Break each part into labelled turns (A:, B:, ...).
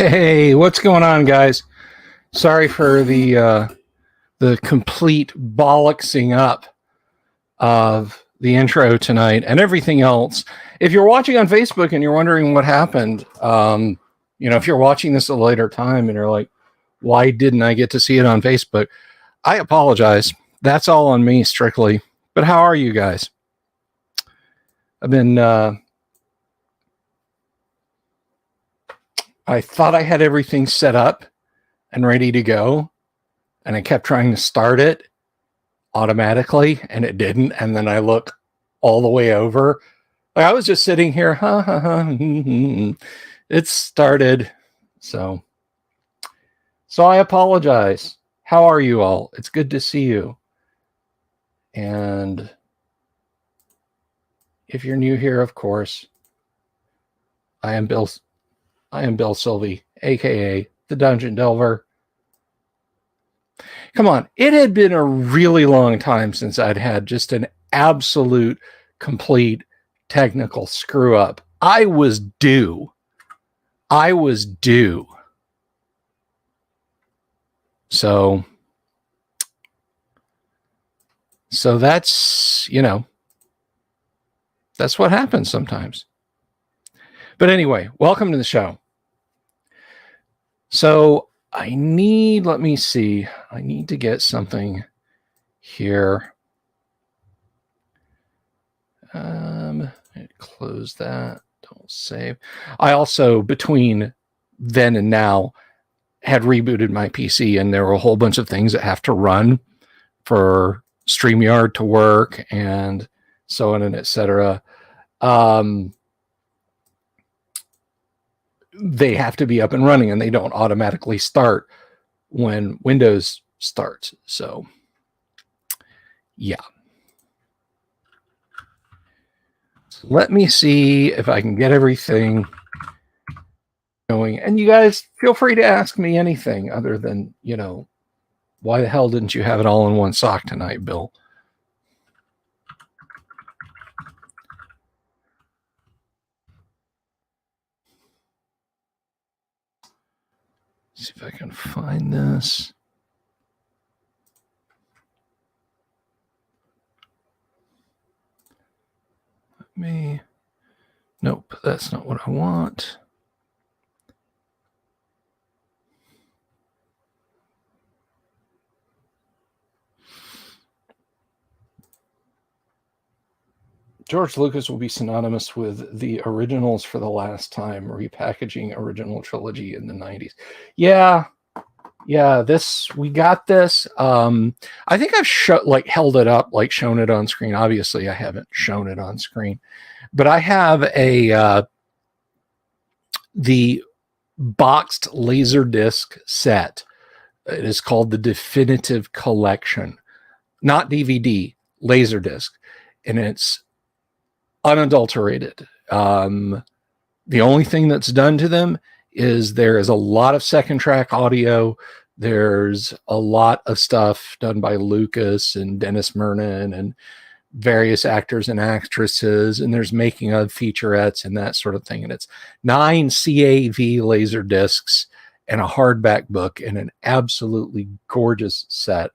A: Hey, what's going on, guys? Sorry for the complete bollocksing up of the intro tonight and everything else. If you're watching on Facebook and you're wondering what happened, if you're watching this at a later time and you're like, why didn't I get to see it on Facebook? I apologize. That's all on me strictly. But how are you guys? I've been I thought I had everything set up and ready to go, and I kept trying to start it automatically, and it didn't. And then I look all the way over. Like I was just sitting here, it started. So I apologize. How are you all? It's good to see you. And if you're new here, of course, I am Bill Sylvie, aka the Dungeon Delver. Come on, it had been a really long time since I'd had just an absolute, complete technical screw up. I was due. So that's, that's what happens sometimes. But anyway, welcome to the show. So let me see. I need to get something here. Close that. Don't save. I also, between then and now, had rebooted my PC, and there were a whole bunch of things that have to run for StreamYard to work, and so on and etc. They have to be up and running, and they don't automatically start when Windows starts. So, yeah. So let me see if I can get everything going. And you guys feel free to ask me anything other than, why the hell didn't you have it all in one sock tonight, Bill? See if I can find this. Nope, that's not what I want. George Lucas will be synonymous with the originals for the last time, repackaging original trilogy in the 90s. Yeah, we got this. I think I've held it up, shown it on screen. Obviously, I haven't shown it on screen, but I have the boxed Laserdisc set. It is called the Definitive Collection, not DVD, Laserdisc, and it's unadulterated. The only thing that's done to them is there is a lot of second track audio. There's a lot of stuff done by Lucas and Dennis Murnan and various actors and actresses, and there's making of featurettes and that sort of thing. And it's 9 CAV laser discs and a hardback book and an absolutely gorgeous set.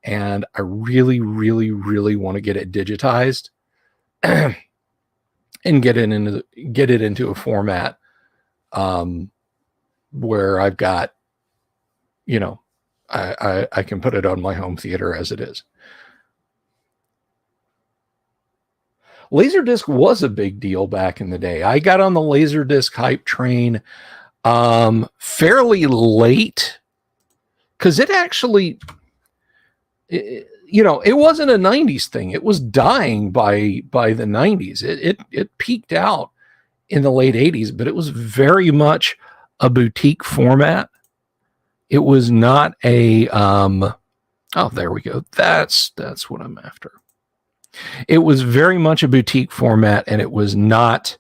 A: And I really, really, really want to get it digitized and get it into a format where I've got, I can put it on my home theater as it is. Laserdisc was a big deal back in the day. I got on the Laserdisc hype train fairly late, because it actually, it wasn't a 90s thing. It was dying by the 90s. It peaked out in the late 80s, but it was very much a boutique format. It was not a oh, there we go. That's what I'm after. It was very much a boutique format, and it was not,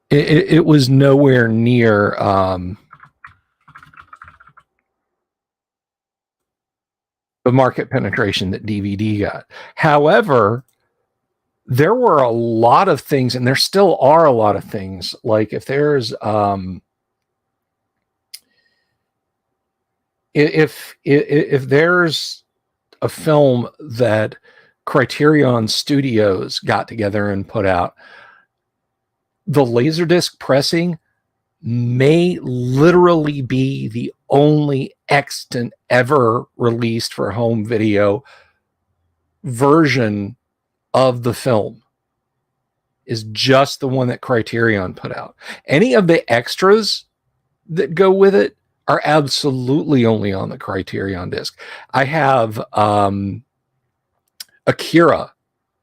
A: it was nowhere near the market penetration that DVD got. However, there were a lot of things, and there still are a lot of things. Like if there's if there's a film that Criterion Studios got together and put out, the Laserdisc pressing may literally be the only extant ever released for home video version of the film, is just the one that Criterion put out. Any of the extras that go with it are absolutely only on the Criterion disc. I have Akira,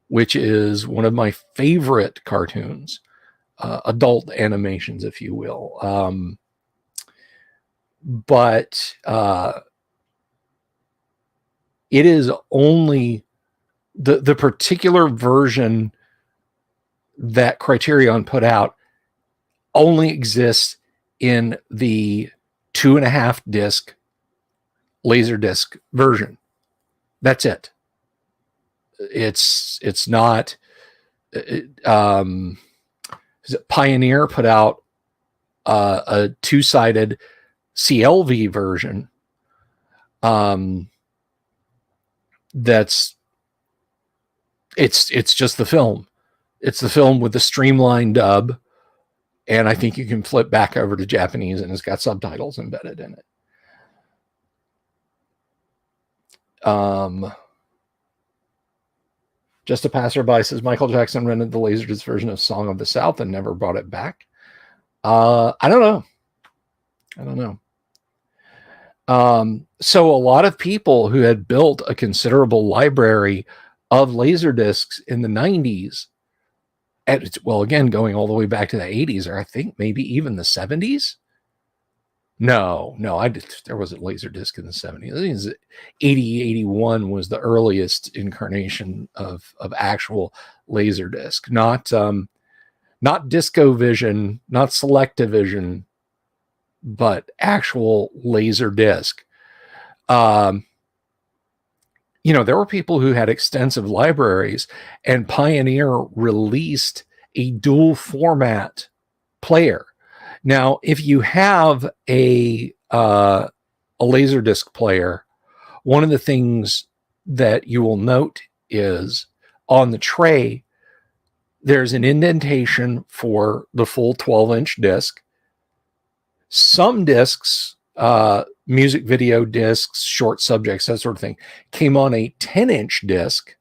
A: which is one of my favorite cartoons, adult animations, if you will. But it is only the particular version that Criterion put out only exists in the 2.5 disc Laserdisc version. That's it. It's not. Pioneer put out a 2-sided CLV version. That's it's just the film. It's the film with the streamlined dub, and I think you can flip back over to Japanese, and it's got subtitles embedded in it. Just a passerby says Michael Jackson rented the Laserdisc version of Song of the South and never brought it back. I don't know. So a lot of people who had built a considerable library of Laserdiscs in the 90s, and well, again, going all the way back to the 80s, or I think maybe even the 70s. No, there was a Laserdisc in the 70s. I think 80, 81 was the earliest incarnation of actual Laserdisc, not DiscoVision, not Selectavision, but actual Laserdisc. There were people who had extensive libraries, and Pioneer released a dual format player. Now, if you have a Laserdisc player, one of the things that you will note is on the tray, there's an indentation for the full 12-inch disc. Some discs, music video discs, short subjects, that sort of thing, came on a 10-inch disc.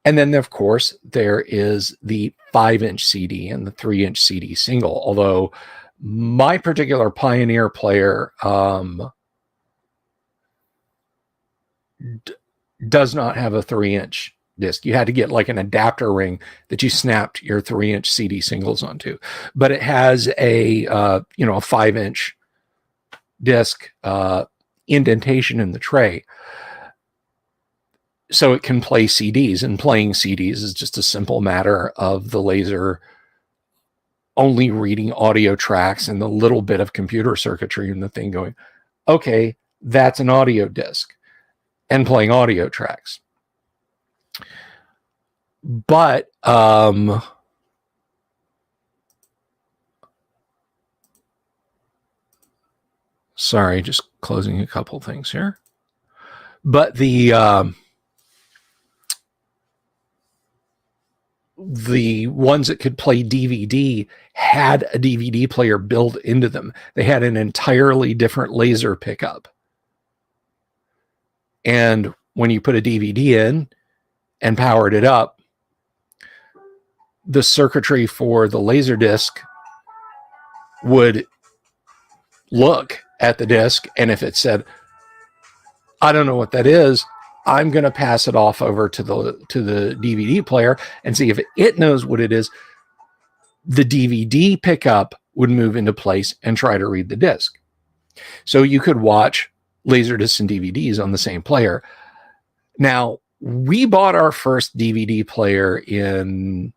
A: And then, of course, there is the 5-inch CD and the 3-inch CD single. Although my particular Pioneer player does not have a 3-inch disc. You had to get like an adapter ring that you snapped your 3-inch CD singles onto. But it has a 5-inch disc indentation in the tray, so it can play CDs, and playing CDs is just a simple matter of the laser only reading audio tracks and the little bit of computer circuitry in the thing going, okay, that's an audio disc, and playing audio tracks. But sorry, just closing a couple things here. But the ones that could play DVD had a DVD player built into them. They had an entirely different laser pickup. And when you put a DVD in and powered it up, the circuitry for the Laserdisc would look at the disc, and if it said, I don't know what that is, I'm going to pass it off over to the DVD player and see if it knows what it is. The DVD pickup would move into place and try to read the disc. So you could watch Laserdiscs and DVDs on the same player. Now, we bought our first DVD player in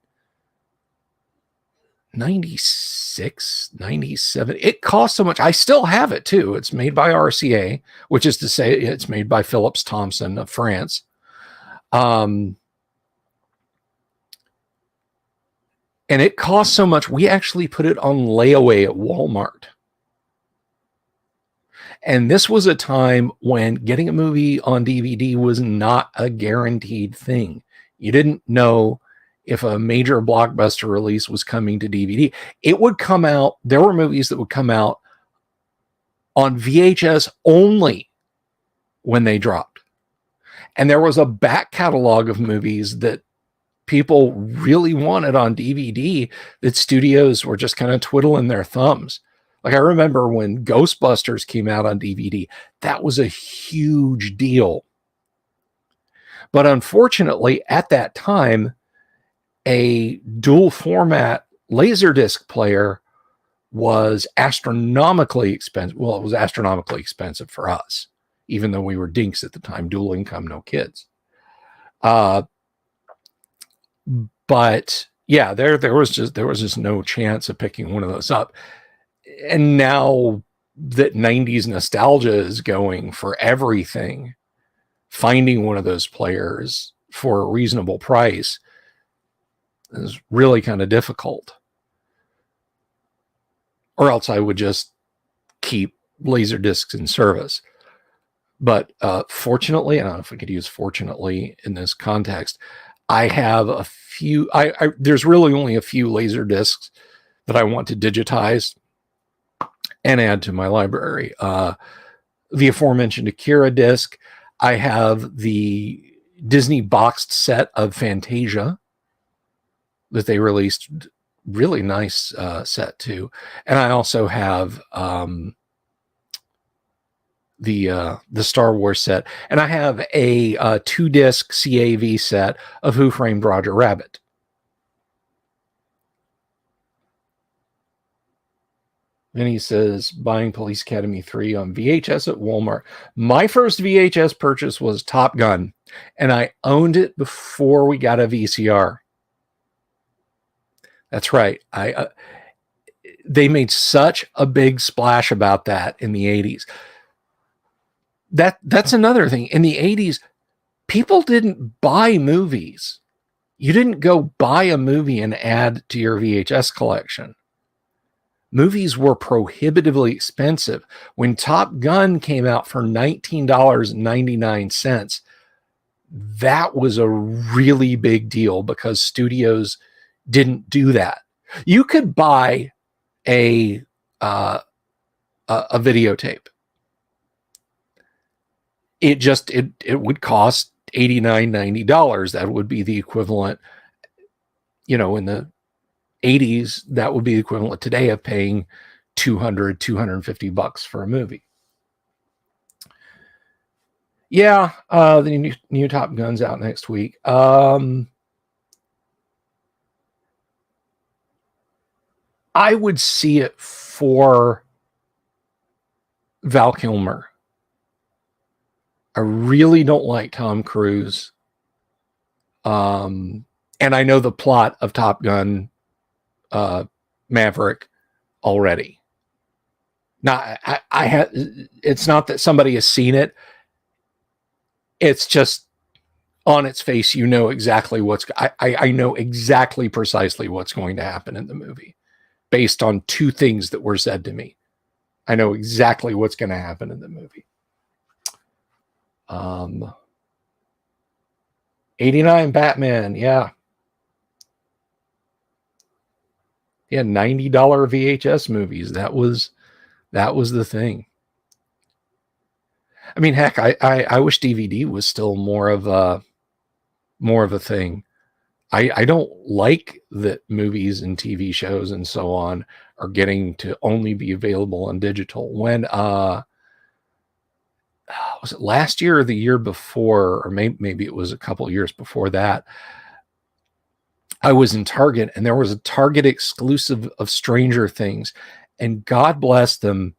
A: 96, 97. It cost so much. I still have it too. It's made by RCA, which is to say it's made by Philips Thomson of France. And it cost so much, we actually put it on layaway at Walmart. And this was a time when getting a movie on DVD was not a guaranteed thing. You didn't know if a major blockbuster release was coming to DVD. It would come out, there were movies that would come out on VHS only when they dropped. And there was a back catalog of movies that people really wanted on DVD that studios were just kind of twiddling their thumbs. Like I remember when Ghostbusters came out on DVD, that was a huge deal. But unfortunately, at that time, a dual format Laserdisc player was astronomically expensive. Well, it was astronomically expensive for us, even though we were dinks at the time, dual income, no kids. But yeah, there was just no chance of picking one of those up. And now that 90s nostalgia is going for everything, finding one of those players for a reasonable price is really kind of difficult. Or else I would just keep Laserdiscs in service. But fortunately, I don't know if I could use fortunately in this context, I have a few, there's really only a few Laserdiscs that I want to digitize and add to my library. The aforementioned Akira disc. I have the Disney boxed set of Fantasia that they released. Really nice set too. And I also have the Star Wars set. And I have a 2-disc CAV set of Who Framed Roger Rabbit. Then he says, buying Police Academy 3 on VHS at Walmart. My first VHS purchase was Top Gun, and I owned it before we got a VCR. That's right. They made such a big splash about that in the 80s. That's another thing. In the 80s, people didn't buy movies. You didn't go buy a movie and add to your VHS collection. Movies were prohibitively expensive. When Top Gun came out for $19.99, that was a really big deal because studios didn't do that. You could buy a videotape. It would cost $89, $90. That would be the equivalent, in the 80s, that would be the equivalent today of paying $200, $250 for a movie. Yeah, the new Top Gun's out next week. I would see it for Val Kilmer. I really don't like Tom Cruise. And I know the plot of Top Gun Maverick already. Now, it's not that somebody has seen it. It's just on its face, you know exactly I know exactly precisely what's going to happen in the movie based on two things that were said to me. I know exactly what's going to happen in the movie. 89 Batman, yeah. Yeah, $90 VHS movies. That was the thing. I mean, heck, I wish DVD was still more of a thing. I don't like that movies and TV shows and so on are getting to only be available on digital. When was it last year or the year before, or maybe it was a couple of years before that, I was in Target and there was a Target exclusive of Stranger Things, and God bless them,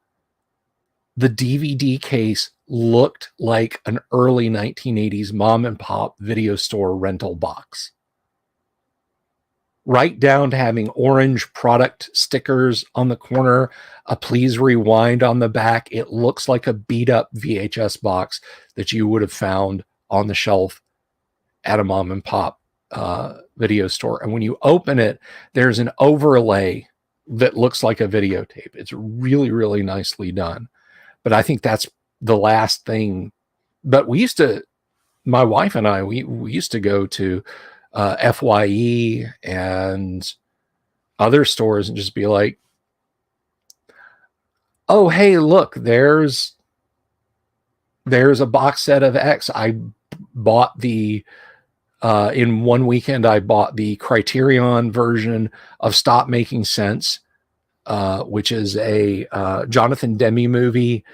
A: the DVD case looked like an early 1980s mom and pop video store rental box. Right down to having orange product stickers on the corner, a please rewind on the back. It looks like a beat up VHS box that you would have found on the shelf at a mom and pop video store. And when you open it, there's an overlay that looks like a videotape. It's really, really nicely done. But I think that's the last thing. But we used to, my wife and I, we used to go to FYE and other stores and just be like, oh, hey, look, there's a box set of X. I bought the in one weekend, I bought the Criterion version of Stop Making Sense, which is a Jonathan Demme movie.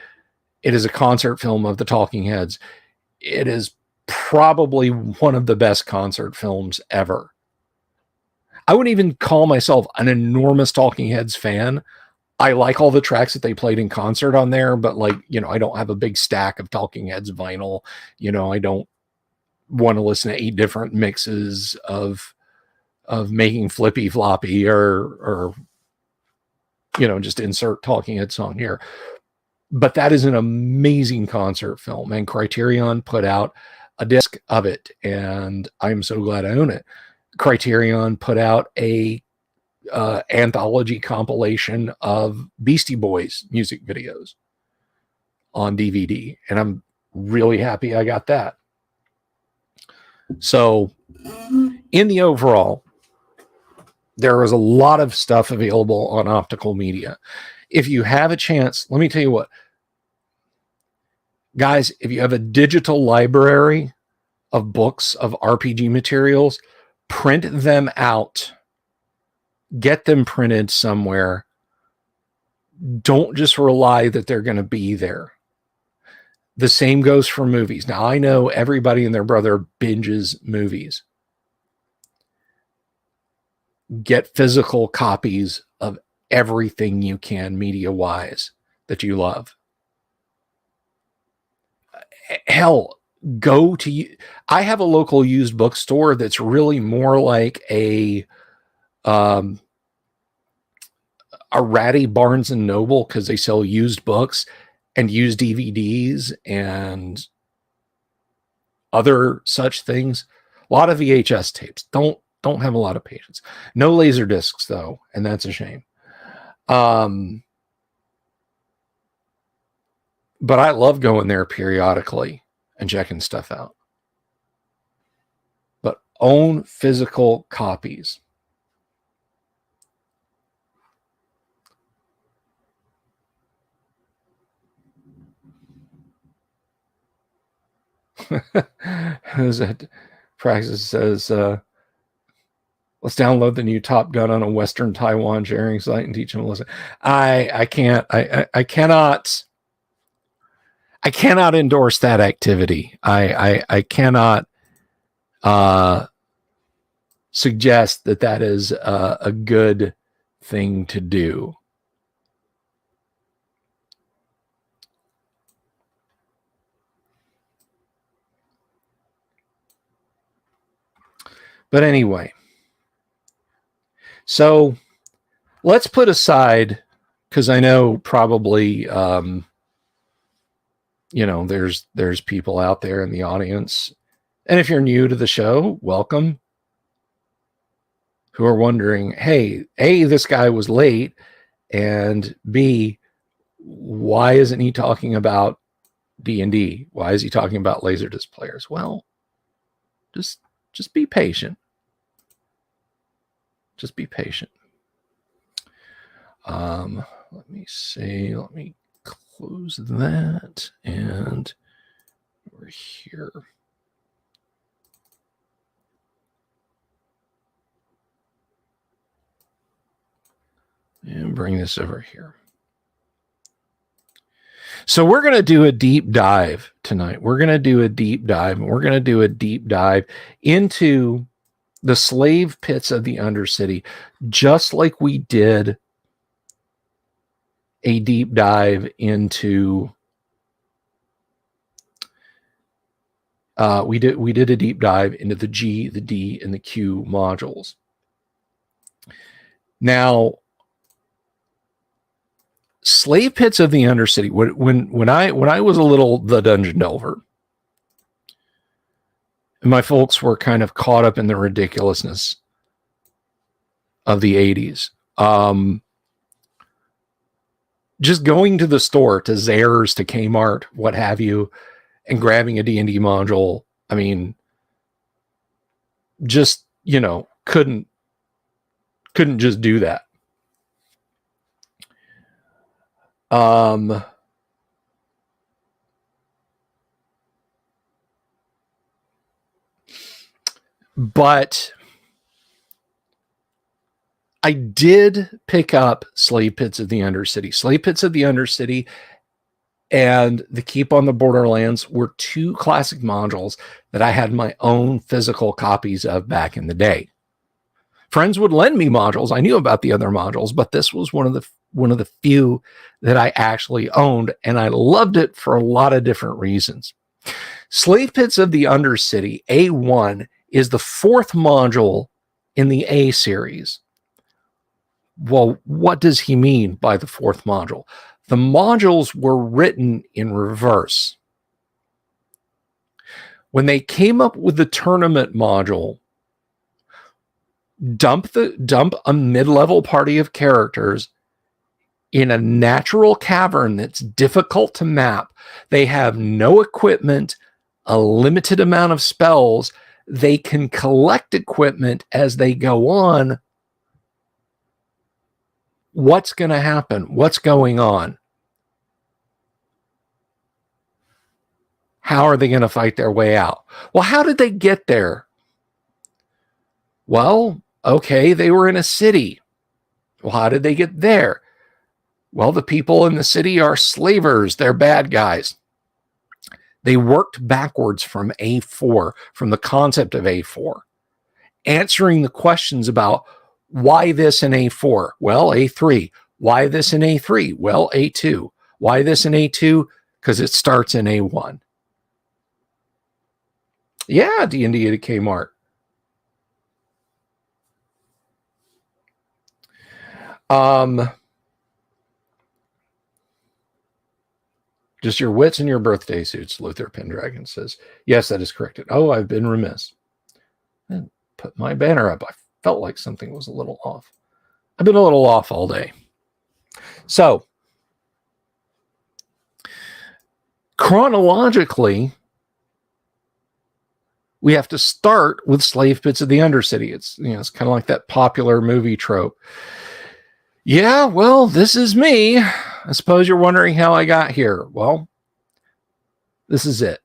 A: It is a concert film of the Talking Heads. It is probably one of the best concert films ever. I wouldn't even call myself an enormous Talking Heads fan. I like all the tracks that they played in concert on there, but like, you know, I don't have a big stack of Talking Heads vinyl. You know, I don't want to listen to 8 different mixes of Making Flippy Floppy or you know, just insert Talking Head song here. But that is an amazing concert film, and Criterion put out a disc of it, and I'm so glad I own it. Criterion put out a anthology compilation of Beastie Boys music videos on DVD, and I'm really happy I got that. So in the overall, there is a lot of stuff available on optical media. If you have a chance, let me tell you what, guys, if you have a digital library of books of RPG materials, print them out, get them printed somewhere. Don't just rely that they're going to be there. The same goes for movies. Now, I know everybody and their brother binges movies. Get physical copies of everything you can media-wise that you love. Hell, go to... I have a local used bookstore that's really more like a ratty Barnes and Noble, because they sell used books and used DVDs and other such things. A lot of VHS tapes. Don't have a lot of patience. No laser discs though, and that's a shame. But I love going there periodically and checking stuff out. But own physical copies. Praxis says, let's download the new Top Gun on a Western Taiwan sharing site and teach them to listen. I cannot endorse that activity. I cannot suggest that is a good thing to do. But anyway, so let's put aside, because I know probably, you know, there's people out there in the audience, and if you're new to the show, welcome, who are wondering, hey, A, this guy was late, and B, why isn't he talking about D&D? Why is he talking about Laserdisc players? Well, just be patient. Just be patient. Let me see. Let me close that. And we're here. And bring this over here. So we're going to do a deep dive tonight. We're going to do a deep dive. We're going to do a deep dive into the slave pits of the Undercity, just like we did a deep dive into we did a deep dive into the G, the D, and the Q modules. Now, slave pits of the Undercity. When I was a little the dungeon delver, my folks were kind of caught up in the ridiculousness of the 80s. Just going to the store, to Zayre's, to Kmart, what have you, and grabbing a D&D module. I mean, just, couldn't just do that. But I did pick up Slave Pits of the Undercity. Slave Pits of the Undercity and The Keep on the Borderlands were two classic modules that I had my own physical copies of back in the day. Friends would lend me modules. I knew about the other modules, but this was one of the few that I actually owned, and I loved it for a lot of different reasons. Slave Pits of the Undercity, A1, is the fourth module in the A series. Well, what does he mean by the fourth module? The modules were written in reverse. When they came up with the tournament module, dump a mid-level party of characters in a natural cavern that's difficult to map. They have no equipment, a limited amount of spells. They can collect equipment as they go on. What's going to happen? What's going on? How are they going to fight their way out? Well, how did they get there? Well, okay, they were in a city. Well, how did they get there? Well, the people in the city are slavers. They're bad guys. They worked backwards from A4, from the concept of A4, answering the questions about why this in A4? Well, A3. Why this in A3? Well, A2. Why this in A2? Because it starts in A1. Yeah, D&D at Kmart. Just your wits and your birthday suits, Luther Pendragon says. Yes, that is correct. Oh, I've been remiss. And put my banner up. I felt like something was a little off. I've been a little off all day. So, chronologically, we have to start with Slave Pits of the Undercity. It's kind of like that popular movie trope. Yeah, well, this is me. I suppose you're wondering how I got here. Well, this is it.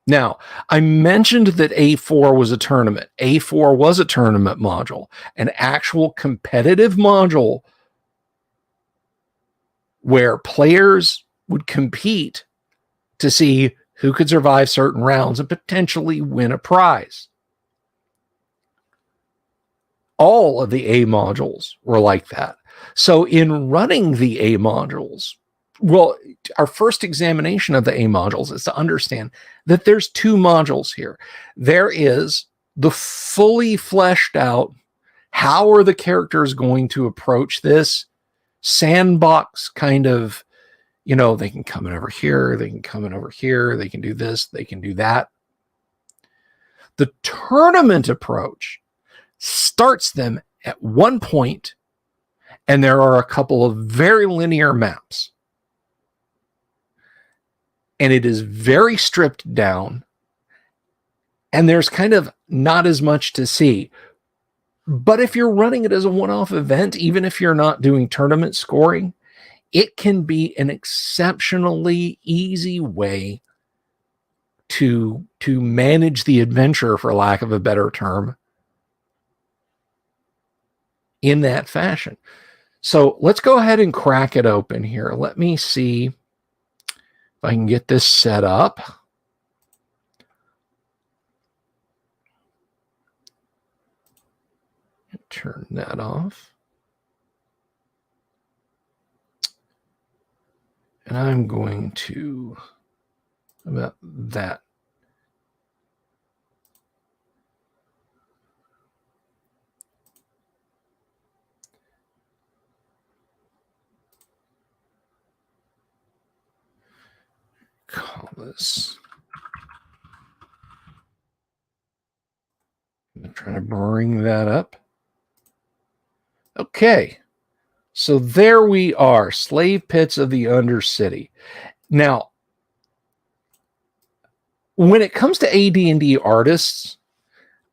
A: Now, I mentioned that A4 was a tournament. A4 was a tournament module, an actual competitive module where players would compete to see who could survive certain rounds and potentially win a prize. All of the A modules were like that. So in running the A modules, well, our first examination of the A modules is to understand that there's two modules here. There is the fully fleshed out, how are the characters going to approach this sandbox kind of, they can come in over here, they can come in over here, they can do this, they can do that. The tournament approach starts them at one point, and there are a couple of very linear maps. And it is very stripped down, and there's kind of not as much to see. But if you're running it as a one-off event, even if you're not doing tournament scoring, it can be an exceptionally easy way to manage the adventure, for lack of a better term, in that fashion. So let's go ahead and crack it open here. Let me see if I can get this set up. Turn that off. And I'm going to, about that. Call this Trying to bring that up. Okay. So there we are, slave pits of the Undercity. Now, when it comes to AD&D artists,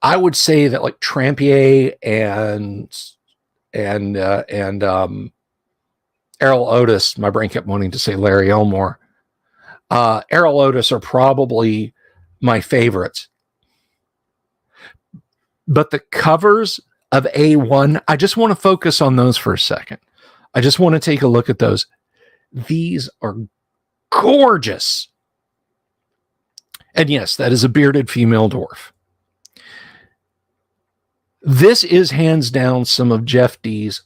A: I would say that like Trampier and Errol Otis, my brain kept wanting to say Larry Elmore. Errol Otis are probably my favorites. But the covers of A1, I just want to focus on those for a second. I just want to take a look at those. These are gorgeous. And yes, that is a bearded female dwarf. This is hands down some of Jeff D's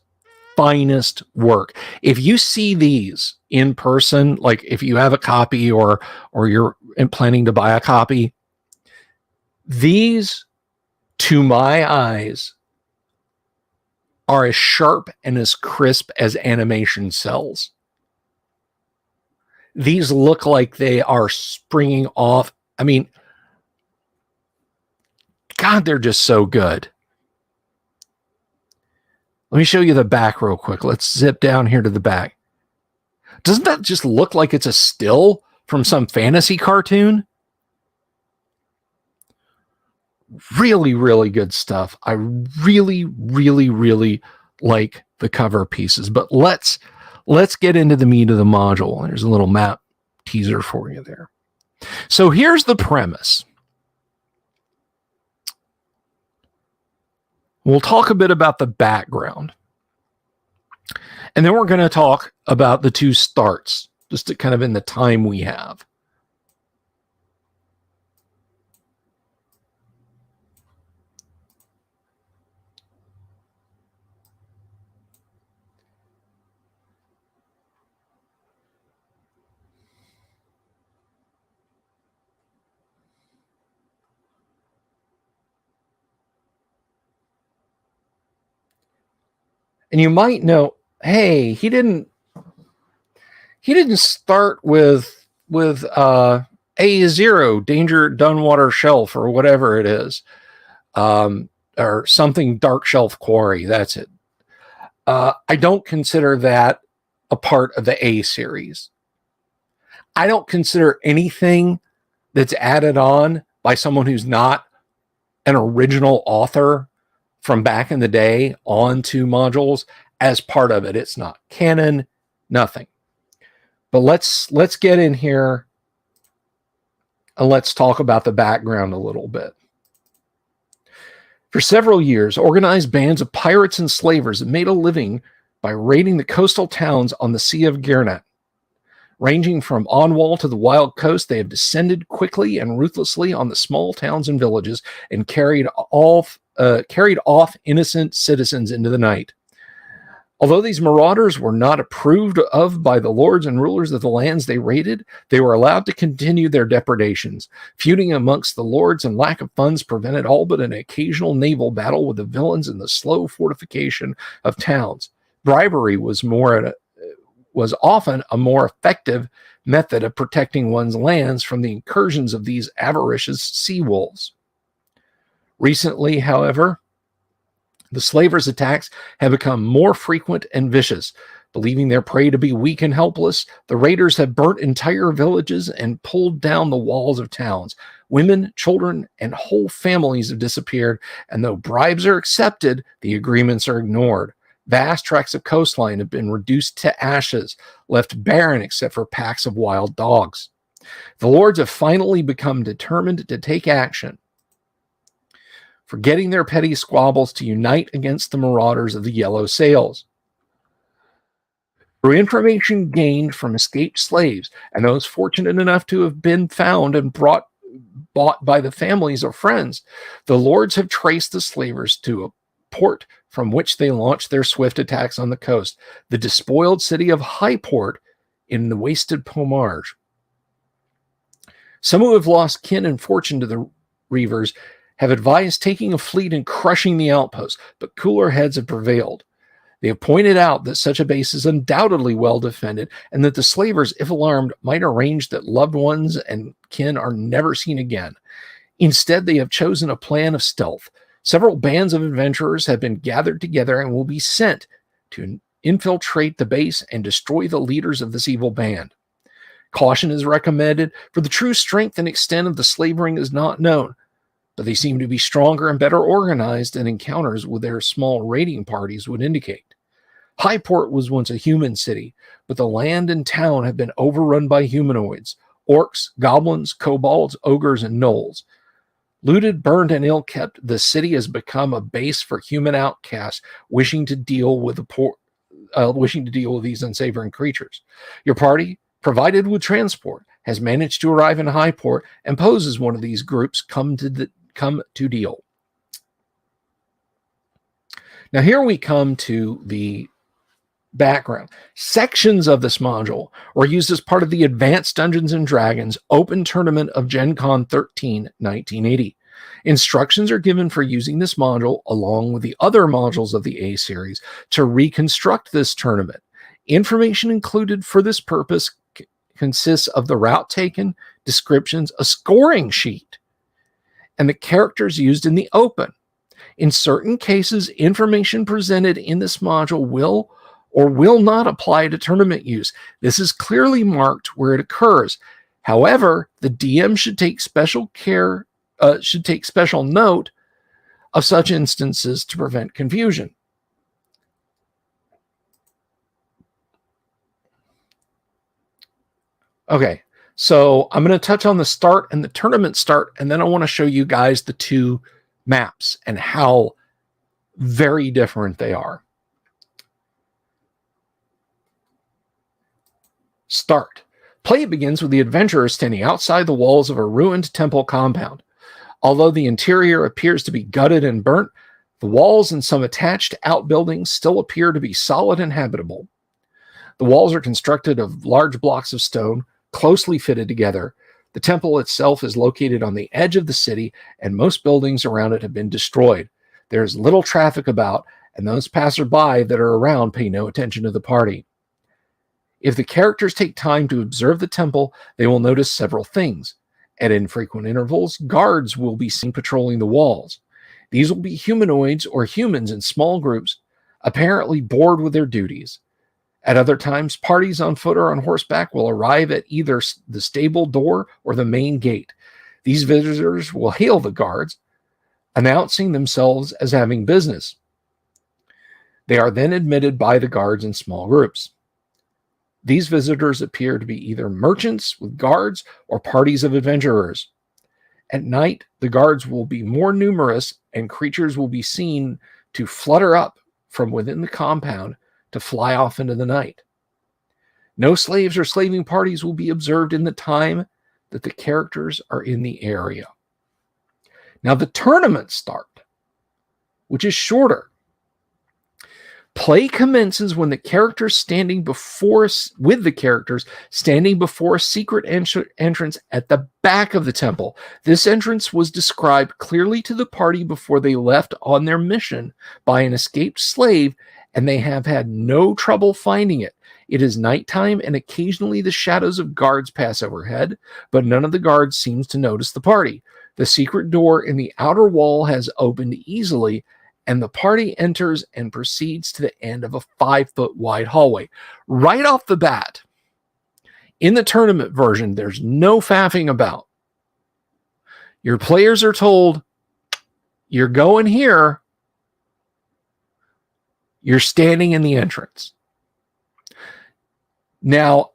A: finest work. If you see these in person, like if you have a copy or you're planning to buy a copy, these, to my eyes, are as sharp and as crisp as animation cells. These look like they are springing off. I mean, God, they're just so good. Let me show you the back real quick. Let's zip down here to the back. Doesn't that just look like it's a still from some fantasy cartoon? Really, really good stuff. I really, really, really like the cover pieces. But let's get into the meat of the module. There's a little map teaser for you there. So here's the premise. We'll talk a bit about the background. And then we're going to talk about the two starts, just to kind of in the time we have. And you might know, hey, he didn't start with A0, Danger Dunwater Shelf, or whatever it is, or something Dark Shelf Quarry. That's it. I don't consider that a part of the A series. I don't consider anything that's added on by someone who's not an original author from back in the day onto modules as part of it. It's not canon, nothing. But let's get in here and let's talk about the background a little bit. For several years, organized bands of pirates and slavers have made a living by raiding the coastal towns on the Sea of Guernet. Ranging from Onwall to the wild coast, they have descended quickly and ruthlessly on the small towns and villages and carried off innocent citizens into the night. Although these marauders were not approved of by the lords and rulers of the lands they raided, they were allowed to continue their depredations. Feuding amongst the lords and lack of funds prevented all but an occasional naval battle with the villains and the slow fortification of towns. Bribery was often a more effective method of protecting one's lands from the incursions of these avaricious sea wolves. Recently, however, the slavers' attacks have become more frequent and vicious. Believing their prey to be weak and helpless, the raiders have burnt entire villages and pulled down the walls of towns. Women, children, and whole families have disappeared, and though bribes are accepted, the agreements are ignored. Vast tracts of coastline have been reduced to ashes, left barren except for packs of wild dogs. The lords have finally become determined to take action, forgetting their petty squabbles to unite against the marauders of the Yellow Sails. Through information gained from escaped slaves and those fortunate enough to have been found and bought by the families or friends, the lords have traced the slavers to a port from which they launched their swift attacks on the coast, the despoiled city of Highport in the wasted Pomarge. Some who have lost kin and fortune to the Reavers have advised taking a fleet and crushing the outpost, but cooler heads have prevailed. They have pointed out that such a base is undoubtedly well defended, and that the slavers, if alarmed, might arrange that loved ones and kin are never seen again. Instead, they have chosen a plan of stealth. Several bands of adventurers have been gathered together and will be sent to infiltrate the base and destroy the leaders of this evil band. Caution is recommended, for the true strength and extent of the slave ring is not known, but they seem to be stronger and better organized than encounters with their small raiding parties would indicate. Highport was once a human city, but the land and town have been overrun by humanoids, orcs, goblins, kobolds, ogres, and gnolls. Looted, burned, and ill-kept, the city has become a base for human outcasts wishing to deal with these unsavory creatures. Your party, provided with transport, has managed to arrive in Highport and poses one of these groups come to deal. Now here we come to the background. Sections of this module were used as part of the Advanced Dungeons & Dragons Open Tournament of Gen Con 13, 1980. Instructions are given for using this module along with the other modules of the A series to reconstruct this tournament. Information included for this purpose consists of the route taken, descriptions, a scoring sheet, and the characters used in the open. In certain cases, information presented in this module will or will not apply to tournament use. This is clearly marked where it occurs. However, the DM should take special note of such instances to prevent confusion. Okay, so I'm going to touch on the start and the tournament start, and then I want to show you guys the two maps and how very different they are. Start. Play begins with the adventurers standing outside the walls of a ruined temple compound. Although the interior appears to be gutted and burnt, the walls and some attached outbuildings still appear to be solid and habitable. The walls are constructed of large blocks of stone, closely fitted together. The temple itself is located on the edge of the city, and most buildings around it have been destroyed. There is little traffic about, and those passerby that are around pay no attention to the party. If the characters take time to observe the temple, they will notice several things. At infrequent intervals, guards will be seen patrolling the walls. These will be humanoids or humans in small groups, apparently bored with their duties. At other times, parties on foot or on horseback will arrive at either the stable door or the main gate. These visitors will hail the guards, announcing themselves as having business. They are then admitted by the guards in small groups. These visitors appear to be either merchants with guards or parties of adventurers. At night, the guards will be more numerous and creatures will be seen to flutter up from within the compound to fly off into the night. No slaves or slaving parties will be observed in the time that the characters are in the area. Now the tournament start, which is shorter. Play commences when the characters standing before a secret entrance at the back of the temple. This entrance was described clearly to the party before they left on their mission by an escaped slave, and they have had no trouble finding it. It is nighttime, and occasionally the shadows of guards pass overhead, but none of the guards seems to notice the party. The secret door in the outer wall has opened easily, and the party enters and proceeds to the end of a 5-foot wide hallway. Right off the bat, in the tournament version, there's no faffing about. Your players are told, you're going here, you're standing in the entrance. Now,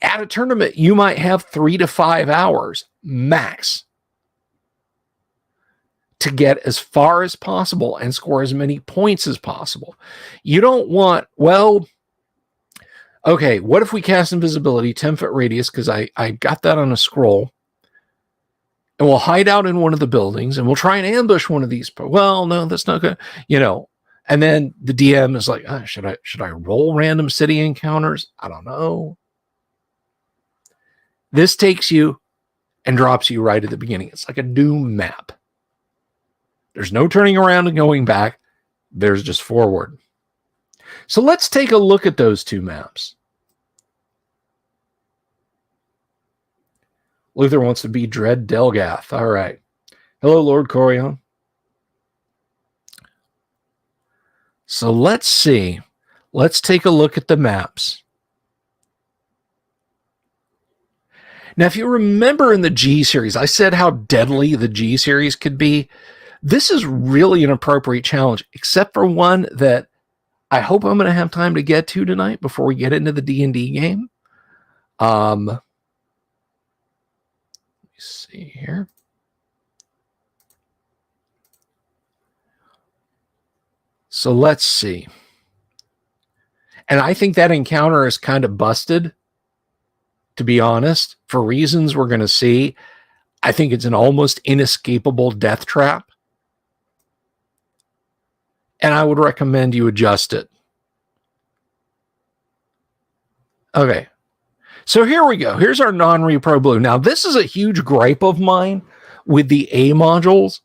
A: at a tournament, you might have 3 to 5 hours max to get as far as possible and score as many points as possible. You don't want, well, okay, what if we cast invisibility, 10-foot radius, because I got that on a scroll, and we'll hide out in one of the buildings, and we'll try and ambush one of these. Well, no, that's not good, And then the DM is like, should I roll random city encounters? I don't know. This takes you and drops you right at the beginning. It's like a Doom map. There's no turning around and going back. There's just forward. So let's take a look at those two maps. Luther wants to be Dread Delgath. All right. Hello, Lord Corion. So let's see. Let's take a look at the maps. Now, if you remember in the G series, I said how deadly the G series could be. This is really an appropriate challenge, except for one that I hope I'm going to have time to get to tonight before we get into the D&D game. Let me see here. So let's see. And I think that encounter is kind of busted, to be honest, for reasons we're going to see. I think it's an almost inescapable death trap. And I would recommend you adjust it. Okay. So here we go. Here's our non-repro blue. Now, this is a huge gripe of mine with the A modules.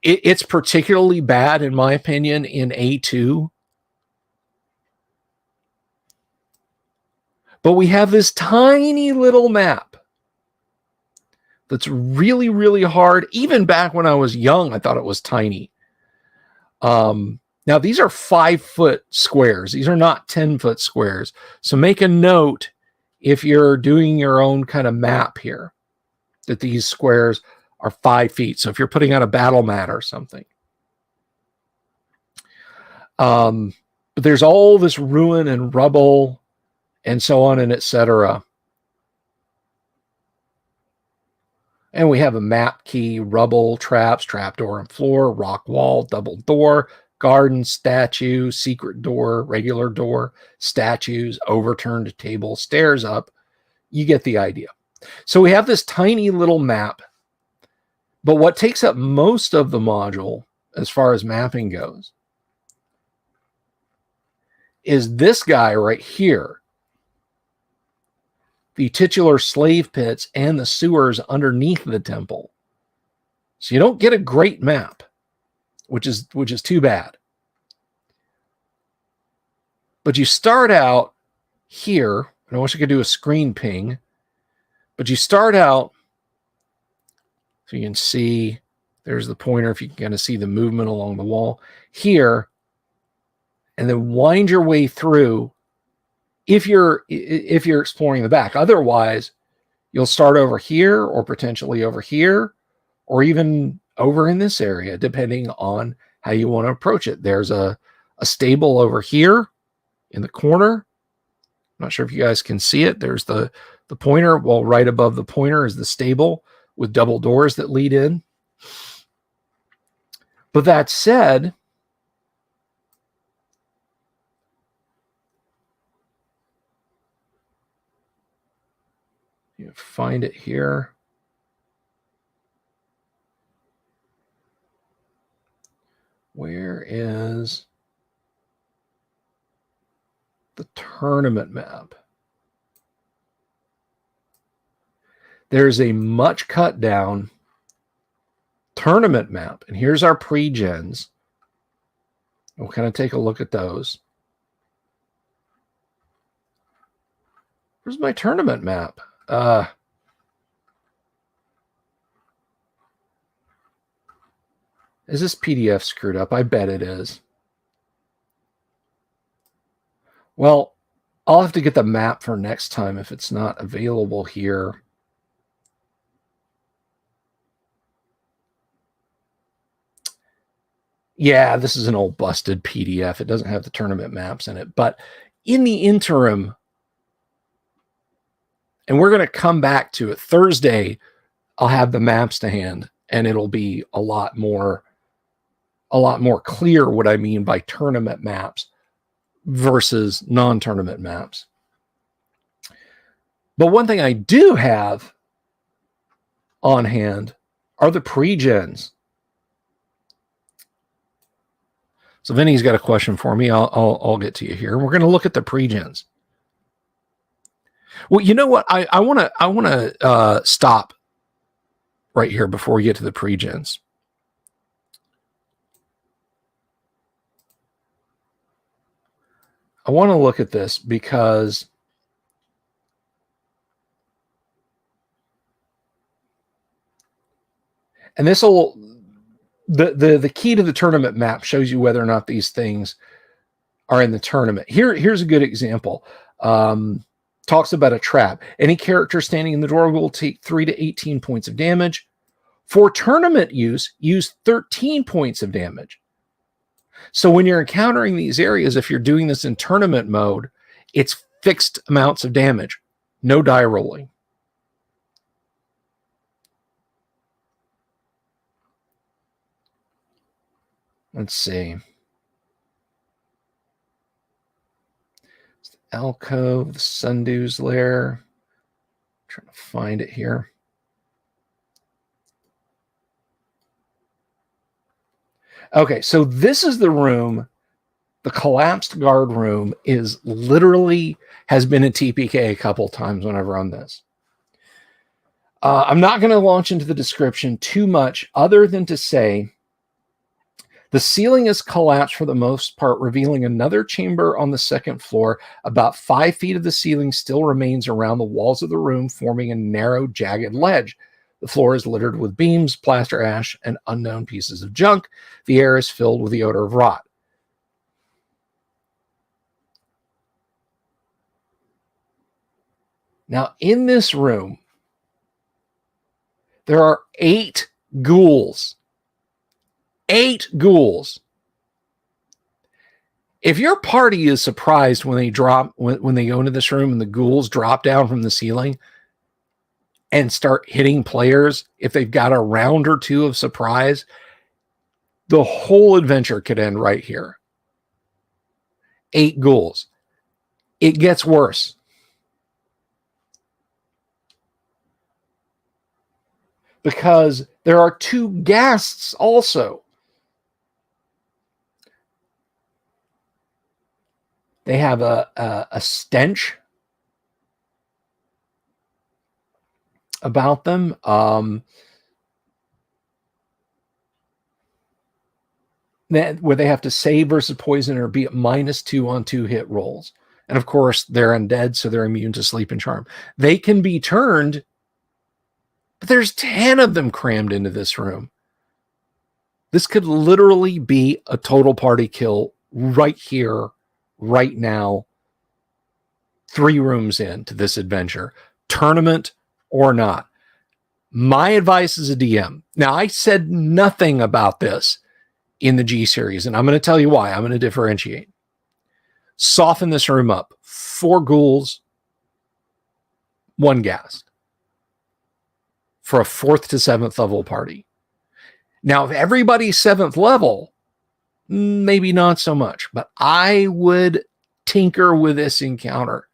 A: It's particularly bad, in my opinion, in A2. But we have this tiny little map that's really, really hard. Even back when I was young, I thought it was tiny. Now, these are 5-foot squares. These are not 10-foot squares. So make a note if you're doing your own kind of map here that these squares are 5 feet. So if you're putting out a battle mat or something. But there's all this ruin and rubble and so on and etc. And we have a map key, rubble, traps, trapdoor and floor, rock wall, double door, garden, statue, secret door, regular door, statues, overturned table, stairs up. You get the idea. So we have this tiny little map, but what takes up most of the module as far as mapping goes is this guy right here. The titular slave pits and the sewers underneath the temple. So you don't get a great map, which is too bad. But you start out here, and I wish I could do a screen ping, but you start out, so you can see, there's the pointer if you can kind of see the movement along the wall here, and then wind your way through if you're exploring the back. Otherwise, you'll start over here or potentially over here or even over in this area, depending on how you want to approach it. There's a stable over here in the corner. I'm not sure if you guys can see it. There's the pointer. Well, right above the pointer is the stable with double doors that lead in. But that said, you find it here. Where is the tournament map? There's a much cut down tournament map. And here's our pre-gens. We'll kind of take a look at those. Where's my tournament map? Is this PDF screwed up? I bet it is. Well, I'll have to get the map for next time if it's not available here. Yeah, this is an old busted PDF. It doesn't have the tournament maps in it. But in the interim, and we're going to come back to it Thursday, I'll have the maps to hand, and it'll be a lot more clear what I mean by tournament maps versus non-tournament maps. But one thing I do have on hand are the pre-gens. So Vinny's got a question for me. I'll get to you here. We're going to look at the pre-gens. Well, you know what? I want to stop right here before we get to the pre-gens. I want to look at this because and this will the key to the tournament map shows you whether or not these things are in the tournament. Here's a good example. Talks about a trap. Any character standing in the doorway will take 3 to 18 points of damage. For tournament use 13 points of damage. So when you're encountering these areas, if you're doing this in tournament mode, it's fixed amounts of damage. No die rolling. Let's see. It's the alcove, the Sundew's lair. I'm trying to find it here. Okay, so this is the room. The collapsed guard room is literally has been a TPK a couple times when I've run this. I'm not going to launch into the description too much other than to say the ceiling is collapsed for the most part, revealing another chamber on the second floor. About 5 feet of the ceiling still remains around the walls of the room, forming a narrow, jagged ledge. The floor is littered with beams, plaster ash, and unknown pieces of junk. The air is filled with the odor of rot. Now, in this room, there are 8 ghouls. 8 ghouls. If your party is surprised when they when they go into this room and the ghouls drop down from the ceiling and start hitting players, if they've got a round or two of surprise, the whole adventure could end right here. 8 ghouls. It gets worse. Because there are 2 ghasts also. They have a stench about them. Where they have to save versus poison or be at -2 on 2 hit rolls. And of course, they're undead, so they're immune to sleep and charm. They can be turned, but there's 10 of them crammed into this room. This could literally be a total party kill right here, right now, 3 rooms into this adventure, tournament or not. My advice as a DM. Now, I said nothing about this in the G series, and I'm going to tell you why. I'm going to differentiate. Soften this room up. 4 ghouls, 1 ghast for a 4th to 7th level party. Now, if everybody's 7th level, maybe not so much, but I would tinker with this encounter.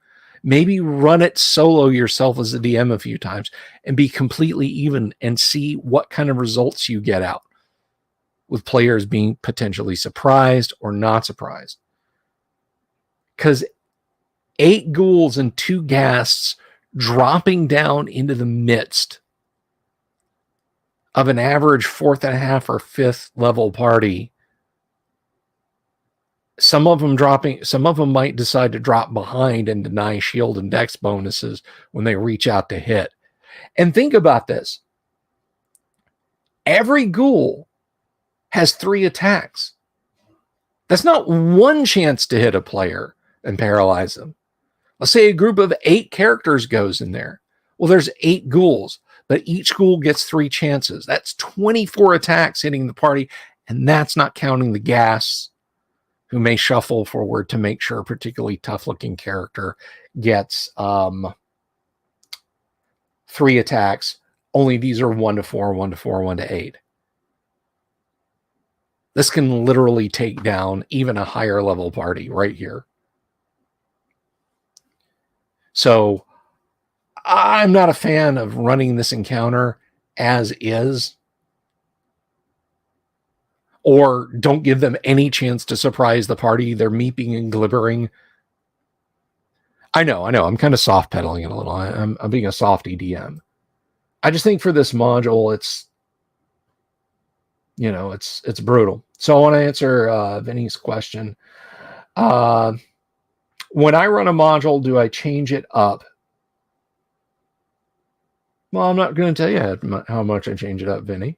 A: Maybe run it solo yourself as a DM a few times and be completely even and see what kind of results you get out with players being potentially surprised or not surprised. Because 8 ghouls and 2 ghasts dropping down into the midst of an average 4th and a half or 5th level party. Some of them might decide to drop behind and deny shield and dex bonuses when they reach out to hit. And think about this. Every ghoul has 3 attacks. That's not 1 chance to hit a player and paralyze them. Let's say a group of 8 characters goes in there. Well, there's 8 ghouls, but each ghoul gets 3 chances. That's 24 attacks hitting the party, and that's not counting the ghasts who may shuffle forward to make sure a particularly tough-looking character gets 3 attacks. Only these are 1 to 4, 1 to 4, 1 to 8. This can literally take down even a higher level party right here. So I'm not a fan of running this encounter as is, or don't give them any chance to surprise the party. They're meeping and glibbering. I know. I'm kind of soft pedaling it a little. I'm being a softy DM. I just think for this module, it's brutal. So I want to answer Vinny's question. When I run a module, do I change it up? Well, I'm not going to tell you how much I change it up, Vinny.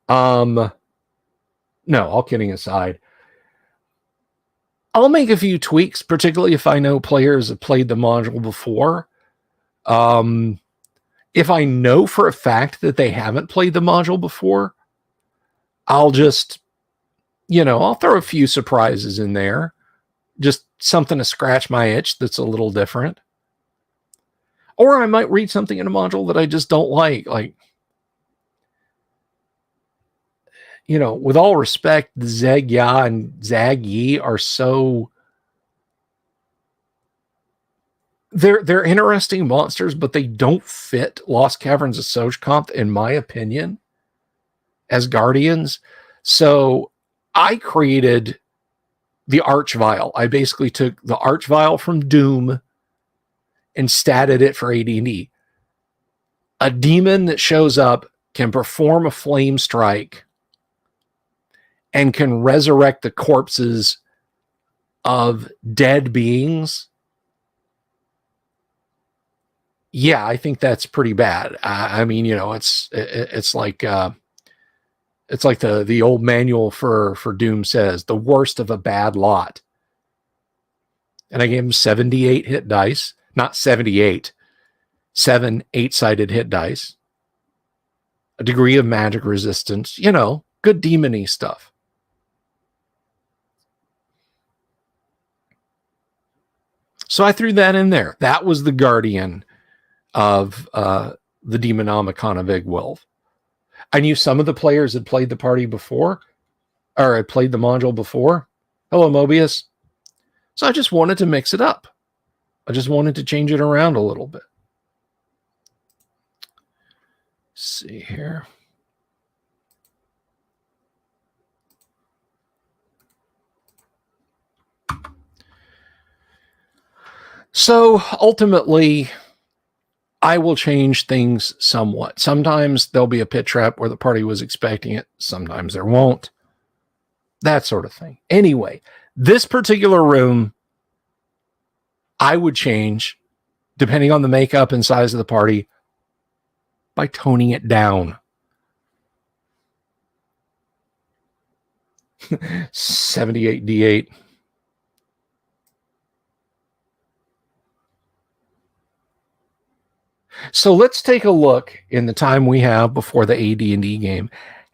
A: No, all kidding aside. I'll make a few tweaks, particularly if I know players have played the module before. If I know for a fact that they haven't played the module before, I'll just, I'll throw a few surprises in there. Just something to scratch my itch that's a little different. Or I might read something in a module that I just don't like. Like, with all respect, Zeg Ya and Zag Yi are so... They're interesting monsters, but they don't fit Lost Caverns of Sojkamp, in my opinion, as guardians. So I created the Archvile. I basically took the Archvile from Doom and statted it for AD&D. A demon that shows up can perform a flame strike and can resurrect the corpses of dead beings. Yeah, I think that's pretty bad. I mean, it's like the old manual for Doom says, the worst of a bad lot. And I gave him 78 hit dice, not 78, 7 8-sided hit dice, a degree of magic resistance, good demon-y stuff. So I threw that in there. That was the guardian of the Demonomicon of Igwilv. I knew some of the players had played the party before, or had played the module before. Hello, Mobius. So I just wanted to mix it up. I just wanted to change it around a little bit. Let's see here. So ultimately, I will change things somewhat. Sometimes there'll be a pit trap where the party was expecting it. Sometimes there won't. That sort of thing. Anyway, this particular room, I would change, depending on the makeup and size of the party, by toning it down. 78 D8. So let's take a look in the time we have before the AD&D game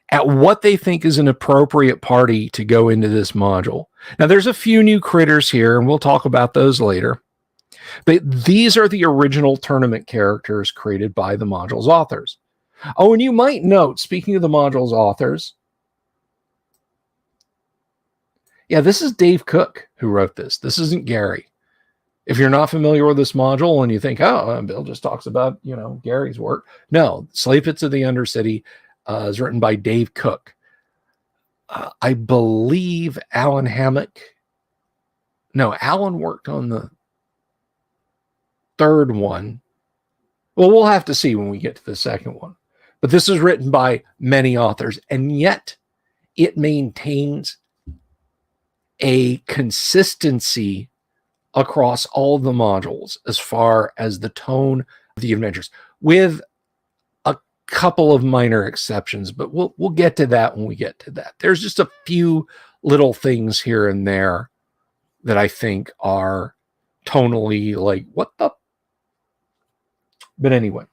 A: at what they think is an appropriate party to go into this module. Now, there's a few new critters here, and we'll talk about those later. But these are the original tournament characters created by the module's authors. Oh, and you might note, speaking of the module's authors, yeah, this is Dave Cook who wrote this. This isn't Gary. If you're not familiar with this module and you think, oh, Bill just talks about, Gary's work. No, Slave Pits of the Undercity is written by Dave Cook. I believe Alan Hammock. No, Alan worked on the third one. Well, we'll have to see when we get to the second one. But this is written by many authors, and yet it maintains a consistency across all the modules as far as the tone of the adventures, with a couple of minor exceptions, but we'll get to that when we get to that. There's just a few little things here and there that I think are tonally like, what the? But anyway,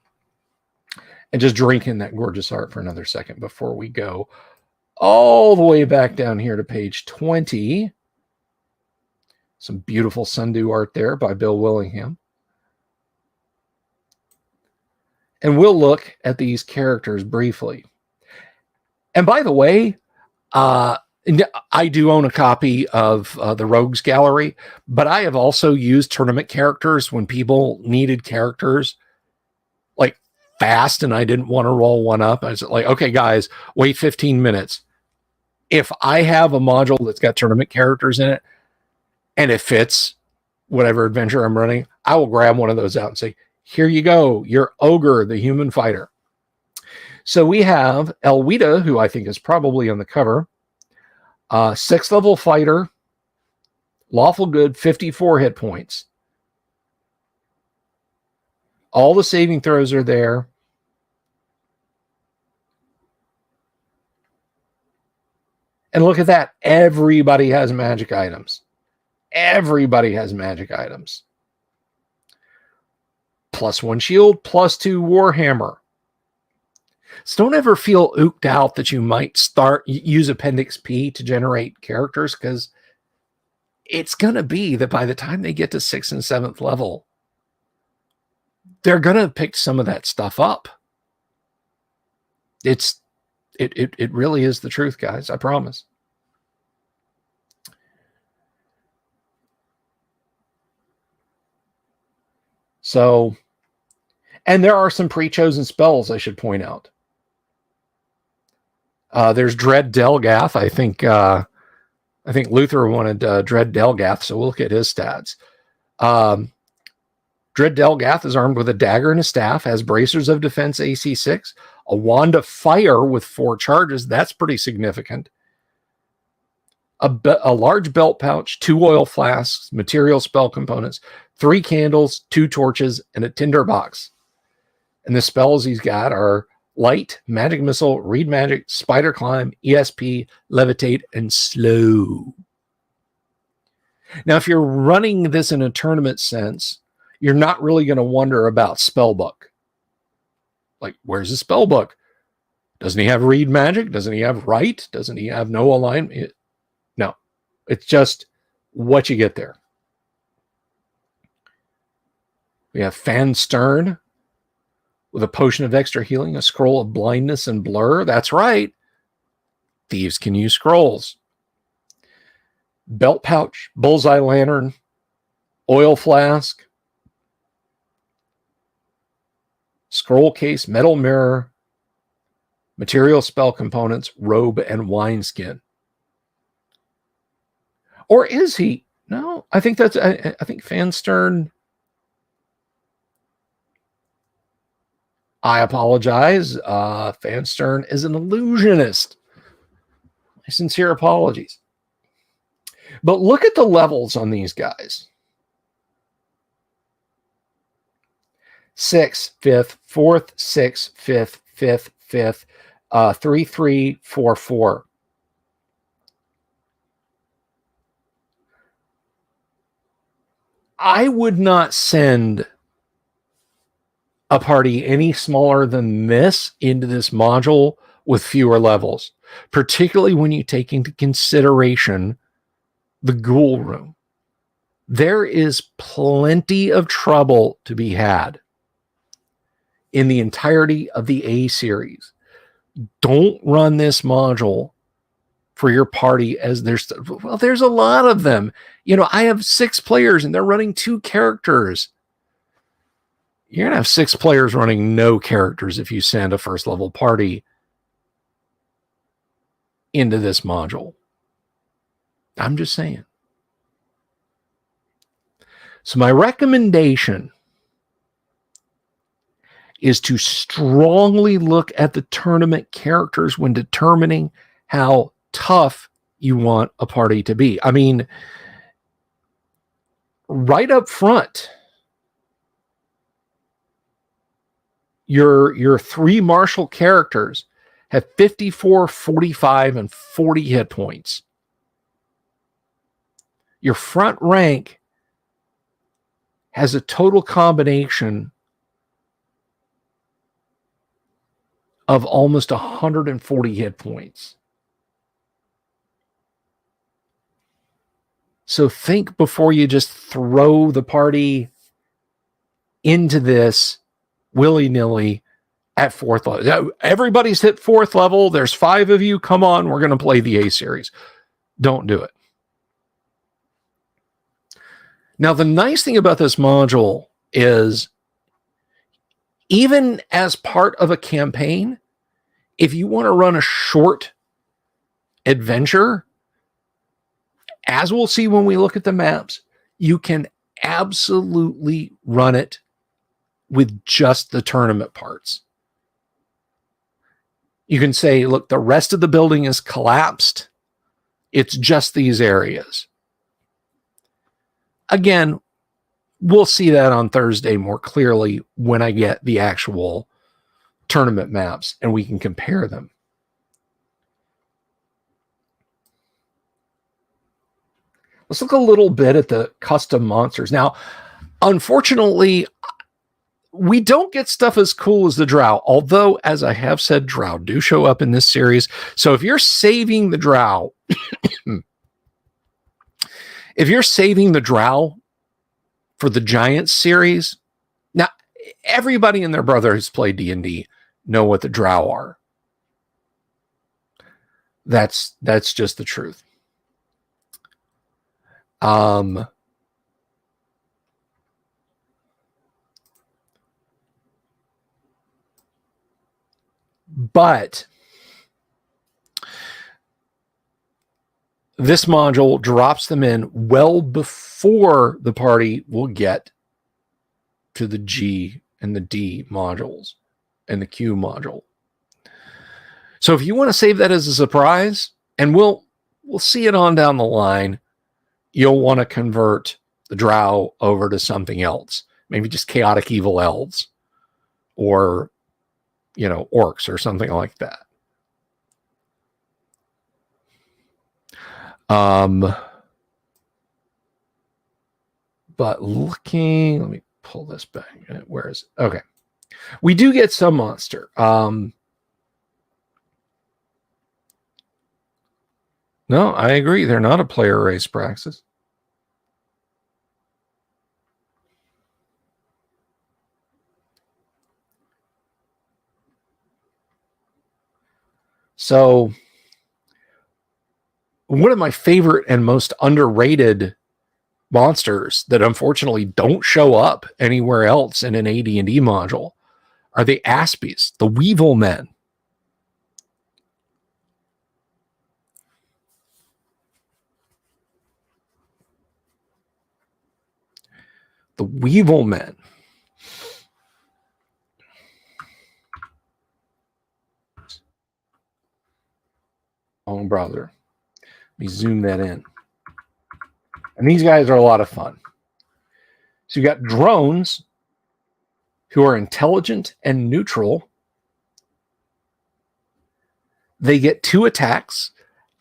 A: and just drinking that gorgeous art for another second before we go all the way back down here to page 20. Some beautiful Sundew art there by Bill Willingham. And we'll look at these characters briefly. And by the way, I do own a copy of the Rogues Gallery, but I have also used tournament characters when people needed characters like fast and I didn't want to roll one up. I was like, okay, guys, wait 15 minutes. If I have a module that's got tournament characters in it, and it fits whatever adventure I'm running, I will grab one of those out and say, here you go, you're Ogre, the human fighter. So we have Elwita, who I think is probably on the cover, 6th level fighter, lawful good, 54 hit points. All the saving throws are there. And look at that, everybody has magic items. Everybody has magic items. +1 shield, +2 Warhammer. So don't ever feel ooked out that you might use Appendix P to generate characters, because it's going to be that by the time they get to 6th and 7th level, they're going to pick some of that stuff up. It really is the truth, guys. I promise. So, and there are some pre-chosen spells, I should point out. There's Dread Delgath. I think Luther wanted Dread Delgath, so we'll look at his stats. Dread Delgath is armed with a dagger and a staff, has bracers of defense AC 6, a wand of fire with 4 charges. That's pretty significant. A large belt pouch, 2 oil flasks, material spell components, 3 candles, 2 torches, and a tinder box. And the spells he's got are Light, Magic Missile, Read Magic, Spider Climb, ESP, Levitate, and Slow. Now, if you're running this in a tournament sense, you're not really going to wonder about Spellbook. Like, where's the Spellbook? Doesn't he have Read Magic? Doesn't he have Write? Doesn't he have no alignment? No. It's just what you get there. We have Fan Stern with a potion of extra healing, a scroll of blindness and blur. That's right. Thieves can use scrolls. Belt pouch, bullseye lantern, oil flask, scroll case, metal mirror, material spell components, robe, and wineskin. Or is he? No, I think Fan Stern. I apologize. Fan Stern is an illusionist. My sincere apologies. But look at the levels on these guys. 6th, 5th, 4th, 6th, 5th, 5th, 5th, 3, 3, 4, 4. I would not send a party any smaller than this into this module with fewer levels, particularly when you take into consideration the Ghoul Room. There is plenty of trouble to be had in the entirety of the A series. Don't run this module for your party as there's a lot of them. You know, I have 6 players and they're running 2 characters. You're going to have 6 players running no characters if you send a first level party into this module. I'm just saying. So my recommendation is to strongly look at the tournament characters when determining how tough you want a party to be. I mean, right up front, your 3 martial characters have 54, 45, and 40 hit points. Your front rank has a total combination of almost 140 hit points. So think before you just throw the party into this willy-nilly at 4th level. Everybody's hit 4th level. There's 5 of you. Come on, we're going to play the A series. Don't do it. Now, the nice thing about this module is, even as part of a campaign, if you want to run a short adventure, as we'll see when we look at the maps, you can absolutely run it with just the tournament parts. You can say, look, the rest of the building is collapsed. It's just these areas. Again, we'll see that on Thursday more clearly when I get the actual tournament maps and we can compare them. Let's look a little bit at the custom monsters. Now, unfortunately, we don't get stuff as cool as the drow, although, as I have said, drow do show up in this series. So if you're saving the drow, for the Giants series, now everybody and their brother who's played D&D know what the drow are. That's just the truth. But this module drops them in well before the party will get to the G and the D modules and the Q module. So if you want to save that as a surprise, and we'll see it on down the line, you'll want to convert the drow over to something else. Maybe just chaotic evil elves or, orcs or something like that. But looking, let me pull this back. Where is it? Okay. We do get some monster. No, I agree. They're not a player race praxis. So one of my favorite and most underrated monsters that unfortunately don't show up anywhere else in an AD&D module are the Aspies, the Weevil Men. The Weevil Men. Oh, brother. Let me zoom that in. And these guys are a lot of fun. So you got drones who are intelligent and neutral. They get 2 attacks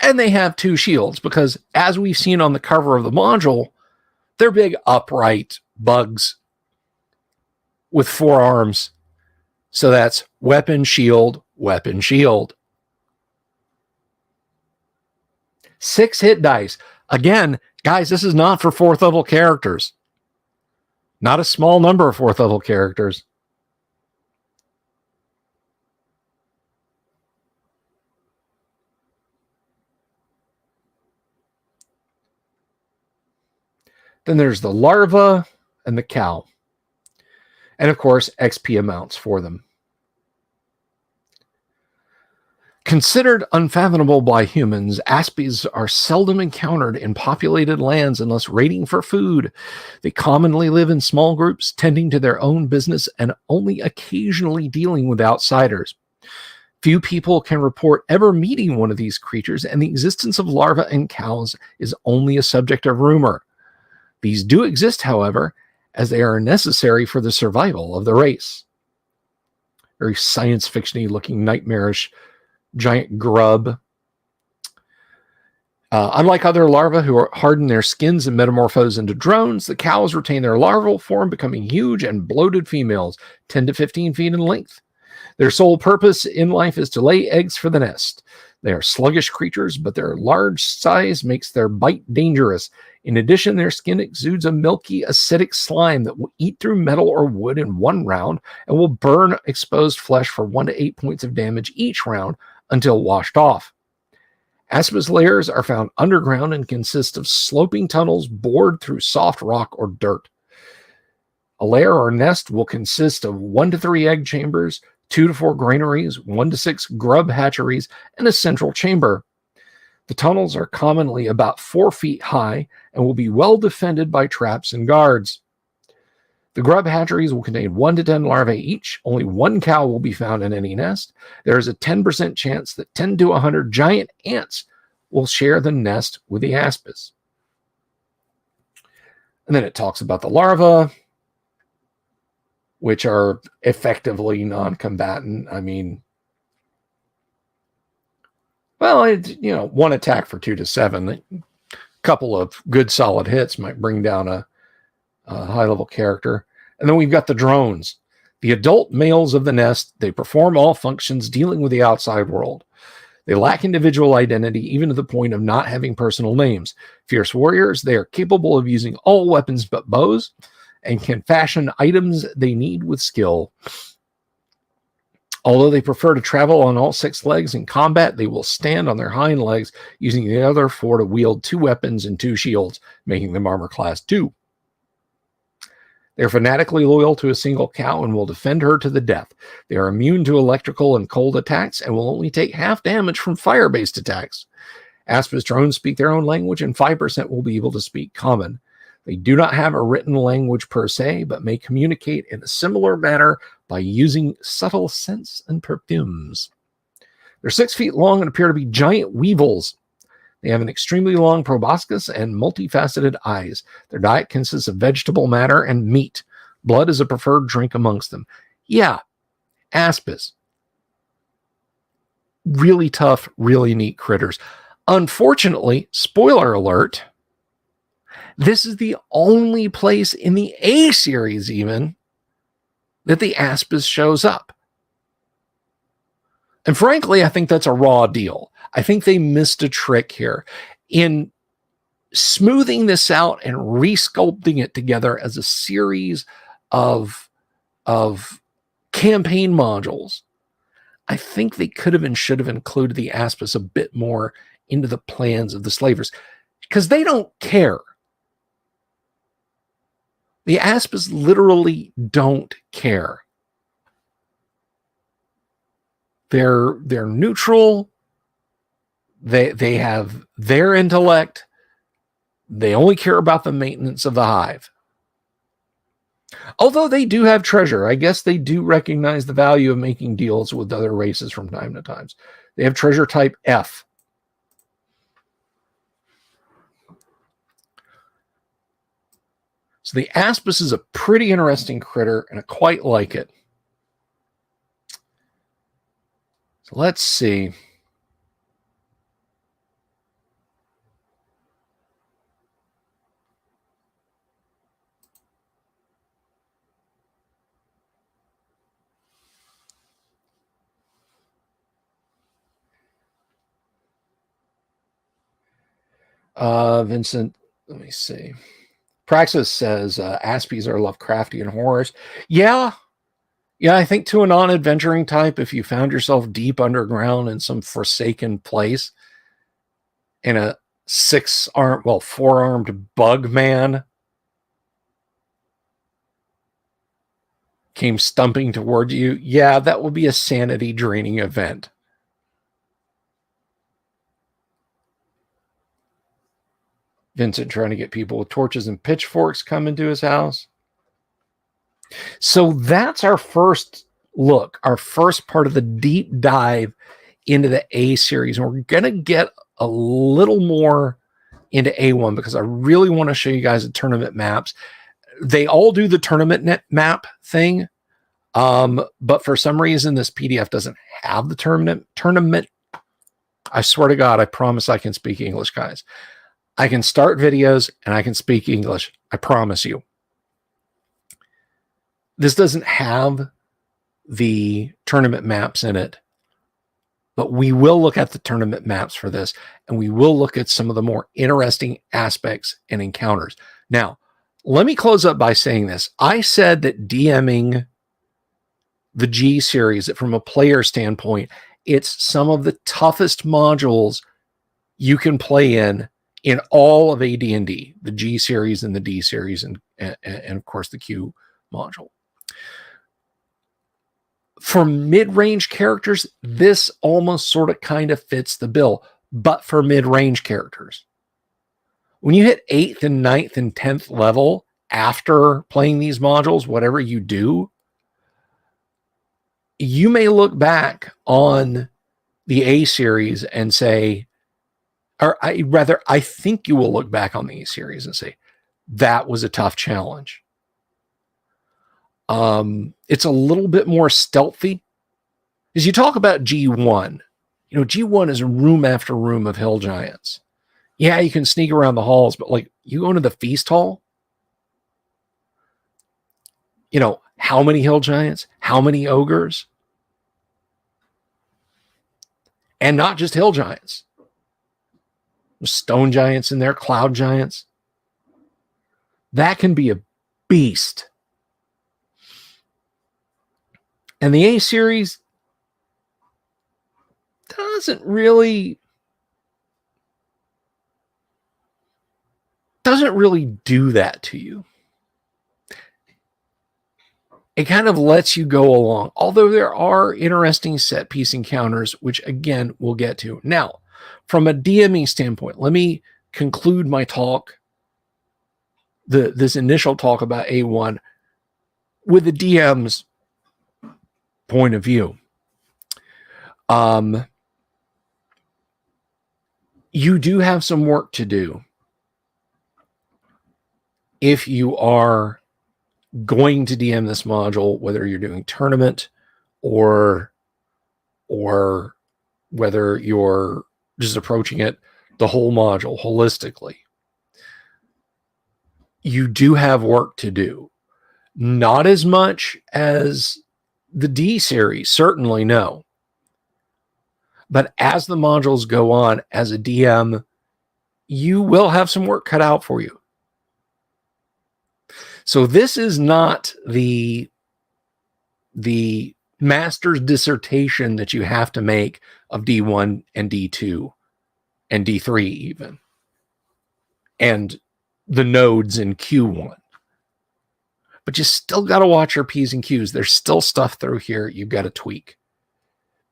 A: and they have 2 shields because, as we've seen on the cover of the module, they're big upright bugs with 4 arms. So that's weapon, shield, weapon, shield. 6 hit dice. Again, guys, this is not for 4th level characters. Not a small number of 4th level characters. Then there's the larva and the cow. And of course, XP amounts for them. Considered unfathomable by humans, Aspies are seldom encountered in populated lands unless raiding for food. They commonly live in small groups, tending to their own business and only occasionally dealing with outsiders. Few people can report ever meeting one of these creatures, and the existence of larvae and cows is only a subject of rumor. These do exist, however, as they are necessary for the survival of the race. Very science fiction-y looking, nightmarish giant grub. Unlike other larvae who harden their skins and metamorphose into drones, the cows retain their larval form, becoming huge and bloated females, 10 to 15 feet in length. Their sole purpose in life is to lay eggs for the nest. They are sluggish creatures, but their large size makes their bite dangerous. In addition, their skin exudes a milky, acidic slime that will eat through metal or wood in one round and will burn exposed flesh for 1 to 8 points of damage each round until washed off. Aspies layers are found underground and consist of sloping tunnels bored through soft rock or dirt. A lair or nest will consist of 1 to 3 egg chambers, 2 to 4 granaries, 1 to 6 grub hatcheries, and a central chamber. The tunnels are commonly about 4 feet high and will be well defended by traps and guards. The grub hatcheries will contain 1 to 10 larvae each. Only 1 cow will be found in any nest. There is a 10% chance that 10 to 100 giant ants will share the nest with the Aspies. And then it talks about the larvae, which are effectively non-combatant. I mean, well, 1 attack for 2 to 7. couple of good solid hits might bring down a high-level character. And then we've got the drones. The adult males of the nest, they perform all functions dealing with the outside world. They lack individual identity, even to the point of not having personal names. Fierce warriors, they are capable of using all weapons but bows and can fashion items they need with skill. Although they prefer to travel on all 6 legs in combat, they will stand on their hind legs, using the other 4 to wield 2 weapons and 2 shields, making them armor class 2. They're fanatically loyal to a single cow and will defend her to the death. They are immune to electrical and cold attacks and will only take half damage from fire-based attacks. Aspis drones speak their own language, and 5% will be able to speak common. They do not have a written language per se, but may communicate in a similar manner by using subtle scents and perfumes. They're 6 feet long and appear to be giant weevils. They have an extremely long proboscis and multifaceted eyes. Their diet consists of vegetable matter and meat. Blood is a preferred drink amongst them. Yeah, Aspis. Really tough, really neat critters. Unfortunately, spoiler alert, this is the only place in the A series even that the Aspis shows up. And frankly, I think that's a raw deal. I think they missed a trick here in smoothing this out and resculpting it together as a series of campaign modules. I think they could have and should have included the Aspis a bit more into the plans of the Slavers, because they don't care. The Aspis literally don't care. They're neutral. They have their intellect. They only care about the maintenance of the hive. Although they do have treasure, I guess they do recognize the value of making deals with other races from time to time. They have treasure type F. So the Aspis is a pretty interesting critter, and I quite like it. So let's see. Vincent, let me see. Praxis says Aspies are Lovecraftian horrors. Yeah, I think to a non-adventuring type, if you found yourself deep underground in some forsaken place and a 4-armed bug man came stumping toward you, yeah, that would be a sanity draining event. Vincent trying to get people with torches and pitchforks coming to his house. So that's our first look, our first part of the deep dive into the A series. And we're going to get a little more into A1 because I really want to show you guys the tournament maps. They all do the tournament map thing. But for some reason, this PDF doesn't have the tournament. I swear to God, I promise I can speak English, guys. I can start videos and I can speak English. I promise you. This doesn't have the tournament maps in it, but we will look at the tournament maps for this, and we will look at some of the more interesting aspects and encounters. Now, let me close up by saying this. I said that DMing the G series, that from a player standpoint, it's some of the toughest modules you can play in all of AD&D, the G series and the D series, and of course the Q module. For mid-range characters, this almost sort of kind of fits the bill, but for mid-range characters. When you hit 8th and 9th and 10th level after playing these modules, whatever you do, you may look back on the A series and say, I think you will look back on the A series and say, that was a tough challenge. It's a little bit more stealthy. As you talk about G1, G1 is room after room of hill giants. Yeah, you can sneak around the halls, but like you go into the feast hall, you know, how many hill giants, how many ogres, and not just hill giants. There's stone giants in there, cloud giants. That can be a beast. And the A series doesn't really do that to you. It kind of lets you go along, although there are interesting set piece encounters, which again we'll get to. Now, from a DMing standpoint, let me conclude my talk, this initial talk about A1, with the DM's point of view. You do have some work to do if you are going to DM this module, whether you're doing tournament or whether you're just approaching it the whole module holistically. You do have work to do. Not as much as the D series, certainly no. But as the modules go on, as a DM, you will have some work cut out for you. So this is not the master's dissertation that you have to make of D1 and D2 and D3 even, and the nodes in Q1. But you still got to watch your P's and Q's. There's still stuff through here you've got to tweak.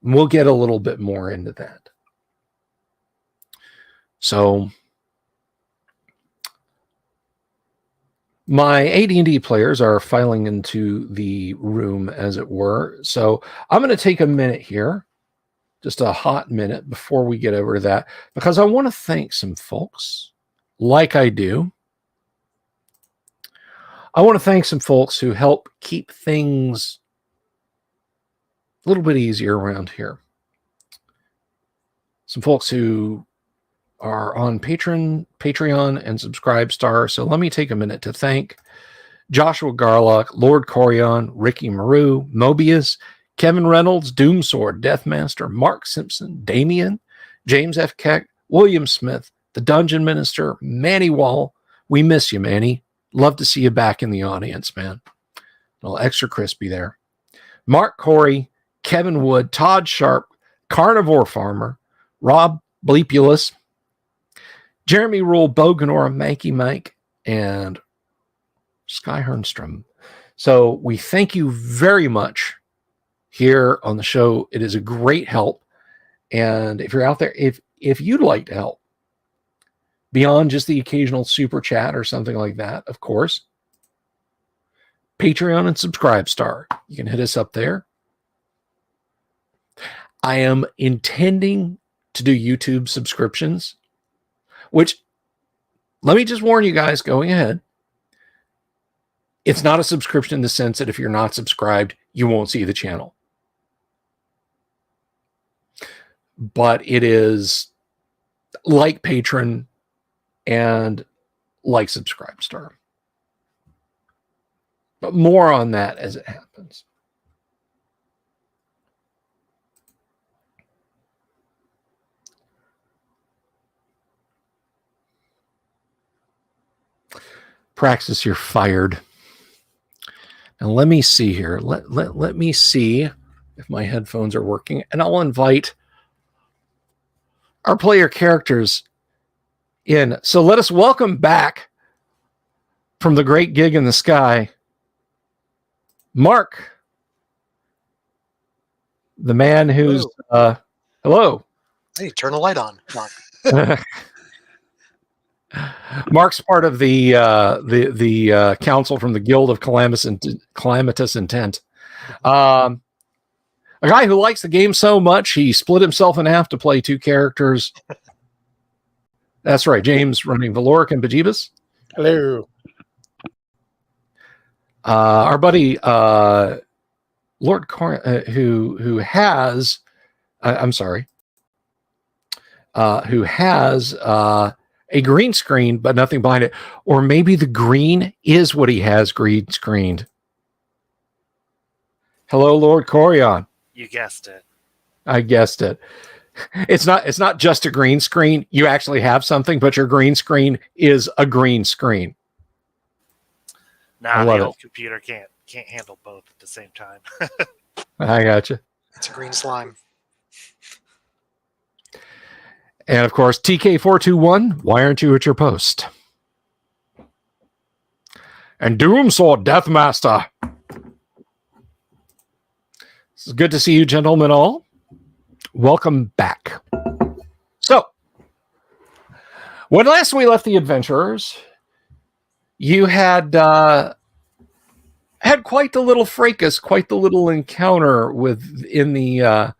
A: And we'll get a little bit more into that. So my AD&D players are filing into the room, as it were. So I'm going to take a minute here, just a hot minute before we get over to that, because I want to thank some folks, like I do. I want to thank some folks who help keep things a little bit easier around here. Some folks who are on Patreon and Subscribestar. So let me take a minute to thank Joshua Garlock, Lord Corion, Ricky Maru, Mobius, Kevin Reynolds, Doomsword, Deathmaster, Mark Simpson, Damien, James F. Keck, William Smith, the Dungeon Minister, Manny Wall. We miss you, Manny. Love to see you back in the audience, man. A little extra crispy there. Mark Corey, Kevin Wood, Todd Sharp, Carnivore Farmer, Rob Bleepulus, Jeremy Rule, Boganora, Manky Mike, and Sky Hernstrom. So we thank you very much here on the show. It is a great help. And if you're out there, if you'd like to help beyond just the occasional super chat or something like that, of course, Patreon and Subscribestar. You can hit us up there. I am intending to do YouTube subscriptions, which, let me just warn you guys going ahead, it's not a subscription in the sense that if you're not subscribed, you won't see the channel. But it is like Patreon and like Subscribestar. But more on that as it happens. Praxis, you're fired. Now let me see here. Let me see if my headphones are working, and I'll invite our player characters in. So let us welcome back from the great gig in the sky, Mark, the man who's hello.
B: Hey, turn the light on.
A: Mark's part of the council from the Guild of Calamitous Intent. A guy who likes the game so much he split himself in half to play two characters. That's right, James running Valoric and Bajibas.
C: Hello.
A: Our buddy Lord who has who has a green screen, but nothing behind it. Or maybe the green is what he has green screened. Hello, Lord Corion.
B: You guessed it.
A: I guessed it. It's not just a green screen. You actually have something, but your green screen is a green screen.
B: Nah, the old computer can't handle both at the same time.
A: I gotcha.
C: It's a green slime.
A: And of course, TK421, why aren't you at your post? And Doomsword Deathmaster. It's good to see you, gentlemen, all. Welcome back. So, when last we left the adventurers, you had quite the little fracas, quite the little encounter in the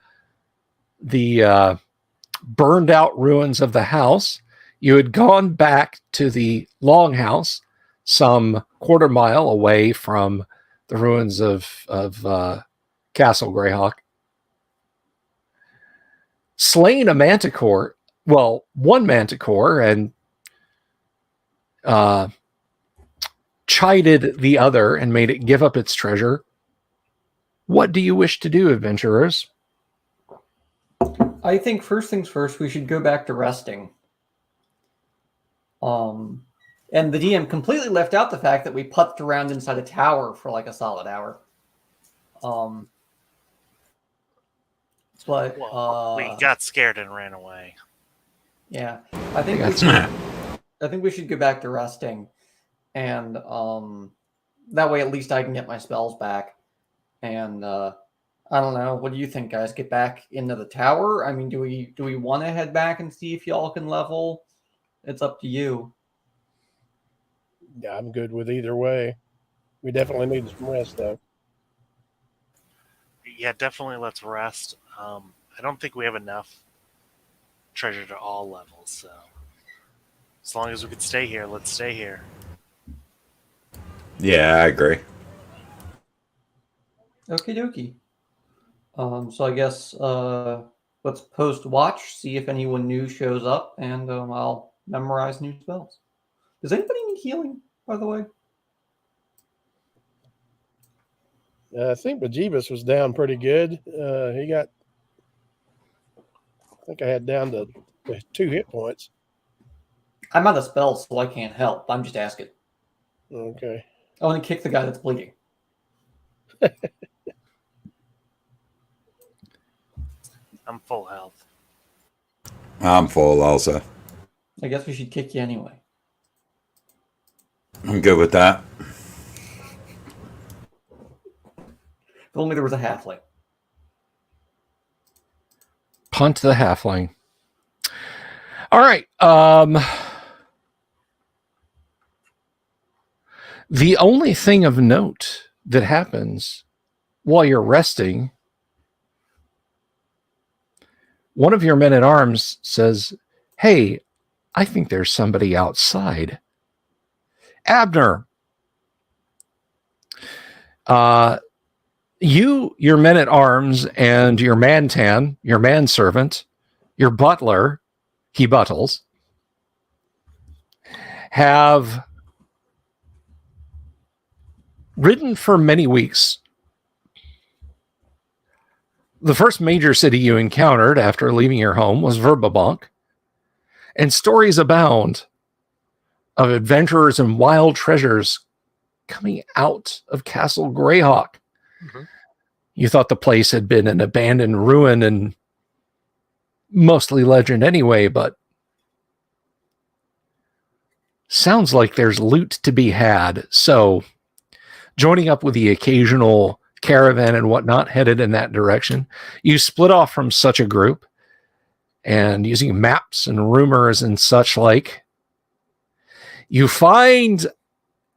A: burned out ruins of the house. You had gone back to the longhouse, some quarter mile away from the ruins of Castle Greyhawk. Slain a manticore, well, one manticore, and chided the other and made it give up its treasure. What do you wish to do, adventurers?
D: I think first things first, we should go back to resting. And the DM completely left out the fact that we putzed around inside a tower for like a solid hour. But
B: we got scared and ran away.
D: Yeah, I think we should go back to resting, and that way at least I can get my spells back. And I don't know. What do you think, guys? Get back into the tower? I mean, do we want to head back and see if y'all can level? It's up to you.
E: Yeah, I'm good with either way. We definitely need some rest, though.
B: Yeah, definitely let's rest. I don't think we have enough treasure to all levels, so as long as we can stay here, let's stay here.
F: Yeah, I agree.
D: Okie dokie. So I guess let's post watch, see if anyone new shows up, and I'll memorize new spells. Does anybody need healing, by the way?
E: I think Bejeebus was down pretty good. He got, I think I had down to 2 hit points.
D: I'm out of spells, so I can't help. I'm just asking.
E: Okay.
D: I want to kick the guy that's bleeding.
B: I'm full health.
F: I'm full also.
D: I guess we should kick you anyway.
F: I'm good with that.
D: If only there was a halfling.
A: Punt the halfling. All right. The only thing of note that happens while you're resting, one of your men-at-arms says, "Hey, I think there's somebody outside." Abner, your men-at-arms, and your mantan, your manservant, your butler, he buttles, have ridden for many weeks. The first major city you encountered after leaving your home was Verbabonk, and stories abound of adventurers and wild treasures coming out of Castle Greyhawk.
C: Mm-hmm.
A: You thought the place had been an abandoned ruin and mostly legend anyway, but sounds like there's loot to be had. So joining up with the occasional caravan and whatnot headed in that direction, you split off from such a group, and using maps and rumors and such like, you find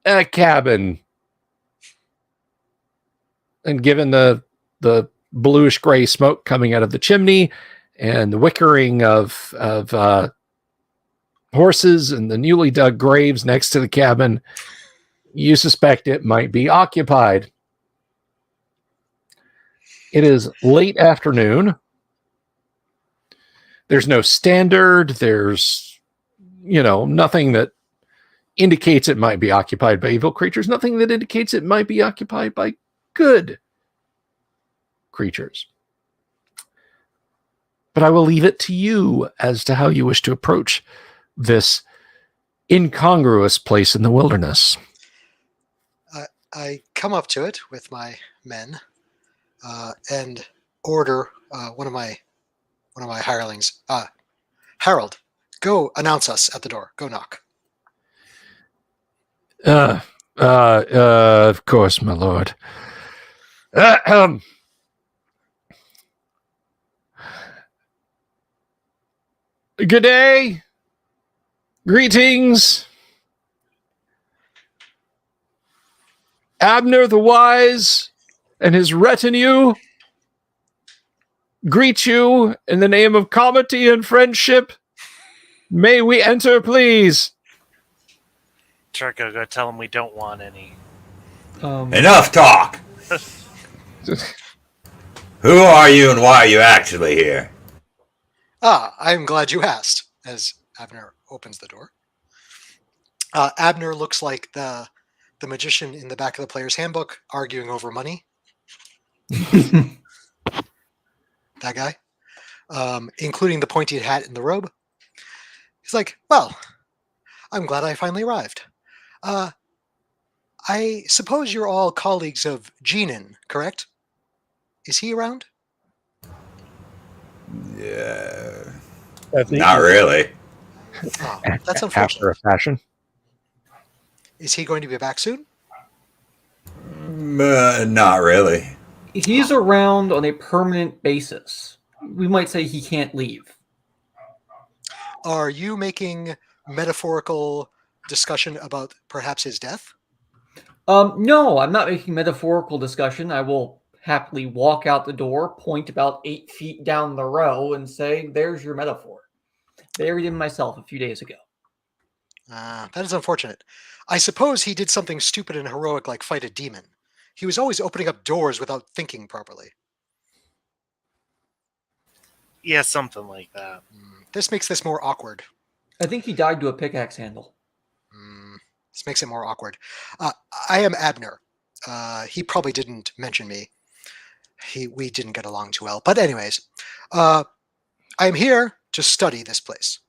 A: a cabin. And given the bluish gray smoke coming out of the chimney and the wickering of horses and the newly dug graves next to the cabin, you suspect it might be occupied. It is late afternoon. There's no standard. There's nothing that indicates it might be occupied by evil creatures, nothing that indicates it might be occupied by good creatures. But I will leave it to you as to how you wish to approach this incongruous place in the wilderness.
C: I come up to it with my men and order one of my hirelings, Harold, go announce us at the door. Go knock.
A: Of course, my lord. Good day. Greetings. Abner the Wise and his retinue greet you in the name of comity and friendship. May we enter, please?
B: Turco, go tell him we don't want any.
F: Enough talk! Who are you and why are you actually here?
C: I'm glad you asked, as Abner opens the door. Abner looks like the magician in the back of the player's handbook arguing over money. That guy. Including the pointy hat and the robe. He's like, well, I'm glad I finally arrived. I suppose you're all colleagues of Genin, correct? Is he around?
F: Yeah.
E: That's
F: Not really.
C: Oh, that's
A: After
C: unfortunate.
A: a fashion.
C: Is he going to be back soon?
F: Not really.
D: He's around on a permanent basis. We might say he can't leave.
C: Are you making metaphorical discussion about perhaps his death?
D: No, I'm not making metaphorical discussion. I will happily walk out the door, point about 8 feet down the row, and say, there's your metaphor. Buried him myself a few days ago.
C: That is unfortunate. I suppose he did something stupid and heroic like fight a demon. He was always opening up doors without thinking properly.
B: Yeah, something like that.
C: This makes this more awkward.
D: I think he died to a pickaxe handle.
C: This makes it more awkward. I am Abner. He probably didn't mention me. We didn't get along too well. But anyways, I am here to study this place.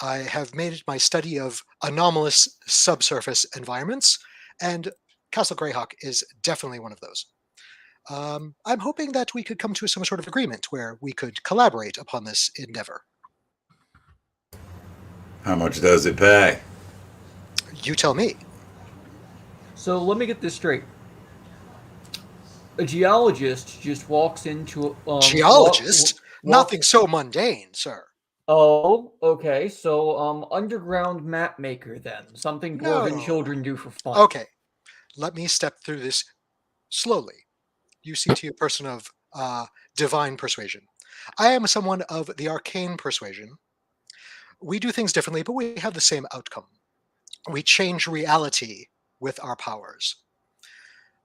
C: I have made it my study of anomalous subsurface environments, and Castle Greyhawk is definitely one of those. I'm hoping that we could come to some sort of agreement where we could collaborate upon this endeavor.
F: How much does it pay?
C: You tell me.
D: So let me get this straight. A geologist just walks into...
C: Geologist? Nothing so mundane, sir.
D: Oh, okay. So, underground map maker then. Something dwarven children do for fun.
C: Okay. Let me step through this slowly. You seem to be a person of divine persuasion. I am someone of the arcane persuasion. We do things differently, but we have the same outcome. We change reality with our powers.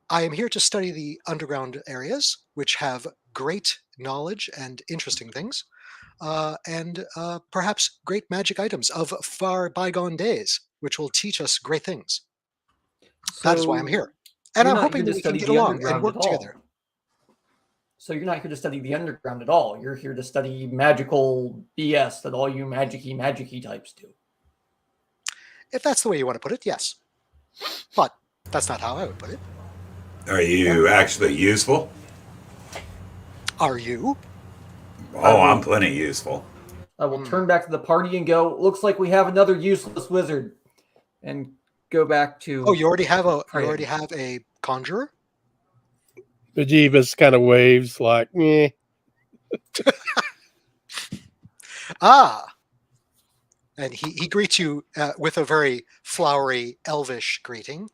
C: I am here to study the underground areas, which have great knowledge and interesting things, and perhaps great magic items of far bygone days, which will teach us great things. That is why I'm here. And I'm hoping that we can get along and work together.
D: So you're not here to study the underground at all. You're here to study magical BS that all you magic-y types do.
C: If that's the way you want to put it, yes. But that's not how I would put it.
F: Are you actually useful?
C: Are you?
F: Oh, I'm plenty useful.
D: I will turn back to the party and go, looks like we have another useless wizard. And go back to...
C: Oh, you already have a conjurer?
E: Vegevas kind of waves like, eh.
C: And he greets you with a very flowery, elvish greeting.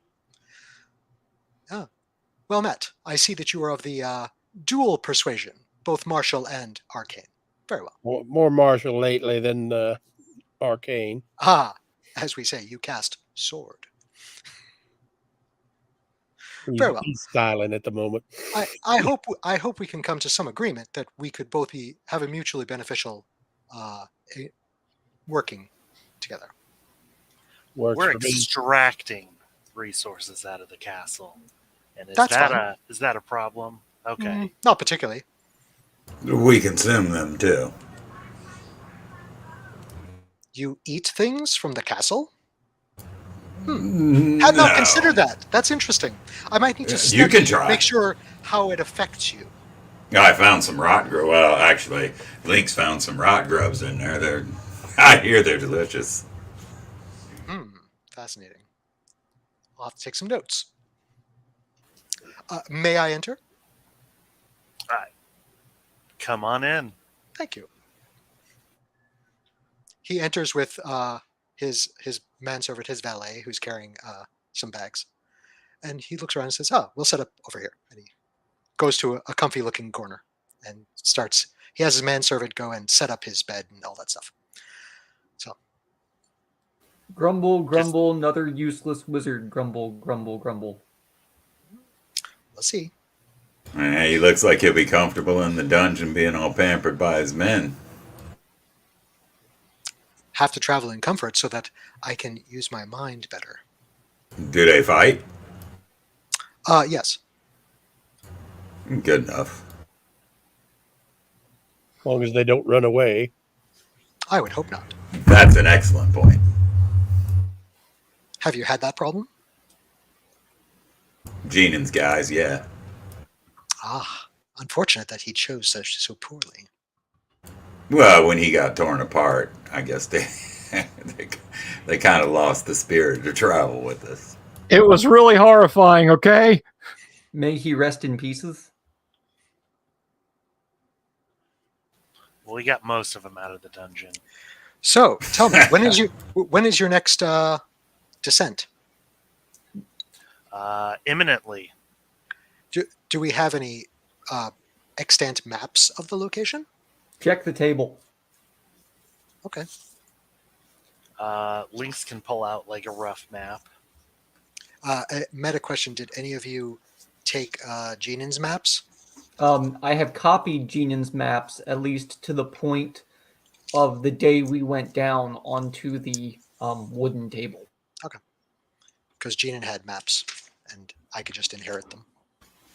C: Well met. I see that you are of the dual persuasion, both martial and arcane. Very well.
E: More martial lately than arcane.
C: As we say, you cast sword.
E: Very well. He's silent at the moment.
C: I hope we can come to some agreement that we could both have a mutually beneficial working together.
E: Works
B: We're
E: for me.
B: extracting resources out of the castle, and
C: That's fine.
B: is that a problem? Okay.
C: Not particularly.
F: We consume them too.
C: You eat things from the castle?
F: No.
C: Had not considered that. That's interesting. I might need to
F: You
C: study
F: can
C: it,
F: try.
C: make sure how it affects you.
F: I found some rot grub. Well, actually, Link's found some rot grubs in there. I hear they're delicious.
C: Fascinating. I'll have to take some notes. May I enter?
B: Come on in.
C: Thank you. He enters with his manservant, his valet, who's carrying some bags. And he looks around and says, "Oh, we'll set up over here." And he goes to a comfy-looking corner and starts. He has his manservant go and set up his bed and all that stuff. So,
D: Grumble, grumble, another useless wizard. Grumble, grumble, grumble.
C: let's see.
F: He looks like he'll be comfortable in the dungeon being all pampered by his men.
C: Have to travel in comfort so that I can use my mind better.
F: Do they fight?
C: Yes.
F: Good enough.
E: As long as they don't run away.
C: I would hope not.
F: That's an excellent point.
C: Have you had that problem?
F: Genan's guys, yeah.
C: Unfortunate that he chose so poorly.
F: Well, when he got torn apart, I guess they they kind of lost the spirit to travel with us.
A: It was really horrifying, okay?
D: May he rest in pieces.
B: Well, we got most of them out of the dungeon.
C: So, tell me, when is your next descent?
B: Imminently.
C: Do we have any extant maps of the location?
D: Check the table.
C: Okay.
B: Lynx can pull out like a rough map.
C: A meta question: did any of you take Genan's maps?
D: I have copied Genan's maps at least to the point of the day we went down onto the wooden table.
C: Okay. Because Genan had maps, and I could just inherit them.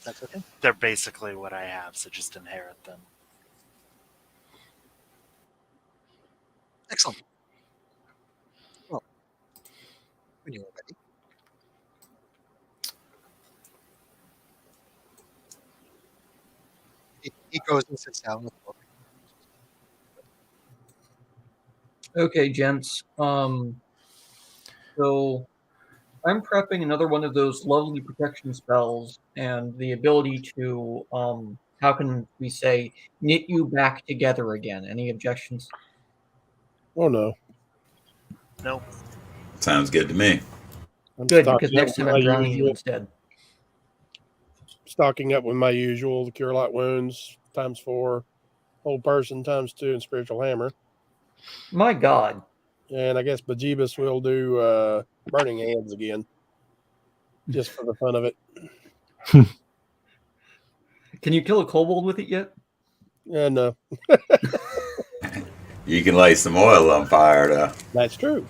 C: That's okay.
B: They're basically what I have, so just inherit them.
C: Excellent. Well, when you're ready. He goes and sits down with the book.
D: Okay, gents. So I'm prepping another one of those lovely protection spells and the ability to how can we say knit you back together again. Any objections?
E: Oh no.
B: Nope.
F: Sounds good to me.
E: I'm
D: Good,
E: stocking
D: because
E: up
D: next
E: with
D: time
E: my
D: I'm drowning you
E: usual-
D: instead.
E: Stocking up with my usual Cure Light Wounds ×4, Whole Person ×2, and Spiritual Hammer.
D: My God.
E: And I guess Bejeebus will do Burning Hands again. Just for the fun of it.
D: Can you kill a kobold with it yet?
E: And
F: You can lay some oil on fire, though.
E: that's true.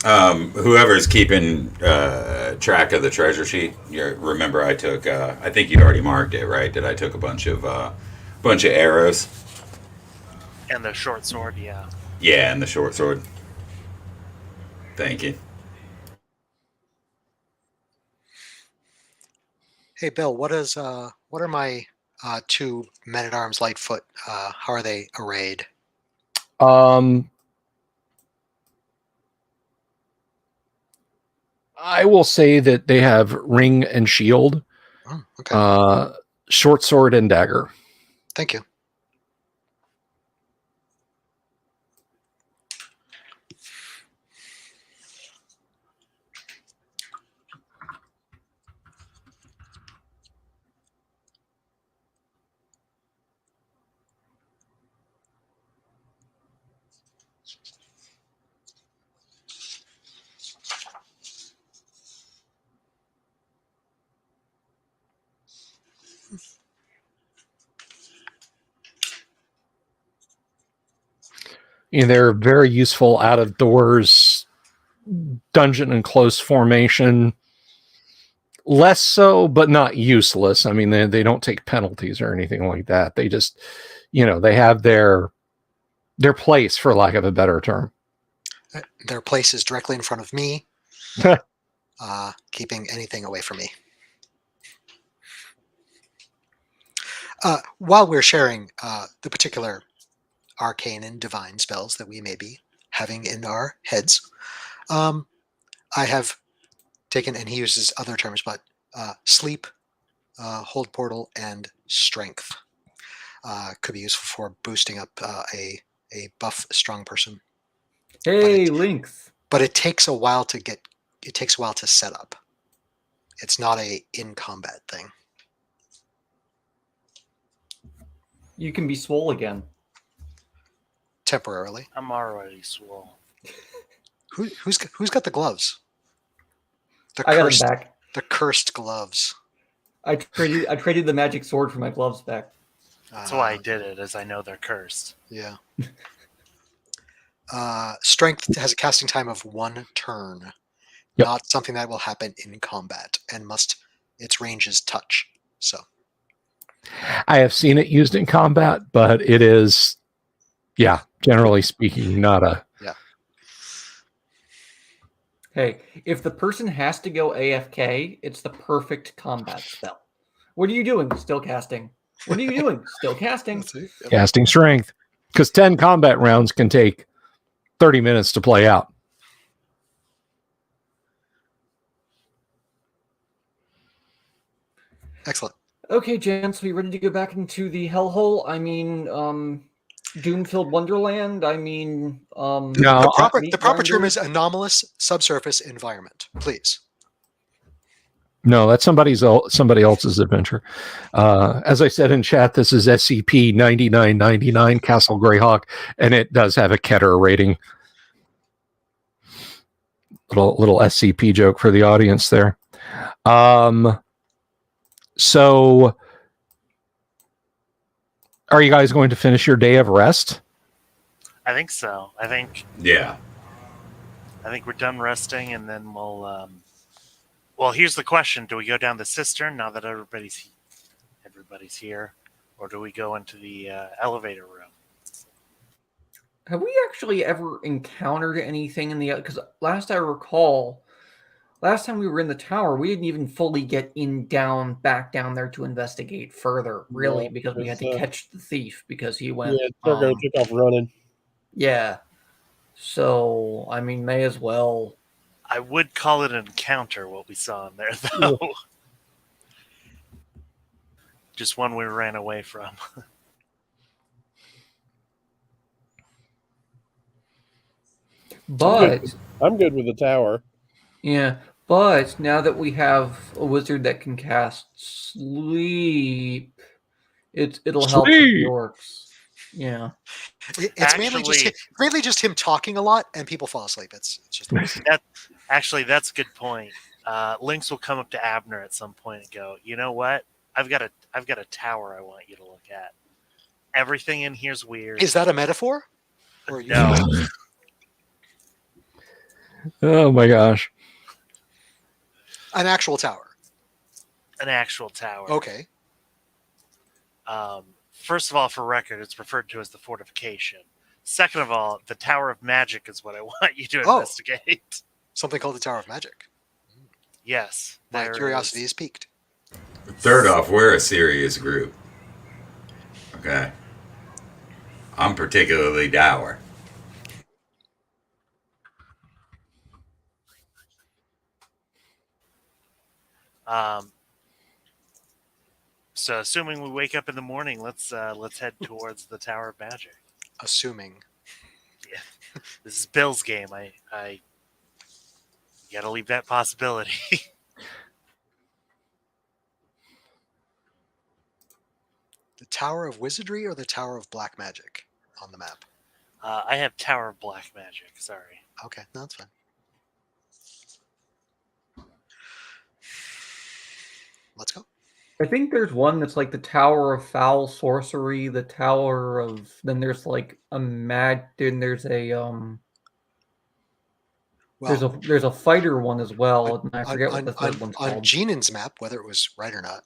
F: Whoever's keeping track of the treasure sheet, remember I took. I think you'd already marked it, right? That I took a bunch of arrows.
B: And the short sword, yeah.
F: Yeah, and the short sword. Thank you.
C: Hey, Bill, what are my two men-at-arms Lightfoot? How are they arrayed?
A: I will say that they have ring and shield,
C: Oh, okay.
A: short sword and dagger.
C: Thank you.
A: They're very useful out of doors, dungeon and close formation. Less so, but not useless. I mean, they don't take penalties or anything like that. They just, they have their place, for lack of a better term.
C: Their place is directly in front of me, keeping anything away from me. While we're sharing the particular arcane and divine spells that we may be having in our heads, I have taken, and he uses other terms, but sleep, hold portal, and strength could be useful for boosting up a buff, strong person.
D: Hey, Lynx.
C: But it takes a while to get. It takes a while to set up. It's not a in combat thing.
D: You can be swole again.
C: Temporarily.
B: I'm already swole.
C: Who's got the gloves?
D: I got them back.
C: The cursed gloves.
D: I traded the magic sword for my gloves back.
B: That's why I did it, as I know they're cursed.
C: Yeah. Strength has a casting time of 1 turn.
A: Yep.
C: Not something that will happen in combat, and its range is touch. So
A: I have seen it used in combat, but it is, generally speaking, not a.
C: Yeah.
D: Hey, if the person has to go AFK, it's the perfect combat spell. What are you doing? Still casting. What are you doing? Still casting.
A: Casting strength. Because 10 combat rounds can take 30 minutes to play out.
C: Excellent.
D: Okay, gents, we ready to go back into the hellhole? I mean, Doom-filled Wonderland? I mean,
A: No,
C: the proper term is anomalous subsurface environment. Please.
A: No, that's somebody else's adventure. As I said in chat, this is SCP-9999 Castle Greyhawk, and it does have a Keter rating. Little SCP joke for the audience there. So, are you guys going to finish your day of rest?
B: I think so.
F: Yeah.
B: I think we're done resting, and then we'll. Well, here's the question: do we go down the cistern now that everybody's here, or do we go into the elevator room?
D: Have we actually ever encountered anything in the? Because last I recall, last time we were in the tower, we didn't even fully get back down there to investigate further, really, because we had to catch the thief because he went.
E: Yeah, Turgo took off running.
D: Yeah. So, I mean, may as well.
B: I would call it an encounter, what we saw in there, though. Yeah. Just one we ran away from.
D: But
E: I'm good with the tower.
D: Yeah, but now that we have a wizard that can cast sleep, it'll help with the orcs. Yeah.
C: It's mainly just him talking a lot, and people fall asleep. It's just
B: that's a good point. Lynx will come up to Abner at some point and go, "You know what? I've got a tower I want you to look at. Everything in here's weird."
C: Is that a metaphor? Or
B: no.
A: Oh my gosh.
C: An actual tower.
B: An actual tower.
C: Okay.
B: First of all, for record, it's referred to as the fortification. Second of all, the Tower of Magic is what I want you to investigate.
C: Something called the Tower of Magic.
B: Yes.
C: My curiosity is piqued.
F: Third off, we're a serious group. Okay. I'm particularly dour.
B: So, assuming we wake up in the morning, let's head towards the Tower of Magic.
C: Assuming.
B: Yeah, this is Bill's game. I gotta leave that possibility.
C: The Tower of Wizardry or the Tower of Black Magic on the map?
B: I have Tower of Black Magic. Sorry.
C: Okay, no, that's fine. Let's go.
D: I think there's one that's like the Tower of Foul Sorcery, the Tower of. Then there's like a then there's a
C: Well,
D: there's a fighter one as well, and I forget what the third one's
C: on
D: called.
C: Genan's map, whether it was right or not,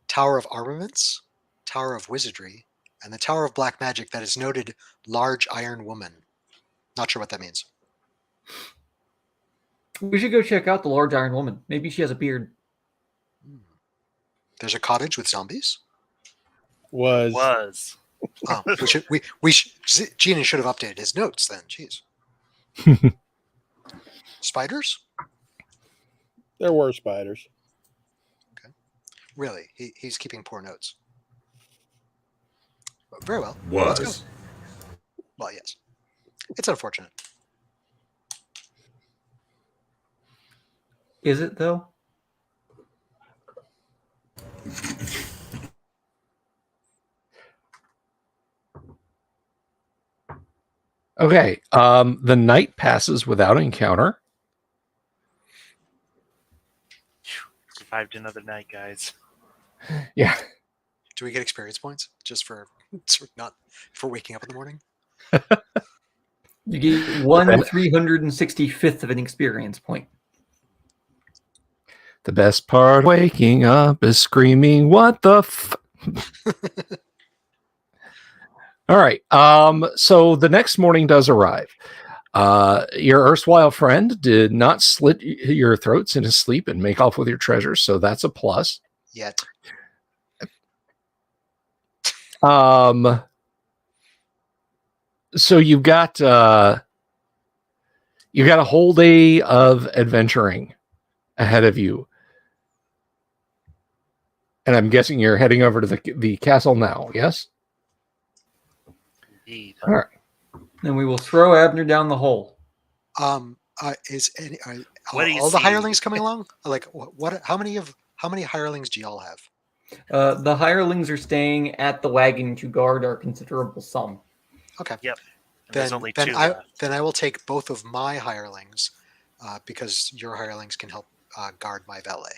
C: Tower of Armaments, Tower of Wizardry, and the Tower of Black Magic that is noted Large Iron Woman. Not sure what that means.
D: We should go check out the Large Iron Woman. Maybe she has a beard.
C: There's a cottage with zombies.
B: Was.
C: Oh, Genan should have updated his notes then. Jeez. Spiders?
E: There were spiders.
C: Really? He's keeping poor notes. Very well. Let's go.
F: Was.
C: Well, yes. It's unfortunate.
D: Is it though?
A: Okay. The night passes without encounter.
B: Survived another night, guys.
A: Yeah.
C: Do we get experience points just for not for waking up in the morning?
D: You get 1/365th of an experience point.
A: The best part of waking up is screaming, "What the f-" All right. So the next morning does arrive. Your erstwhile friend did not slit your throats in his sleep and make off with your treasures, so that's a plus.
C: Yet.
A: So you've got a whole day of adventuring ahead of you. And I'm guessing you're heading over to the castle now, yes?
B: Indeed.
A: All right.
D: Then we will throw Abner down the hole.
C: Is any
B: What do you
C: all the
B: see?
C: hirelings coming along? Like what? How many hirelings do y'all have?
D: The hirelings are staying at the wagon to guard our considerable sum.
C: Okay.
B: Yep. And there's only two
C: I
B: left.
C: then I will take both of my hirelings because your hirelings can help guard my valet.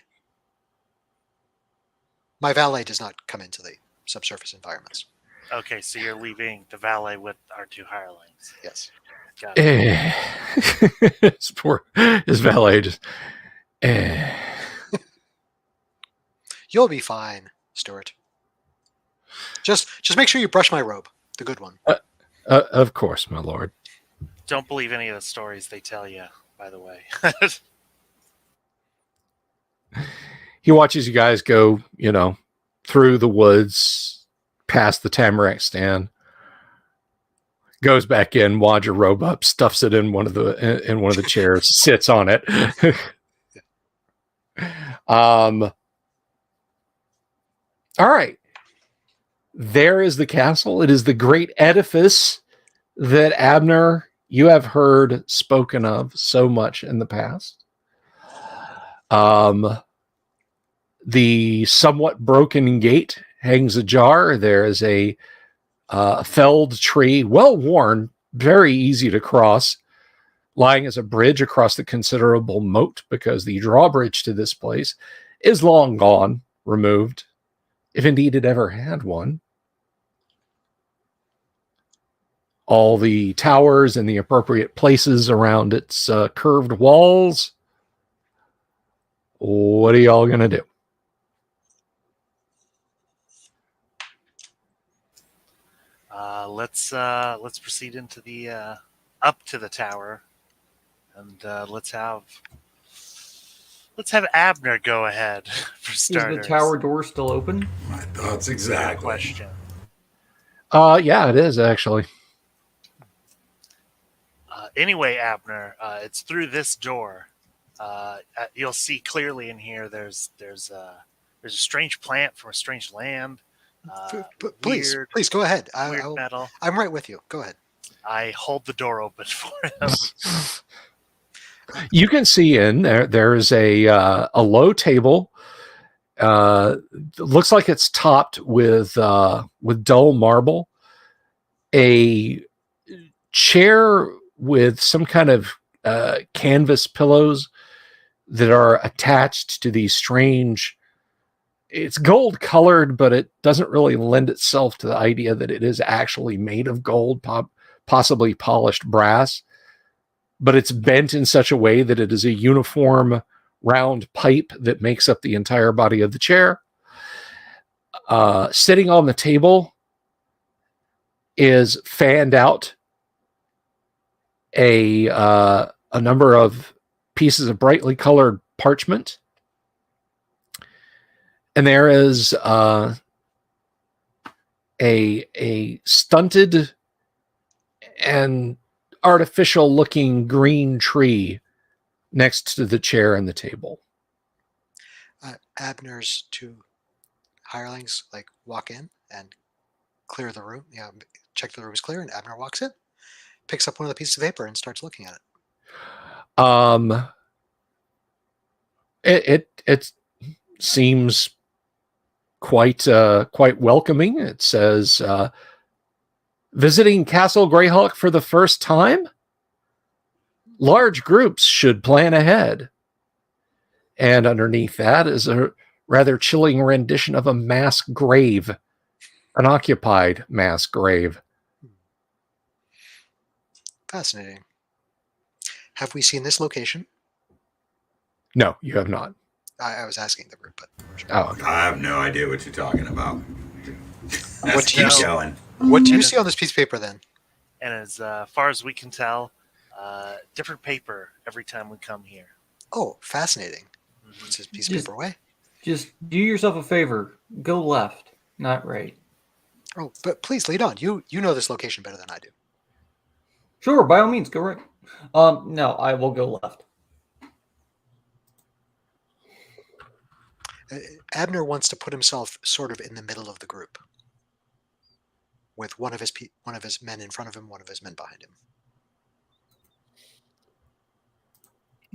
C: My valet does not come into the subsurface environments.
B: Okay, so you're leaving the valet with our two hirelings.
C: Yes.
B: Got it.
A: His valet just.
C: You'll be fine, Stuart. Just make sure you brush my robe, the good one.
A: Of course, my lord.
B: Don't believe any of the stories they tell you, by the way.
A: He watches you guys go, through the woods, past the tamarack stand, goes back in, wads your robe up, stuffs it in one of the chairs, sits on it. All right. There is the castle. It is the great edifice that Abner, you have heard spoken of so much in the past. The somewhat broken gate hangs ajar. There is a felled tree, well worn, very easy to cross, lying as a bridge across the considerable moat because the drawbridge to this place is long gone, removed, if indeed it ever had one. All the towers and the appropriate places around its curved walls. What are y'all going to do?
B: Let's proceed into the up to the tower, and let's have Abner go ahead for starters.
D: Is the tower door still open?
F: My thoughts
B: Good
F: exactly.
B: question.
A: Yeah, it is actually.
B: Anyway, Abner, it's through this door. You'll see clearly in here. There's a strange plant from a strange land.
C: Please
B: Weird
C: go ahead.
B: metal.
C: I'm right with you. Go ahead.
B: I hold the door open for him.
A: You can see in there. There is a low table. Looks like it's topped with dull marble. A chair with some kind of canvas pillows that are attached to these strange it's gold colored, but it doesn't really lend itself to the idea that it is actually made of gold, possibly polished brass. But it's bent in such a way that it is a uniform round pipe that makes up the entire body of the chair. Sitting on the table is fanned out a number of pieces of brightly colored parchment. And there is a stunted and artificial looking green tree next to the chair and the table.
C: Abner's two hirelings like walk in and clear the room. Yeah, check the room is clear, and Abner walks in, picks up one of the pieces of paper, and starts looking at it. It seems quite welcoming. It says, visiting Castle Greyhawk for the first time? Large groups should plan ahead. And underneath that is a rather chilling rendition of a mass grave, an occupied mass grave. Fascinating. Have we seen this location?
A: No, you have not.
C: I was asking the group, but
A: Oh, okay.
F: I have no idea what you're talking about.
C: What do you
F: Keep
C: see?
F: going.
C: What do you see on this piece of paper then?
B: And as far as we can tell, different paper every time we come here.
C: Oh, fascinating. Puts his piece of paper away.
D: Just do yourself a favor. Go left, not right.
C: Oh, but please lead on. You know this location better than I do.
D: Sure, by all means, go right. No, I will go left.
C: Abner wants to put himself sort of in the middle of the group, with one of his men in front of him, one of his men behind him.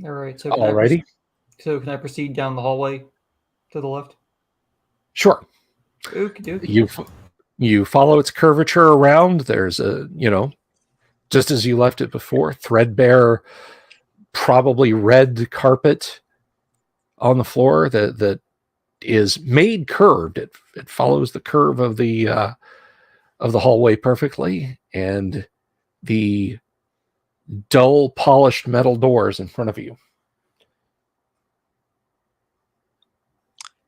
D: All right. So
A: Alrighty.
D: can I proceed down the hallway to the left?
A: Sure.
D: Okey-dokey.
A: You follow its curvature around. There's just as you left it before, threadbare, probably red carpet on the floor that is made curved. It follows the curve of the hallway perfectly, and the dull polished metal doors in front of you.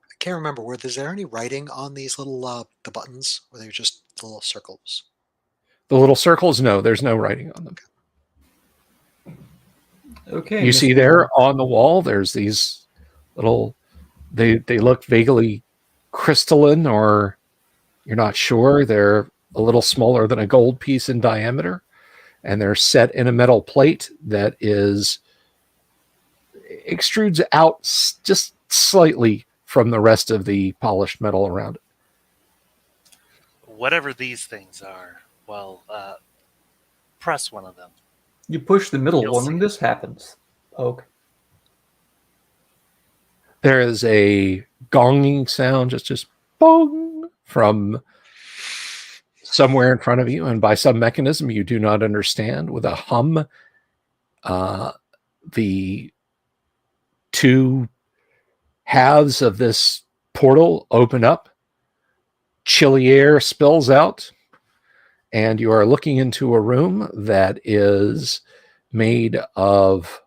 C: I can't remember. Is there any writing on these little the buttons, or they're just little circles?
A: The little circles, no, there's no writing on them.
D: Okay.
A: You see there on the wall, there's these little, they look vaguely crystalline, or you're not sure. They're a little smaller than a gold piece in diameter, and they're set in a metal plate that extrudes out just slightly from the rest of the polished metal around it.
B: Whatever these things are, well, press one of them.
D: You push the middle
B: You'll
D: one,
B: see
D: and
B: it.
D: this happens. Poke.
A: There is a gonging sound, just bong, from somewhere in front of you, and by some mechanism you do not understand, with a hum, the two halves of this portal open up, chilly air spills out, and you are looking into a room that is made of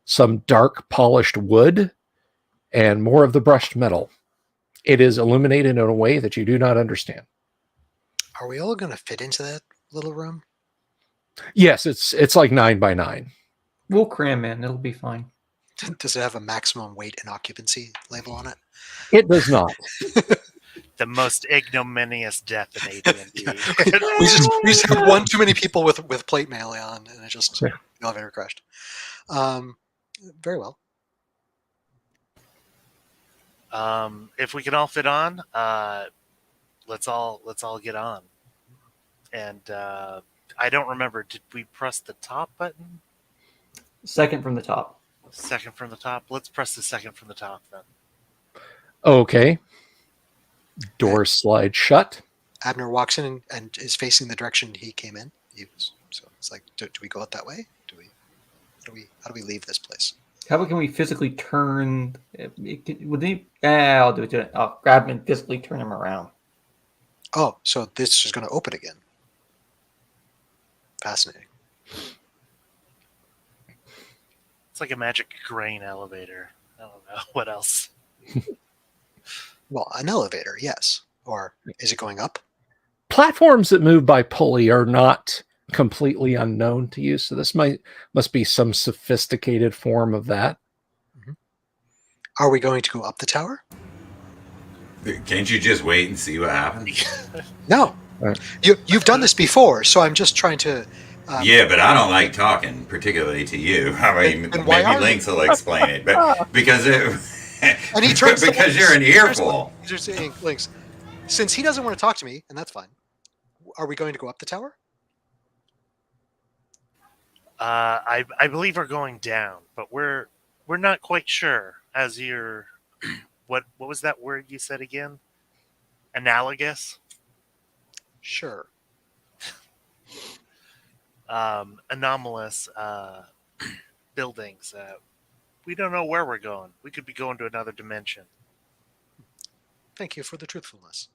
A: some dark polished wood and more of the brushed metal. It is illuminated in a way that you do not understand.
C: Are we all going to fit into that little room?
A: Yes, it's like 9 by 9.
D: We'll cram in. It'll be fine.
C: Does it have a maximum weight and occupancy label on it?
A: It does not.
B: The most ignominious death in AD&D.
C: we just have one too many people with plate mail on, and it just the elevator crashed. Very well.
B: If we can all fit on, let's all get on. And I don't remember. Did we press the top button?
D: Second from the top.
B: Second from the top. Let's press the second from the top then.
A: Okay. Doors slide shut.
C: Abner walks in and is facing the direction he came in. So it's like, do we go out that way? How do we leave this place?
D: How about can we physically turn? Would they? I'll do it. I'll grab him and physically turn him around.
C: Oh, so this is going to open again. Fascinating.
B: It's like a magic grain elevator. I don't know what else.
C: Well, an elevator, yes. Or is it going up?
A: Platforms that move by pulley are not completely unknown to you, so this must be some sophisticated form of that.
C: Are we going to go up the tower?
F: Can't you just wait and see what happens?
C: No.
A: Right.
C: You've done this before, so I'm just trying to...
F: Yeah, but I don't like talking, particularly to you. I mean,
C: Then why
F: maybe
C: are
F: Lynx will explain it, but because
C: And he turns to
F: because
C: Lynx.
F: you're an earful.
C: Just saying, Lynx, since he doesn't want to talk to me, and that's fine, are we going to go up the tower?
B: I believe we're going down, but we're not quite sure. As you're, what was that word you said again? Analogous.
C: Sure.
B: Anomalous buildings. We don't know where we're going. We could be going to another dimension.
C: Thank you for the truthfulness.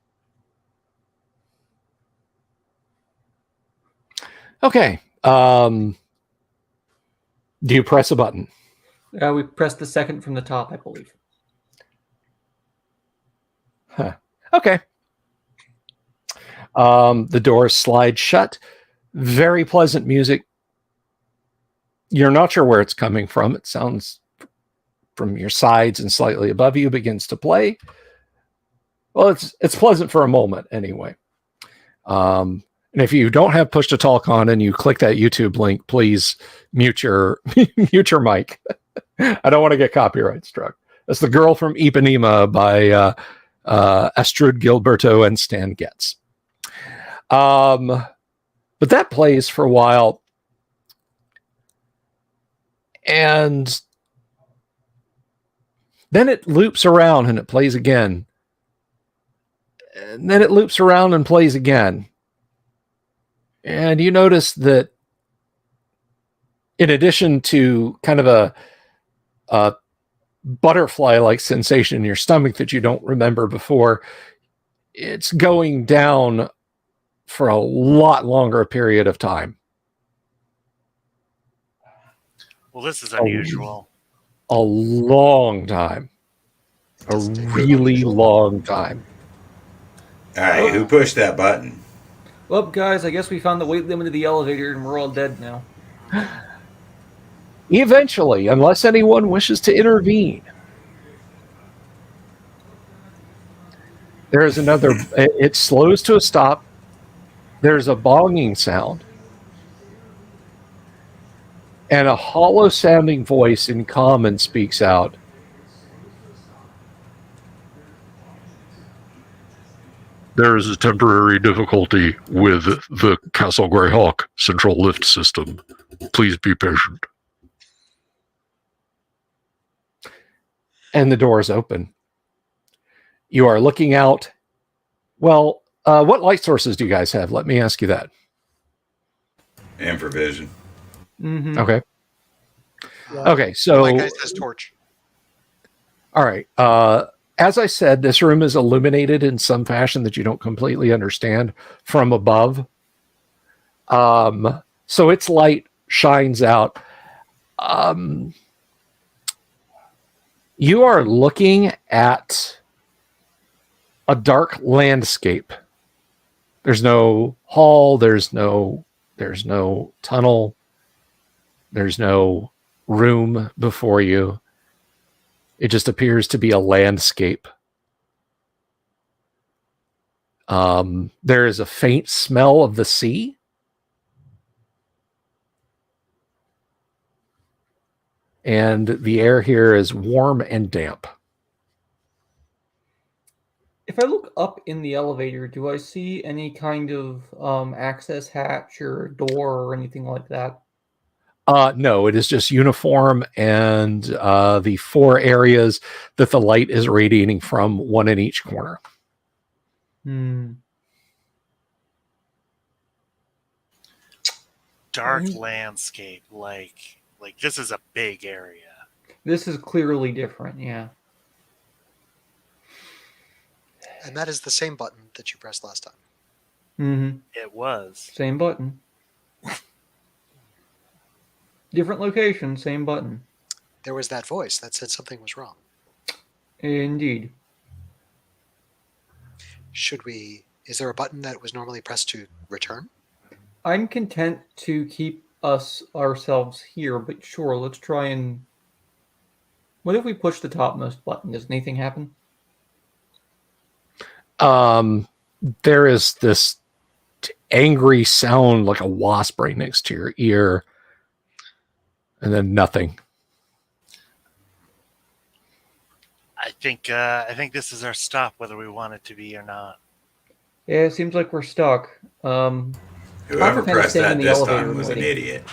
A: Okay. Do you press a button?
D: We press the second from the top, I believe.
A: Huh. Okay. The doors slide shut. Very pleasant music. You're not sure where it's coming from. It sounds from your sides and slightly above you begins to play. Well, it's pleasant for a moment anyway. And if you don't have push to talk on and you click that YouTube link, please mute your mute your mic. I don't want to get copyright struck. That's The Girl from Ipanema by Astrud Gilberto and Stan Getz. But that plays for a while. And then it loops around and it plays again. And then it loops around and plays again. And you notice that in addition to kind of a butterfly-like sensation in your stomach that you don't remember before, it's going down for a lot longer period of time.
B: Well, this is unusual.
A: A long time. A really long time.
F: All right, who pushed that button?
D: Well, guys, I guess we found the weight limit of the elevator and we're all dead now.
A: Eventually, unless anyone wishes to intervene. There is another, it slows to a stop. There's a bonging sound. And a hollow sounding voice in common speaks out. There is a temporary difficulty with the Castle Greyhawk central lift system. Please be patient. And the door is open. You are looking out. Well, what light sources do you guys have? Let me ask you that.
F: Infravision.
D: Mm-hmm.
A: Okay.
C: Yeah.
A: Okay, so...
C: My guy says torch.
A: All right. As I said, this room is illuminated in some fashion that you don't completely understand from above. So its light shines out. You are looking at a dark landscape. There's no hall. There's no tunnel. There's no room before you. It just appears to be a landscape. There is a faint smell of the sea. And the air here is warm and damp.
D: If I look up in the elevator, do I see any kind of access hatch or door or anything like that?
A: No, it is just uniform and the 4 areas that the light is radiating from, one in each corner.
B: Dark landscape, like this is a big area.
D: This is clearly different, yeah.
C: And that is the same button that you pressed last time.
D: Mm-hmm.
B: It was.
D: Same button. Different location, same button.
C: There was that voice that said something was wrong.
D: Indeed.
C: Is there a button that was normally pressed to return?
D: I'm content to keep ourselves here, but sure, let's try and... What if we push the topmost button? Does anything happen?
A: There is this angry sound like a wasp right next to your ear, and then nothing.
B: I think this is our stop, whether we want it to be or not.
D: Yeah, it seems like we're stuck.
F: Whoever
D: I'm
F: pressed
D: staying
F: that
D: in the
F: this
D: elevator
F: time was an
D: waiting.
F: idiot.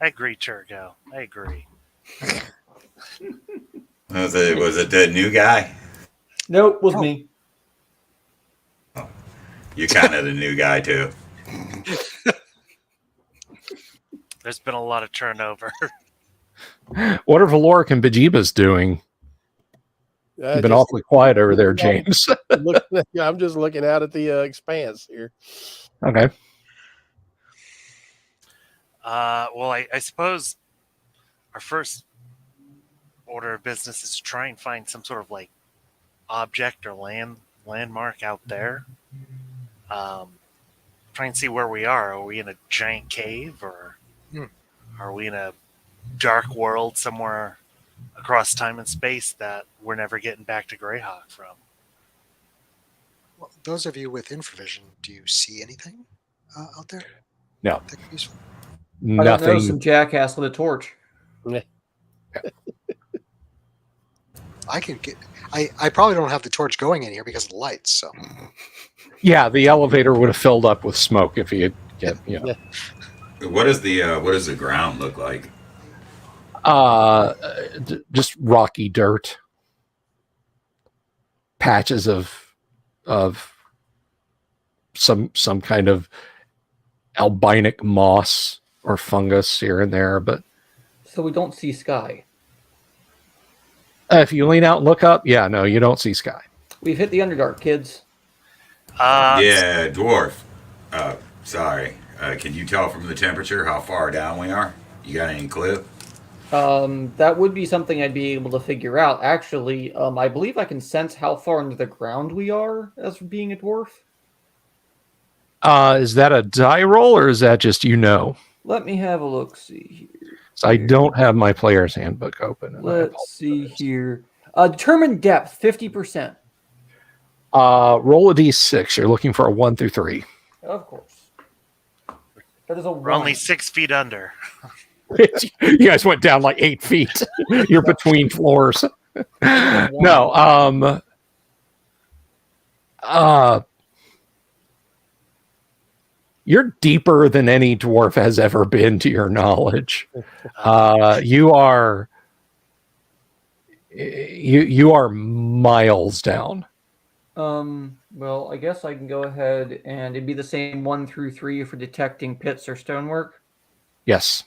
B: I agree, Turgo. I agree.
F: Was it the new guy?
D: Nope, was me.
F: You're kind of the new guy too.
B: There's been a lot of turnover.
A: What are Valoric and Bejeebas doing? You've been awfully quiet over there, James.
E: I'm just looking out at the expanse here.
A: Okay.
B: Well, I suppose our first order of business is to try and find some sort of like object or landmark out there. Try and see where we are. Are we in a giant cave, or are we in a dark world somewhere across time and space that we're never getting back to Greyhawk from?
C: Well, those of you with infravision, do you see anything out there?
A: No.
C: That could be useful?
D: I don't know,
A: Nothing.
D: some jackass with a torch.
C: I can get. I probably don't have the torch going in here because of the lights. So
A: Yeah, the elevator would have filled up with smoke if you had
F: What does the ground look like?
A: just rocky dirt, patches of some kind of albinic moss or fungus here and there, but
D: So we don't see sky.
A: if you lean out and look up, no, you don't see sky.
D: We've hit the Underdark, kids.
F: Yeah, dwarf. Sorry. Can you tell from the temperature how far down we are? You got any clue?
D: That would be something I'd be able to figure out. Actually, I believe I can sense how far into the ground we are as being a dwarf.
A: Is that a die roll or is that just
D: Let me have a look. See here.
A: So I don't have my player's handbook open. and I
D: Let's see
A: apologize.
D: here. Determine depth, 50%.
A: Roll a d6. You're looking for a 1 through 3.
D: Of course. That is a
B: We're only 6 feet under.
A: You guys went down like 8 feet. You're between floors. No. You're deeper than any dwarf has ever been, to your knowledge. You are miles down.
D: Well, I guess I can go ahead and it'd be the same 1 through 3 for detecting pits or stonework.
A: Yes.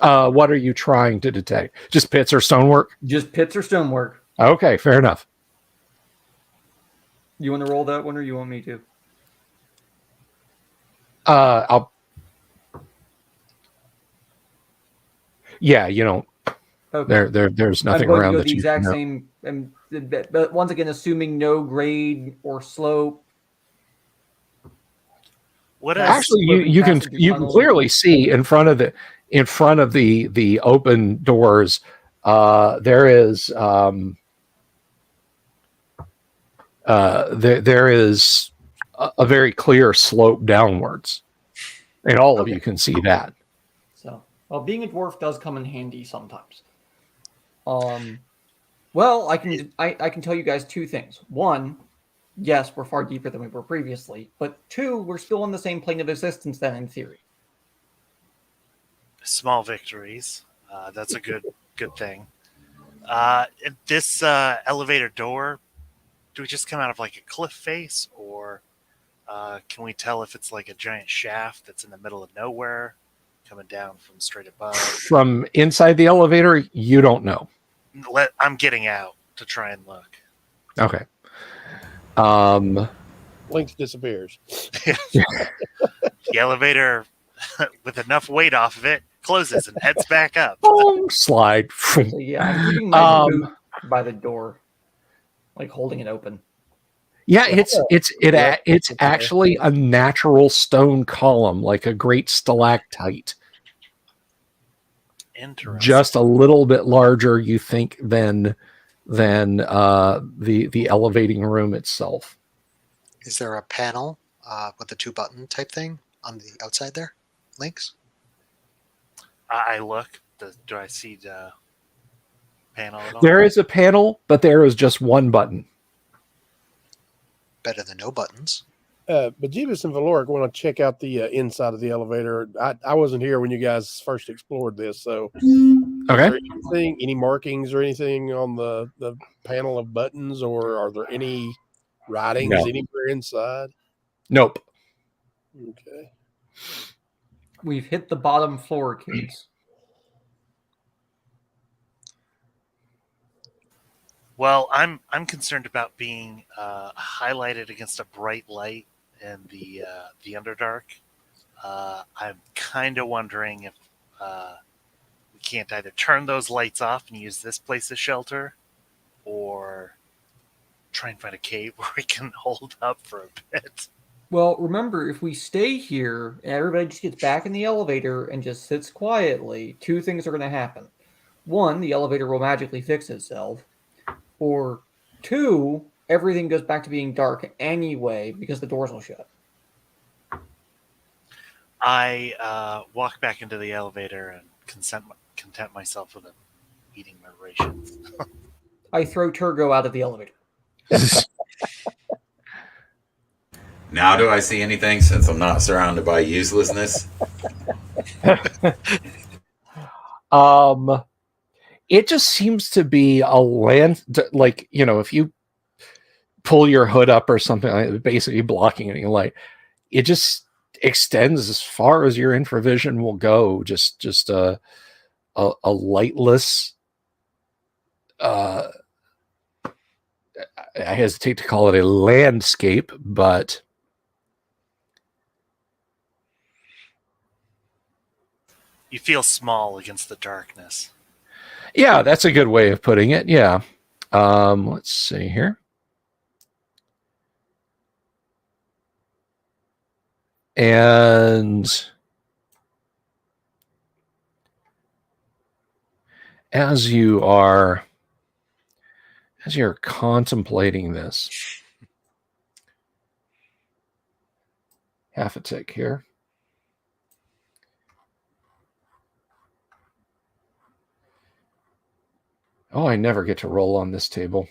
A: What are you trying to detect? Just pits or stonework?
D: Just pits or stonework.
A: Okay, fair enough.
D: You want to roll that one, or you want me to?
A: I'll. Yeah, you don't.
D: Okay.
A: There's nothing
D: I'm going
A: around
D: to go
A: that
D: the
A: you
D: exact
A: know.
D: same. But once again, assuming no grade or slope.
B: What is
A: Actually,
D: sloping
A: you can
D: passage tunnels.
A: clearly see in front of the open doors. There is there is a very clear slope downwards, and all of you can see that.
D: So, well, being a dwarf does come in handy sometimes. Well, I can tell you guys 2 things. One, yes, we're far deeper than we were previously, but 2, we're still on the same plane of existence then, in theory.
B: small victories? That's a good thing. This elevator door, do we just come out of like a cliff face, or can we tell if it's like a giant shaft that's in the middle of nowhere? coming down from straight above?
A: From inside the elevator, you don't know.
B: I'm getting out to try and look.
A: Okay.
E: Lynx disappears.
B: The elevator, with enough weight off of it, closes and heads back up.
A: Slide.
D: So yeah, I'm keeping my boot by the door, like holding it open.
A: Yeah, it's actually a natural stone column, like a great stalactite.
B: Interesting.
A: Just a little bit larger, you think, than the elevating room itself.
C: Is there a panel with the 2-button type thing on the outside there? Links?
B: I look. Do I see the panel at all?
A: There is a panel, but there is just one button.
C: Better than no buttons.
E: But Jeebus and Valoric want to check out the inside of the elevator. I wasn't here when you guys first explored this, so
A: Okay.
E: Any markings or anything on the panel of buttons, or are there any writings anywhere inside?
A: Nope.
E: Okay.
D: We've hit the bottom floor, kids.
B: Well, I'm concerned about being highlighted against a bright light in the Underdark. I'm kind of wondering if we can't either turn those lights off and use this place as shelter, or try and find a cave where we can hold up for a bit.
D: Well, remember, if we stay here and everybody just gets back in the elevator and just sits quietly, 2 things are going to happen. 1, the elevator will magically fix itself. Or 2, everything goes back to being dark anyway because the doors will shut.
B: I walk back into the elevator and content myself with eating my rations.
D: I throw Turgo out of the elevator.
F: Now do I see anything since I'm not surrounded by uselessness?
A: It just seems to be a land, like, if you pull your hood up or something, like basically blocking any light, it just extends as far as your infravision will go. Just a lightless, I hesitate to call it a landscape, but
B: You feel small against the darkness.
A: yeah, that's a good way of putting it. Yeah. Let's see here. And as you're contemplating this, half a tick here. Oh, I never get to roll on this table.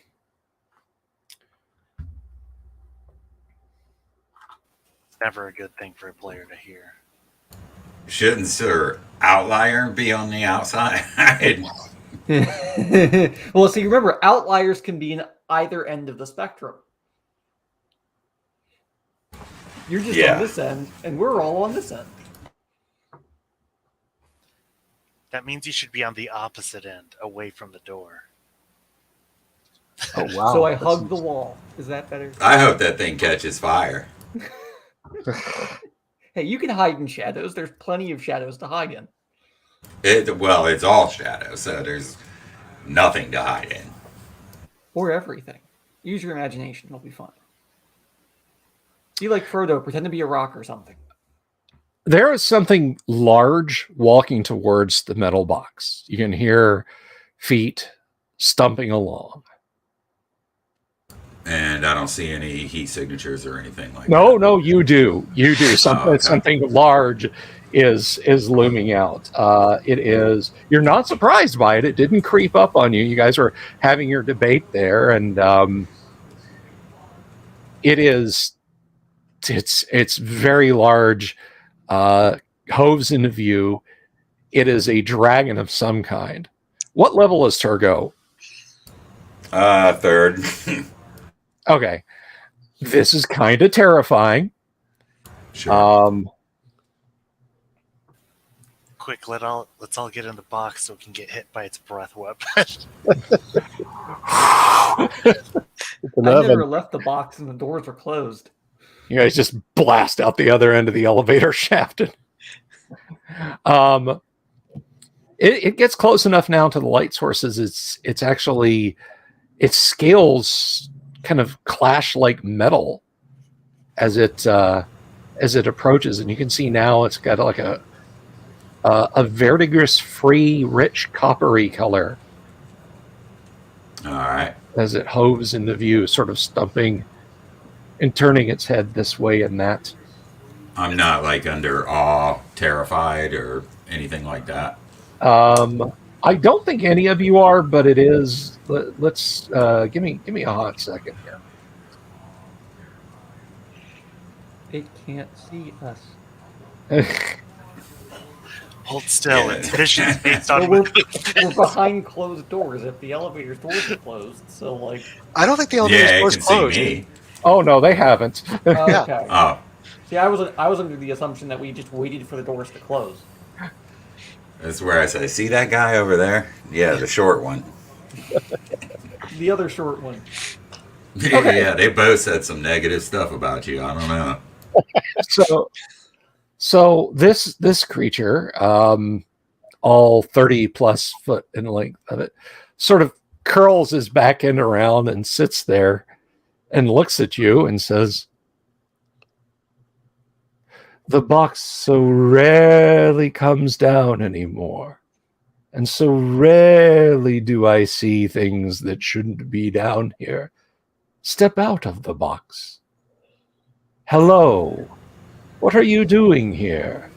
B: Never a good thing for a player to hear.
F: Shouldn't Sir Outlier be on the outside?
D: Well, see, remember, outliers can be in either end of the spectrum. You're just on this end, and we're all on this end.
B: That means you should be on the opposite end, away from the door.
A: Oh, wow.
D: So I hug the wall. Is that better?
F: I hope that thing catches fire.
D: Hey, you can hide in shadows. There's plenty of shadows to hide in.
F: Well, it's all shadow, so there's nothing to hide in.
D: Or everything. Use your imagination. It'll be fun. Be like Frodo. Pretend to be a rock or something.
A: There is something large walking towards the metal box. You can hear feet stumping along.
F: And I don't see any heat signatures or anything like that.
A: No, you do. You do. Something large is looming out. It is. You're not surprised by it. It didn't creep up on you. You guys were having your debate there, and it is. It's very large. Hoves into view. It is a dragon of some kind. What level is Turgo?
F: 3rd.
A: Okay. This is kind of terrifying.
F: Sure.
B: Quick, let's all get in the box so we can get hit by its breath weapon.
E: It's an
D: I
E: oven.
D: never left the box and the doors were closed.
A: You guys just blast out the other end of the elevator shaft. It gets close enough now to the light sources. It's actually, its scales kind of clash like metal as it approaches, and you can see now it's got like a verdigris-free, rich coppery color.
F: All right.
A: As it hoves into view, sort of stumping and turning its head this way and that.
F: I'm not like under awe, terrified, or anything like that.
A: I don't think any of you are, but it is. Let's give me a hot second here.
D: It can't see us.
B: Hold still.
F: Yeah.
B: Its vision is based on
D: Well, we're behind closed doors. If the elevator's doors are closed, so like.
C: I don't think the elevator's
F: Yeah, it
C: doors
F: can
C: closed.
F: see me.
A: Oh no, they haven't.
D: Okay.
F: Oh,
D: See, I was under the assumption that we just waited for the doors to close.
F: that's where I say, see that guy over there? Yeah, the short one.
D: The other short one.
A: Okay.
F: Yeah, they both said some negative stuff about you. I don't know.
A: So this creature, all 30 plus foot in length of it, sort of curls his back end around and sits there and looks at you and says, "The box so rarely comes down anymore, and so rarely do I see things that shouldn't be down here. Step out of the box. Hello. What are you doing here?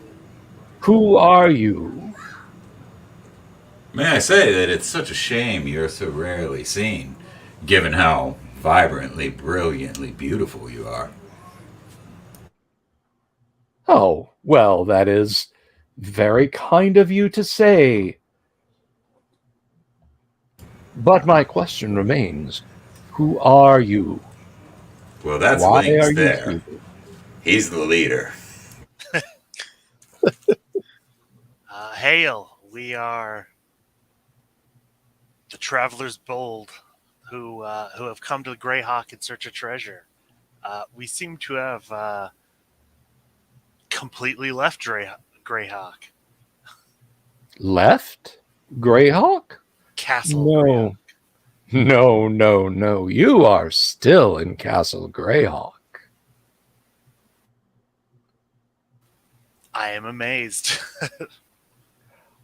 A: Who are you?"
F: May I say that it's such a shame you're so rarely seen, given how vibrantly, brilliantly beautiful you are.
A: "Oh, well, that is very kind of you to say. But my question remains. Who are you?
F: Well, that's
A: Why
F: Link's
A: are you
F: there.
A: here?"
F: He's the leader.
B: Hail, we are the travelers bold who have come to the Greyhawk in search of treasure. We seem to have completely left Greyhawk.
A: Left? Greyhawk?
B: Castle
A: No.
B: Greyhawk.
A: No. You are still in Castle Greyhawk.
B: I am amazed.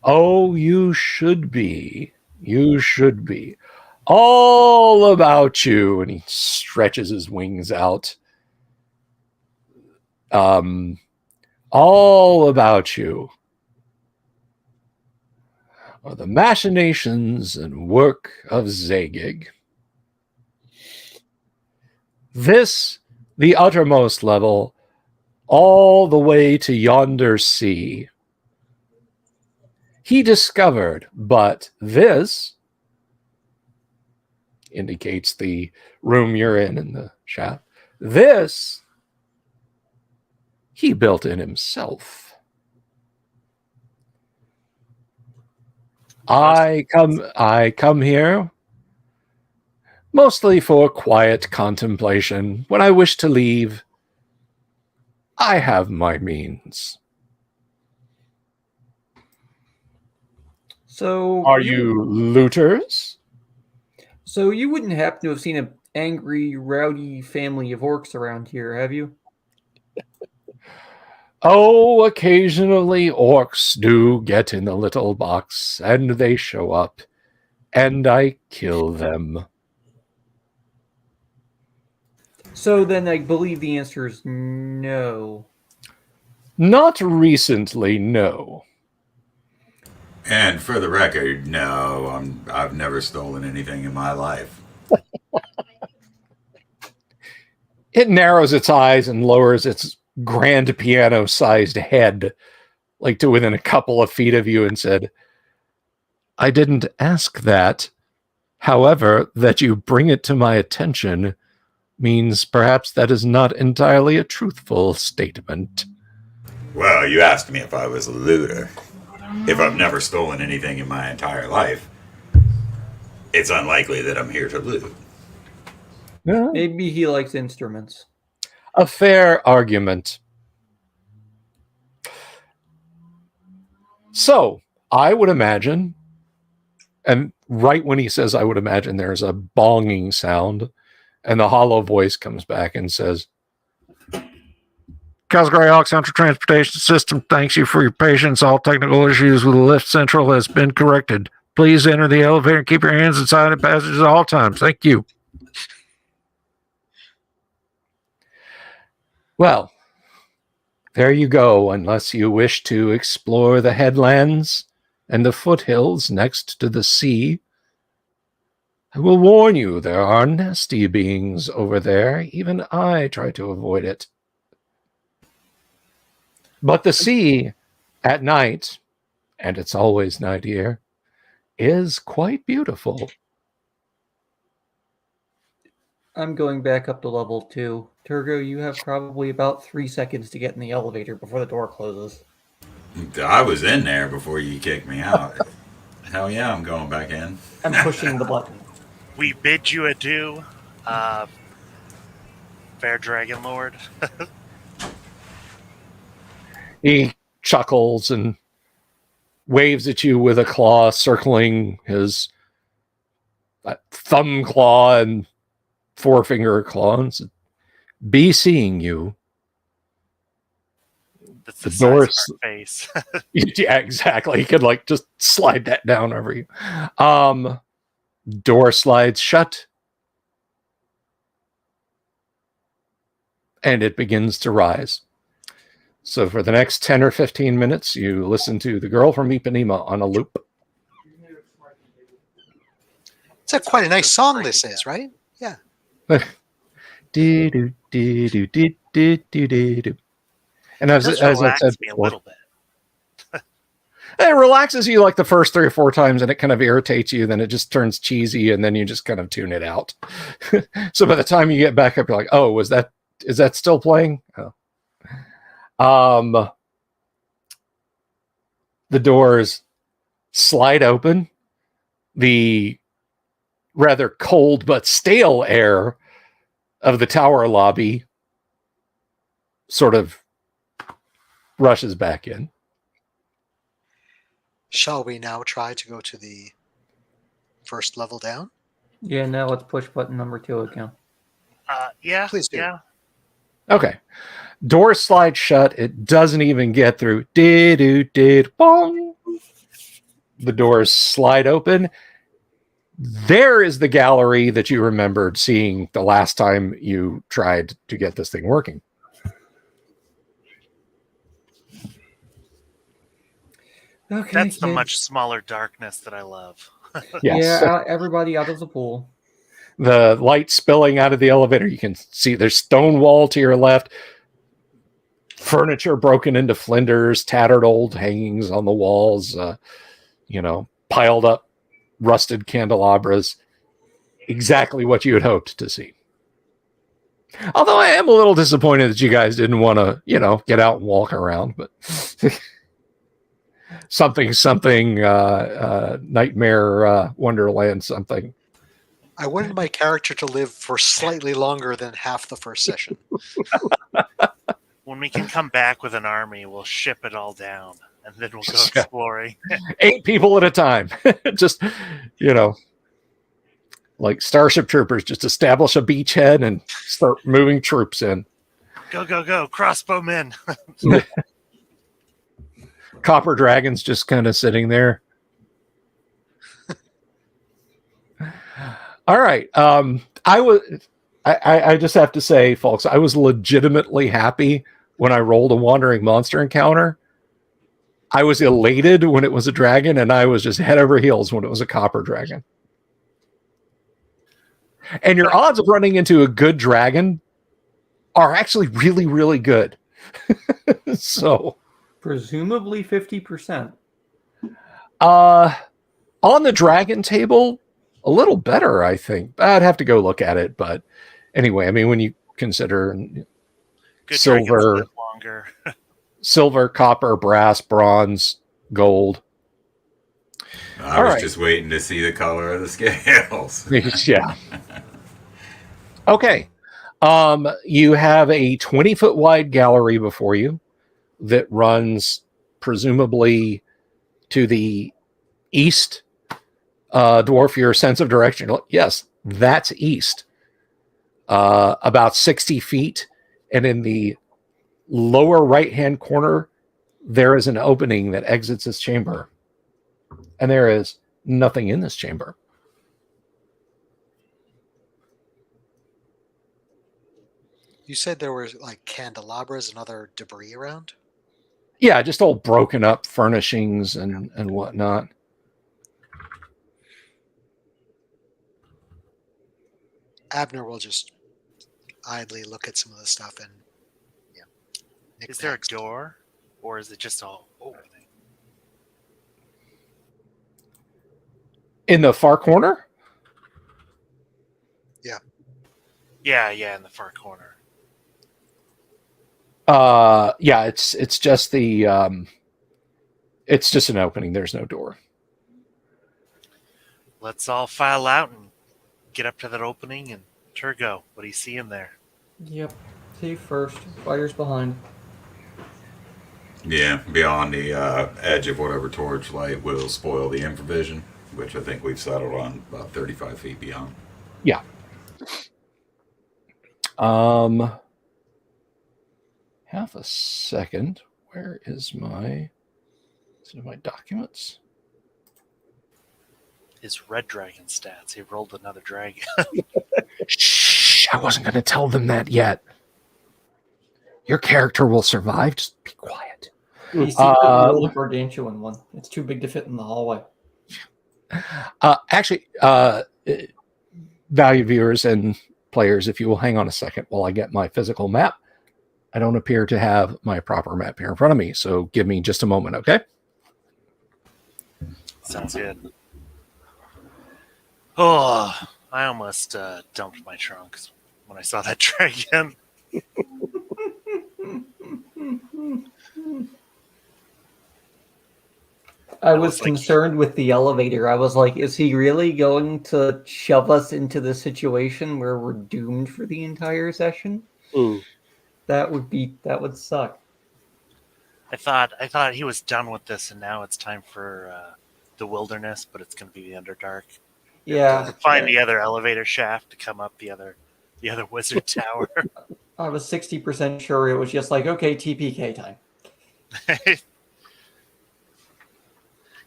A: Oh, you should be. You should be. All about you. And he stretches his wings out. All about you are the machinations and work of Zagig. This, the uttermost level, all the way to yonder sea. He discovered, but this indicates the room you're in the shaft. This he built in himself. I come here mostly for quiet contemplation. When I wish to leave, I have my means.
D: So
A: Are you looters?
D: So you wouldn't happen to have seen an angry, rowdy family of orcs around here, have you?
A: Oh, occasionally orcs do get in the little box, and they show up, and I kill them.
D: So then I believe the answer is no.
A: Not recently, no.
F: And for the record, no, I've never stolen anything in my life.
A: It narrows its eyes and lowers its grand piano-sized head, like to within a couple of feet of you, and said, "I didn't ask that. However, that you bring it to my attention means perhaps that is not entirely a truthful statement."
F: Well, you asked me if I was a looter. if I've never stolen anything in my entire life, it's unlikely that I'm here to loot.
A: Yeah,
D: Maybe he likes instruments.
A: a fair argument. So, I would imagine, and right when he says I would imagine, there's a bonging sound, and the hollow voice comes back and says, Ghouls Greyhawk Central Transportation System thanks you for your patience. All technical issues with the lift central has been corrected. Please enter the elevator and keep your hands inside the passages at all times. Thank you. Well, there you go, unless you wish to explore the headlands and the foothills next to the sea. I will warn you, there are nasty beings over there. Even I try to avoid it. But the sea at night, and it's always night here, is quite beautiful.
D: I'm going back up to level 2. Turgo, you have probably about 3 seconds to get in the elevator before the door closes.
F: I was in there before you kicked me out. Hell yeah, I'm going back in.
D: I'm pushing the button.
B: We bid you adieu, fair Dragon Lord.
A: He chuckles and waves at you with a claw circling his thumb claw and forefinger claw and says, be seeing you.
B: That's
A: The
B: the
A: door
B: size of our face.
A: Yeah, exactly. He could like just slide that down over you. Door slides shut. And it begins to rise. So for the next 10 or 15 minutes, you listen to The Girl from Ipanema on a loop.
C: It's quite a nice song this is, right? Yeah.
A: Do, do, do, do, do, do, do, do. And as I said
B: Me a
A: before,
B: little bit.
A: it relaxes you like the first 3 or 4 times, and it kind of irritates you. Then it just turns cheesy, and then you just kind of tune it out. So by the time you get back up, you're like, "Oh, is that still playing?" Oh. The doors slide open. The rather cold but stale air of the tower lobby sort of rushes back in.
C: Shall we now try to go to the first level down?
D: Yeah, now let's push button number 2 again.
B: Yeah.
C: Please do.
B: Yeah.
A: Okay. Door slide shut. It doesn't even get through. Bong. The doors slide open. There is the gallery that you remembered seeing the last time you tried to get this thing working.
D: Okay,
B: That's the
D: kids.
B: much smaller darkness that I love.
A: Yes.
D: Yeah, everybody out of the pool.
A: The light spilling out of the elevator. You can see there's stone wall to your left. Furniture broken into flinders, tattered old hangings on the walls, piled up rusted candelabras. Exactly what you had hoped to see. Although I am a little disappointed that you guys didn't want to, get out and walk around, but something, Nightmare Wonderland, something.
C: I wanted my character to live for slightly longer than half the first session.
B: When we can come back with an army, we'll ship it all down, and then we'll go
A: Yeah.
B: exploring.
A: 8 people at a time. Just, like Starship Troopers, just establish a beachhead and start moving troops in.
B: Go, go, go, crossbowmen!
A: Copper dragons just kind of sitting there. All right. I just have to say, folks, I was legitimately happy when I rolled a wandering monster encounter. I was elated when it was a dragon, and I was just head over heels when it was a copper dragon. And your odds of running into a good dragon are actually really, really good. So,
D: Presumably 50%.
A: on the dragon table, a little better, I think. I'd have to go look at it, but anyway, I mean, when you consider
B: Good
A: silver,
B: dragons live longer.
A: silver, copper, brass, bronze, gold.
F: I
A: All
F: was
A: right.
F: just waiting to see the color of the scales.
A: Yeah. Okay. You have a 20-foot wide gallery before you that runs presumably to the east. Dwarf, your sense of direction. Yes, that's east. About 60 feet. And in the lower right-hand corner, there is an opening that exits this chamber. And there is nothing in this chamber.
C: You said there were like candelabras and other debris around?
A: Yeah, just all broken up furnishings and whatnot.
C: Abner will just idly look at some of the stuff and
B: Is there a door, or is it just all opening?
A: In the far corner?
B: Yeah, in the far corner.
A: Yeah, it's just the it's just an opening. There's no door.
B: Let's all file out and get up to that opening. And Turgo, what do you see in there?
D: Yep. Safe first. Fighters behind.
F: Yeah, beyond the edge of whatever torchlight will spoil the infravision, which I think we've settled on about 35 feet beyond.
A: Yeah. Half a second. Where is my documents?
B: His red dragon stats. He rolled another dragon.
A: Shh! I wasn't going to tell them that yet. Your character will survive. Just be quiet.
D: He secretly rolled a gargantuan one. It's too big to fit in the hallway.
A: Actually, valued viewers and players, if you will hang on a second while I get my physical map. I don't appear to have my proper map here in front of me, so give me just a moment, okay?
B: Sounds good. Oh, I almost dumped my trunks when I saw that dragon.
D: I was concerned with the elevator. I was like, is he really going to shove us into the situation where we're doomed for the entire session? That would suck.
B: I thought he was done with this, and now it's time for the wilderness, but it's going to be the Underdark.
D: Yeah.
B: To find the other elevator shaft to come up the other wizard tower.
D: I was 60% sure it was just like, okay, TPK time.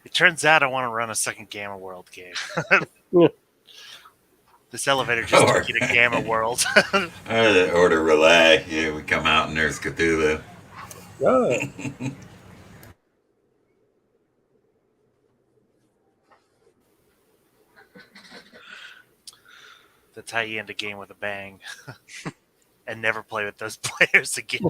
B: It turns out I want to run a second Gamma World game. This elevator just took you to Gamma World.
F: Order relay. Yeah, we come out and there's Cthulhu.
B: That's how you end a game with a bang. And never play with those players again.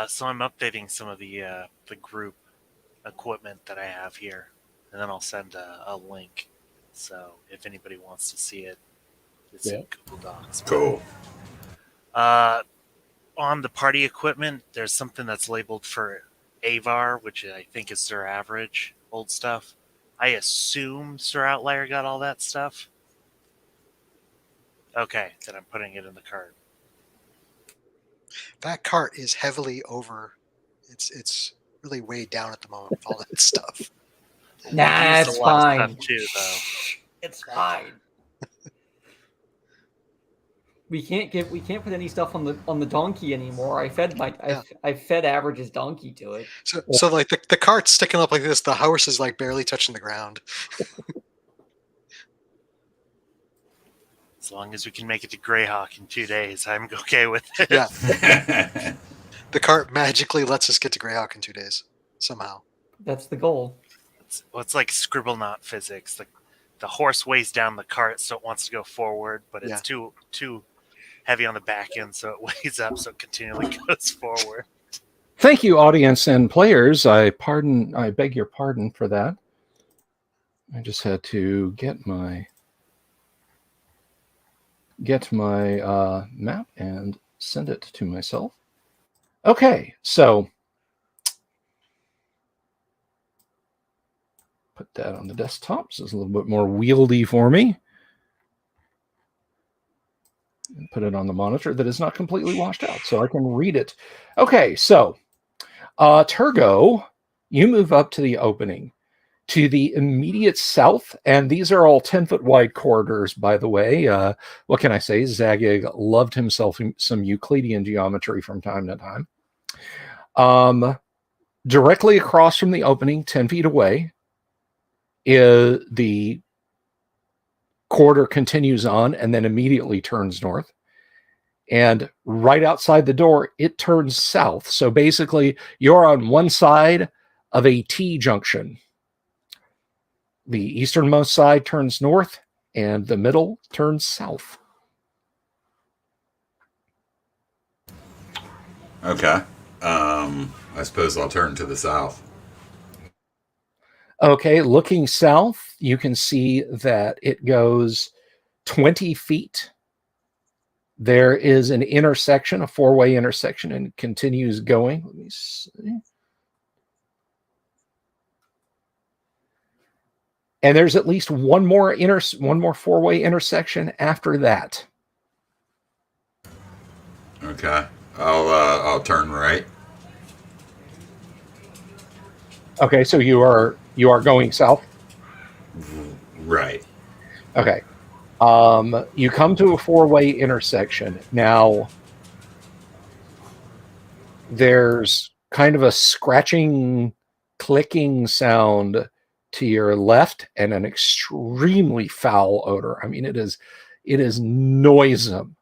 B: So I'm updating some of the group equipment that I have here, and then I'll send a link. So if anybody wants to see it, it's in Google Docs.
F: Cool.
B: On the party equipment, there's something that's labeled for Avar, which I think is Sir Average, old stuff. I assume Sir Outlier got all that stuff. Okay, then I'm putting it in the cart.
C: That cart is heavily over. It's really weighed down at the moment with all that stuff.
D: Nah, it's fine.
B: Too, though.
D: It's fine. We can't put any stuff on the donkey anymore. I fed Average's donkey to it.
C: So like the cart's sticking up like this. The house is like barely touching the ground.
B: As long as we can make it to Greyhawk in 2 days, I'm okay with it.
C: Yeah. The cart magically lets us get to Greyhawk in 2 days somehow.
D: That's the goal.
B: It's like scribble knot physics. The horse weighs down the cart, so it wants to go forward, but it's too heavy on the back end, so it weighs up, so it continually goes forward.
A: Thank you, audience and players. I beg your pardon for that. I just had to get my map and send it to myself. Okay, so put that on the desktop so it's a little bit more wieldy for me. And put it on the monitor that is not completely washed out so I can read it. Okay, so Turgo, you move up to the opening. To the immediate south, and these are all 10-foot wide corridors, by the way. What can I say? Zagig loved himself some Euclidean geometry from time to time. Directly across from the opening, 10 feet away, the corridor continues on and then immediately turns north. And right outside the door, it turns south. So basically, you're on one side of a T junction. The easternmost side turns north, and the middle turns south.
F: Okay. I suppose I'll turn to the south.
A: Okay, looking south, you can see that it goes 20 feet. There is an intersection, a four-way intersection, and it continues going. Let me see. And there's at least one more four-way intersection after that.
F: Okay. I'll turn right.
A: Okay, so you are going south?
F: Right.
A: Okay. You come to a four-way intersection. Now, there's kind of a scratching, clicking sound to your left and an extremely foul odor. I mean, it is noisome.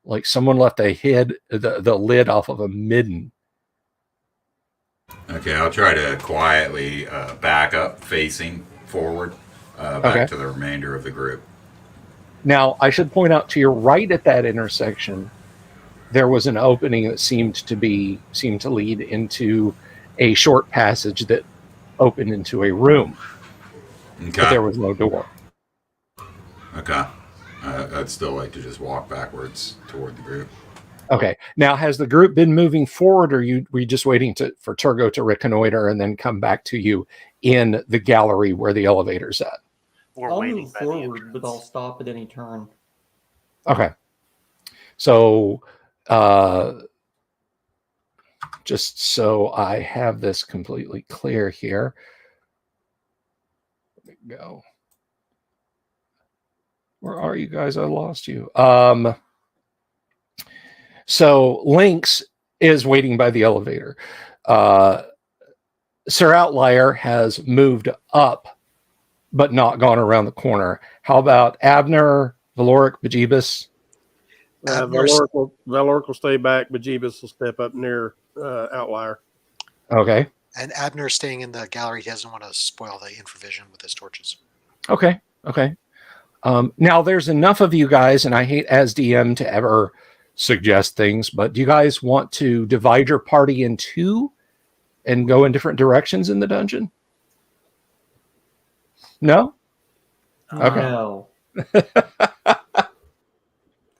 A: Like someone left the lid off of a midden.
F: Okay, I'll try to quietly back up, facing forward, back to the remainder of the group.
A: Now, I should point out to your right at that intersection, there was an opening that seemed to lead into a short passage that opened into a room.
F: Okay.
A: But there was no door.
F: Okay. I'd still like to just walk backwards toward the group.
A: Okay. Now, has the group been moving forward, or were you just waiting for Turgo to reconnoiter and then come back to you in the gallery where the elevator's at?
D: I'll move forward, but I'll stop at any turn.
A: Okay. So, just so I have this completely clear here. Let me go. Where are you guys? I lost you. So Lynx is waiting by the elevator. Sir Outlier has moved up, but not gone around the corner. How about Abner, Valoric, Bejeebus?
E: Valoric will stay back. Bejeebus will step up near Outlier.
A: Okay.
C: And Abner staying in the gallery. He doesn't want to spoil the infravision with his torches.
A: Okay. Now, there's enough of you guys, and I hate as DM to ever suggest things, but do you guys want to divide your party in two and go in different directions in the dungeon? No? Okay.
D: No.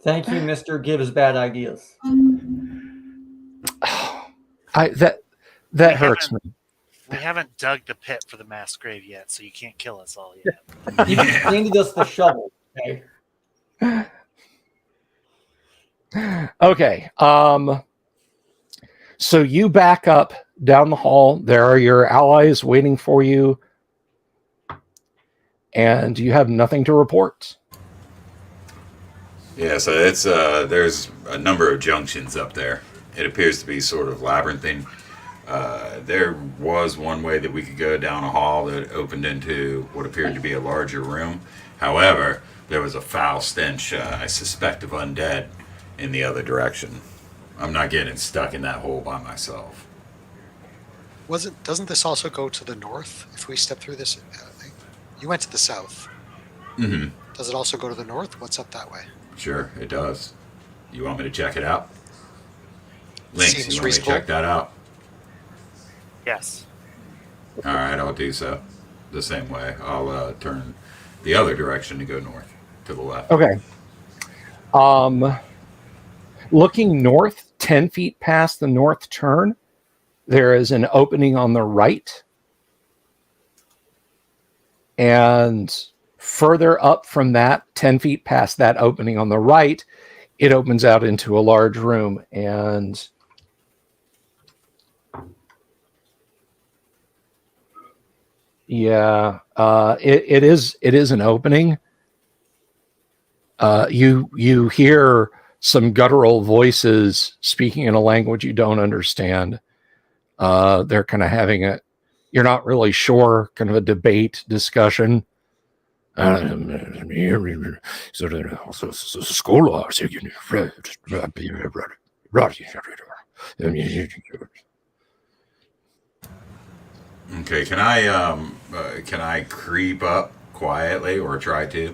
D: Thank you, Mr. Gives Bad Ideas.
A: That hurts me.
B: We haven't dug the pit for the mass grave yet, so you can't kill us all yet.
D: You handed us the shovel, okay?
A: Okay. So you back up down the hall. There are your allies waiting for you. And you have nothing to report.
F: Yeah, so it's there's a number of junctions up there. It appears to be sort of labyrinthine. There was one way that we could go down a hall that opened into what appeared to be a larger room. However, there was a foul stench, I suspect, of undead in the other direction. I'm not getting stuck in that hole by myself.
C: Doesn't this also go to the north? If we step through this, you went to the south.
F: Mm-hmm.
C: Does it also go to the north? What's up that way?
F: Sure, it does. You want me to check it out? Lynx,
C: Seems
F: you want
C: reasonable.
F: me to check that out?
B: Yes.
F: All right, I'll do so. the same way. I'll turn the other direction to go north, to the left.
A: Okay. Looking north, 10 feet past the north turn, there is an opening on the right. And further up from that, 10 feet past that opening on the right, it opens out into a large room. And yeah, it is an opening. You hear some guttural voices speaking in a language you don't understand. They're kind of having a, you're not really sure, kind of a debate discussion.
F: Okay, can I creep up quietly, or try to,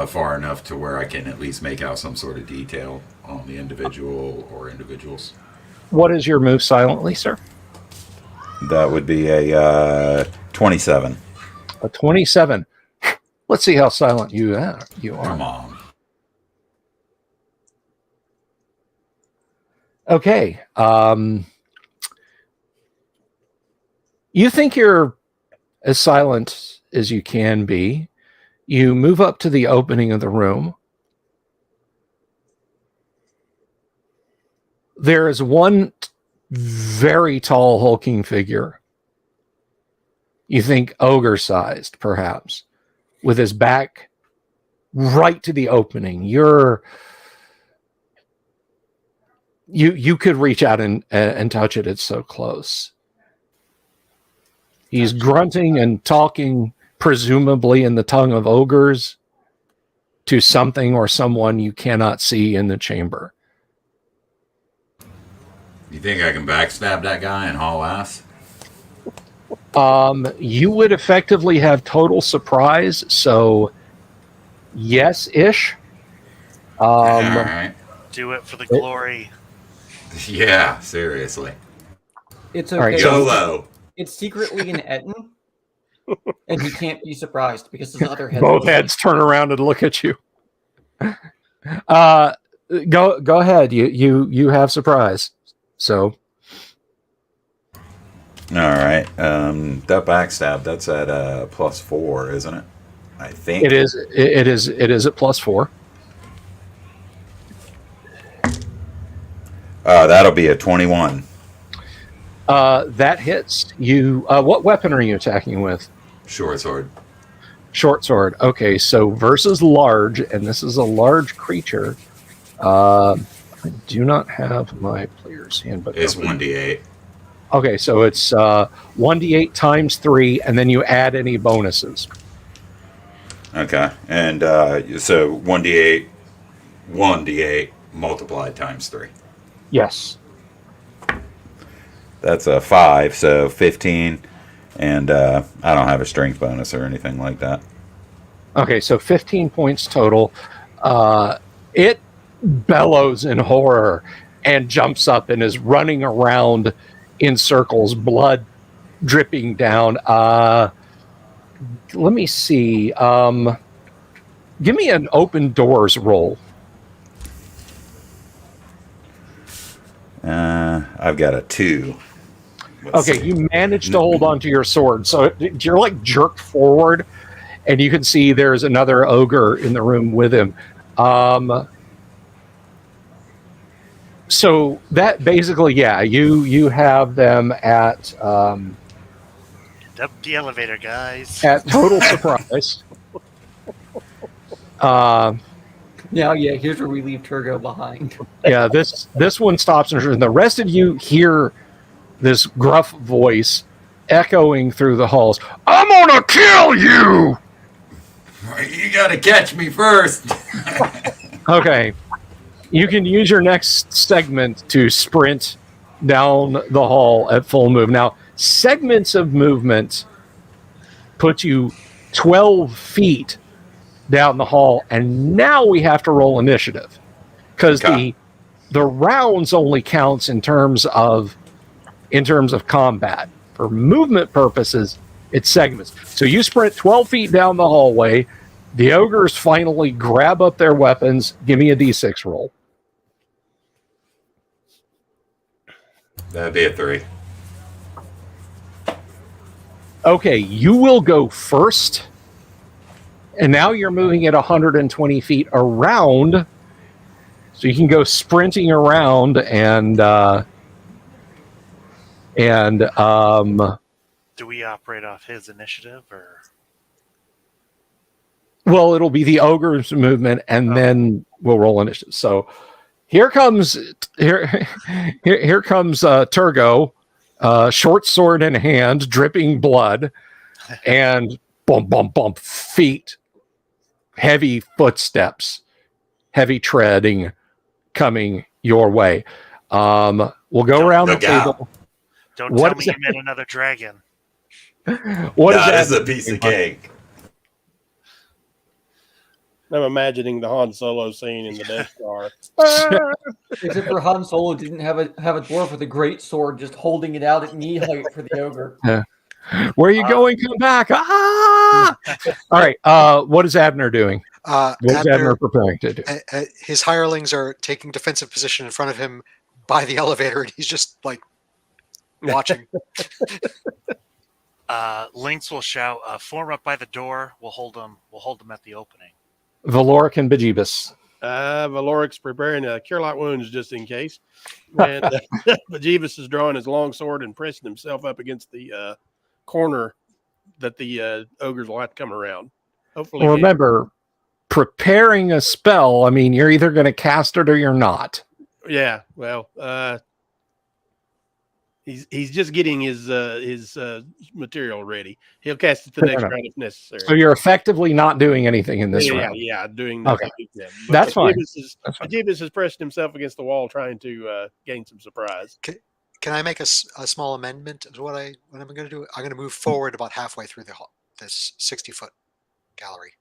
F: far enough to where I can at least make out some sort of detail on the individual or individuals?
A: What is your move silently, sir?
F: That would be a 27.
A: A 27. Let's see how silent you are.
F: Come on.
A: Okay. You think you're as silent as you can be. You move up to the opening of the room. There is one very tall, hulking figure. You think ogre-sized, perhaps, with his back right to the opening. You could reach out and touch it. It's so close. He's grunting and talking, presumably in the tongue of ogres, to something or someone you cannot see in the chamber.
F: You think I can backstab that guy and haul ass?
A: You would effectively have total surprise, so yes-ish.
F: All right.
B: Do it for the glory.
F: Yeah, seriously.
D: It's
A: All right,
D: okay.
F: YOLO.
D: It's secretly an Etten, and he can't be surprised because his other head.
A: Both heads turn around and look at you. Go ahead. You have surprise. So.
F: All right. That backstab, that's at +4, isn't it? I think
A: It is. It is at +4.
F: That'll be a 21.
A: That hits you. What weapon are you attacking with?
F: Short sword.
A: Short sword. Okay, so versus large, and this is a large creature. I do not have my player's handbook.
F: It's 1d8.
A: Okay, so it's 1d8 times 3, and then you add any bonuses.
F: Okay, and so 1d8 multiplied times 3.
A: Yes.
F: That's a 5, so 15, and I don't have a strength bonus or anything like that.
A: Okay, so 15 points total. It bellows in horror and jumps up and is running around in circles, blood dripping down. Let me see. Give me an open doors roll.
F: I've got a 2.
A: Okay, you managed to hold onto your sword, so you're like jerked forward, and you can see there's another ogre in the room with him. So that basically, yeah, you have them at
B: Up the elevator, guys.
A: at total surprise.
D: Yeah, here's where we leave Turgo behind.
A: Yeah, this one stops, and the rest of you hear this gruff voice echoing through the halls. I'm gonna kill you!
F: You gotta catch me first.
A: Okay. You can use your next segment to sprint down the hall at full move. Now, segments of movement put you 12 feet down the hall, and now we have to roll initiative. Because
F: Okay.
A: the rounds only counts in terms of combat. For movement purposes, It's segments. So you sprint 12 feet down the hallway. The ogres finally grab up their weapons. Give me a d6 roll.
F: That'd be a 3.
A: Okay, you will go first. And now you're moving at 120 feet around. So you can go sprinting around and
B: Do we operate off his initiative or?
A: well, it'll be the ogre's movement, and then we'll roll initiative. So here comes Turgo, short sword in hand, dripping blood, and bump, bump, bump, feet, heavy footsteps, heavy treading coming your way. We'll go around the table.
B: Don't tell me you meant another dragon.
A: What is
F: that
A: that?
F: is a piece of cake.
E: I'm imagining the Han Solo scene in the Death Star.
D: Except for Han Solo didn't have a dwarf with a great sword just holding it out at knee height for the ogre.
A: Yeah. Where are you going? Come back. Ah! All right. What is Abner doing? What is Abner preparing to do?
C: His hirelings are taking defensive position in front of him by the elevator, and he's just like watching.
B: Lynx will shout, "Form up by the door. We'll hold them at the opening."
A: Valoric and Bejeebus.
E: Valoric's preparing cure light wounds just in case. And Bejeebus is drawing his long sword and pressing himself up against the corner that the ogres will have to come around. Hopefully,
A: well, remember, preparing a spell, I mean, you're either going to cast it or you're not.
E: Yeah, well, he's just getting his material ready. He'll cast it the next round if necessary.
A: So you're effectively not doing anything in this round.
E: Yeah, doing nothing.
A: Okay.
E: Yeah.
A: That's fine.
E: Bejeebus is pressing himself against the wall, trying to gain some surprise.
C: Can I make a small amendment to what I'm going to do? I'm going to move forward about halfway through this 60-foot gallery.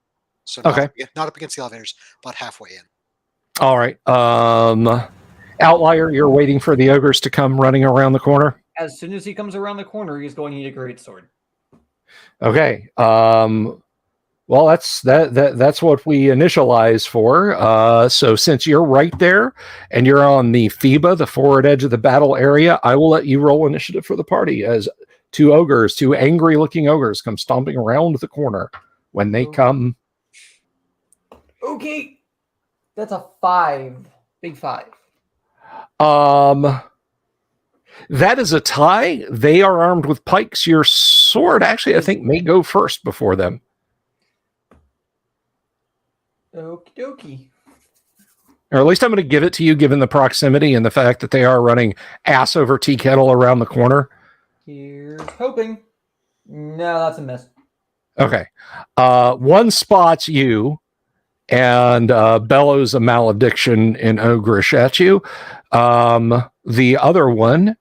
C: So not up against the elevators, about halfway in.
A: All right. Outlier, you're waiting for the ogres to come running around the corner?
D: As soon as he comes around the corner, he's going to need a great sword.
A: Okay. Well, that's what we initialize for. So since you're right there and you're on the FIBA, the forward edge of the battle area, I will let you roll initiative for the party as two angry-looking ogres come stomping around the corner when they come.
D: Okay. That's a 5. Big 5.
A: That is a tie. They are armed with pikes. Your sword, actually, I think, may go first before them.
D: Okie dokie.
A: Or at least I'm going to give it to you, given the proximity and the fact that they are running ass over tea kettle around the corner.
D: Here's hoping. No, that's a miss.
A: Okay. One spots you and bellows a malediction in ogreish at you. The other one,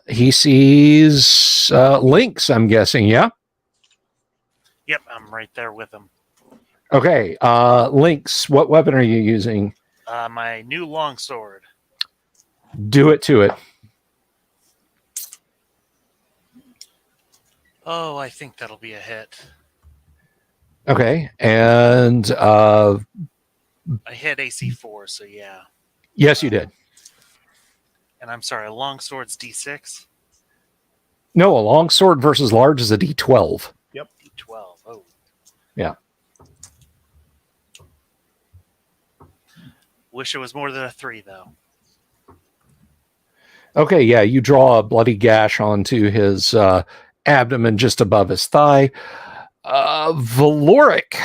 A: he sees Lynx, I'm guessing, yeah?
B: Yep, I'm right there with him.
A: Okay, Lynx, what weapon are you using?
B: My new longsword.
A: Do it to it.
B: Oh, I think that'll be a hit.
A: Okay, and
B: I hit AC 4, so yeah.
A: Yes, you did.
B: And I'm sorry, a longsword's D6?
A: No, a longsword versus large is a D12.
E: Yep.
B: D12, oh.
A: Yeah.
B: Wish it was more than a 3, though.
A: Okay, yeah, you draw a bloody gash onto his abdomen just above his thigh. Valoric.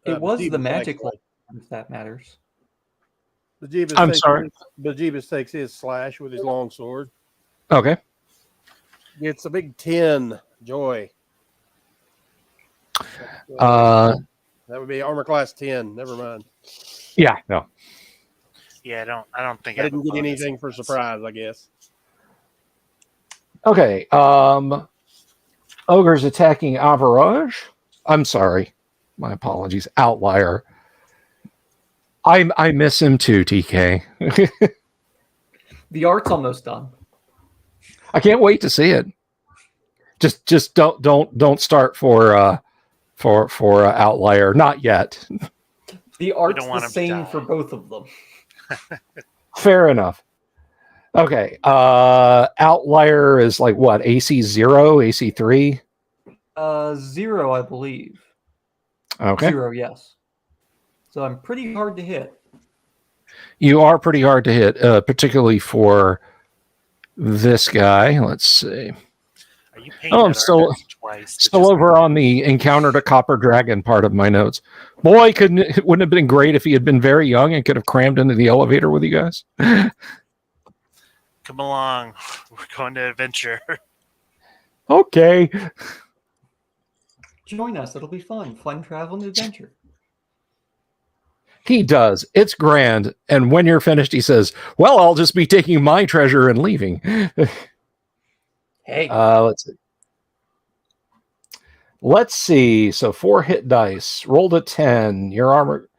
D: It was the magic one, if that matters.
E: Bejeebus takes his slash with his longsword.
A: Okay.
E: Gets a big 10. Joy.
A: That
E: would be armor class 10. Never mind.
A: Yeah, no.
B: Yeah, I don't think
E: I didn't get anything for surprise, I guess.
A: Okay. Ogre's attacking Average. I'm sorry. My apologies. Outlier. I miss him too, TK.
D: The art's almost done.
A: I can't wait to see it. Just don't start for Outlier. Not yet.
D: The art's
B: don't want
D: the
B: him to
D: same
B: die.
D: for both of them.
A: Fair enough. Okay. Outlier is like what? AC 0, AC 3?
D: 0, I believe.
A: Okay.
D: 0, yes. So I'm pretty hard to hit.
A: You are pretty hard to hit, particularly for this guy. Let's see.
B: Are you painting
A: I'm still over on the encountered a copper dragon part of my notes. Boy, it wouldn't have been great if he had been very young and could have crammed into the elevator with you guys.
B: Come along. We're going to adventure.
A: Okay.
D: Join us. It'll be fun. Fun travel and adventure.
A: He does. It's grand. And when you're finished, he says, well, I'll just be taking my treasure and leaving.
D: Hey.
A: Let's see. So 4 hit dice. Rolled a 10. Your armor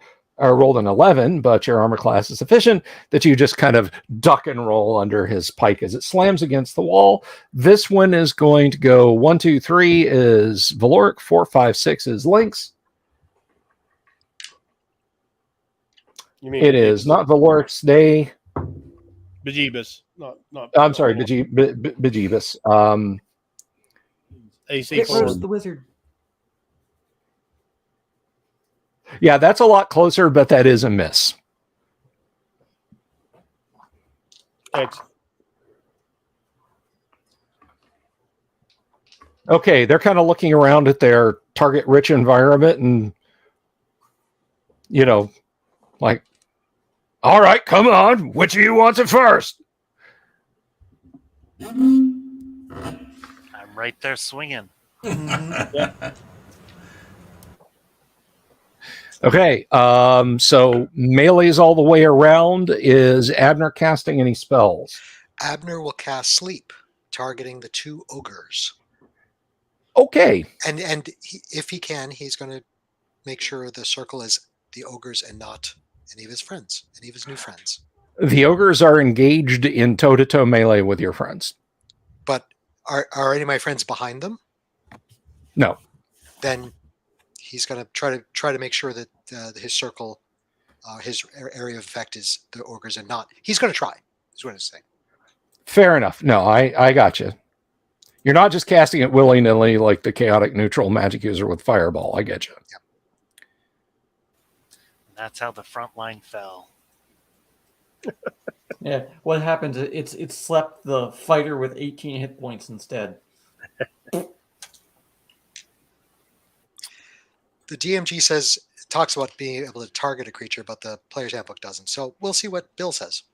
A: rolled an 11, but your armor class is sufficient that you just kind of duck and roll under his pike as it slams against the wall. This one is going to go 1, 2, 3 is Valoric, 4, 5, 6 is Lynx.
E: You mean
A: It is not Valoric's day.
E: Bejeebus, not.
A: I'm sorry, Bejeebus.
E: AC
D: It
E: 4.
D: was the wizard.
A: Yeah, that's a lot closer, but that is a miss.
E: Excellent.
A: Okay, they're kind of looking around at their target-rich environment and, like, all right, come on. Which of you wants it first?
B: I'm right there swinging.
A: Okay, so melee's all the way around. Is Abner casting any spells?
C: Abner will cast Sleep, targeting the 2 ogres.
A: Okay.
C: And if he can, he's going to make sure the circle is the ogres and not any of his friends, any of his new friends.
A: The ogres are engaged in toe-to-toe melee with your friends.
C: But are any of my friends behind them?
A: No.
C: Then he's going to try to make sure that his circle, his area of effect is the ogres and not. He's going to try. Is what I'm saying.
A: Fair enough. No, I got you. You're not just casting it willy-nilly like the chaotic neutral magic user with Fireball. I get you.
C: Yep.
B: That's how the front line fell.
D: Yeah. What happens? It slept the fighter with 18 hit points instead.
C: The DMG talks about being able to target a creature, but the player's handbook doesn't. So we'll see what Bill says.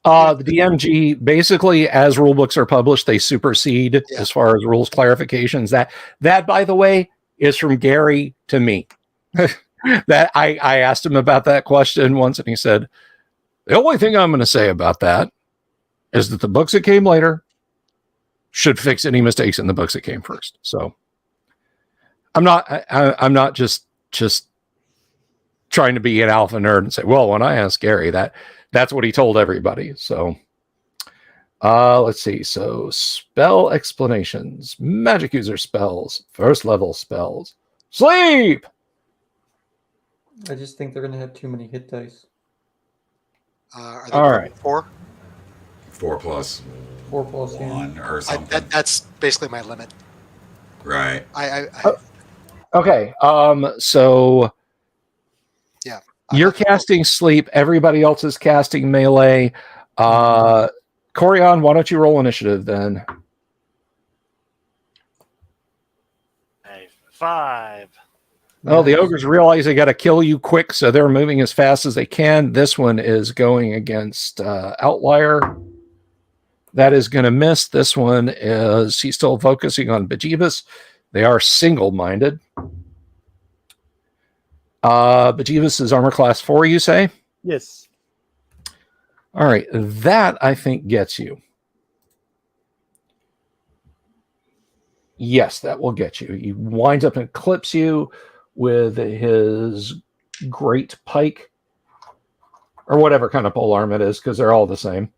A: The DMG, basically, as rule books are published, they supersede as far as rules clarifications. That, by the way, is from Gary to me. That I asked him about that question once, and he said, the only thing I'm going to say about that is that the books that came later should fix any mistakes in the books that came first. So I'm not just trying to be an alpha nerd and say, well, when I asked Gary, that's what he told everybody. So let's see. So spell explanations, magic user spells, first level spells, sleep.
D: I just think they're going to have too many hit dice.
C: Are they
A: All right.
C: 4?
F: 4 plus
D: 4 plus
F: 1 or something.
C: That's basically my limit.
F: Right.
A: Okay. So
C: yeah.
A: You're casting sleep. Everybody else is casting melee. Corian, why don't you roll initiative then?
B: 5.
A: Well, the ogres realize they got to kill you quick, so they're moving as fast as they can. This one is going against Outlier. That is going to miss. This one is he's still focusing on Bejeebus. They are single-minded. Bejeebus is armor class 4, you say?
E: Yes.
A: All right, that I think gets you. Yes, that will get you. He winds up and clips you with his great pike, or whatever kind of pole arm it is, because they're all the same.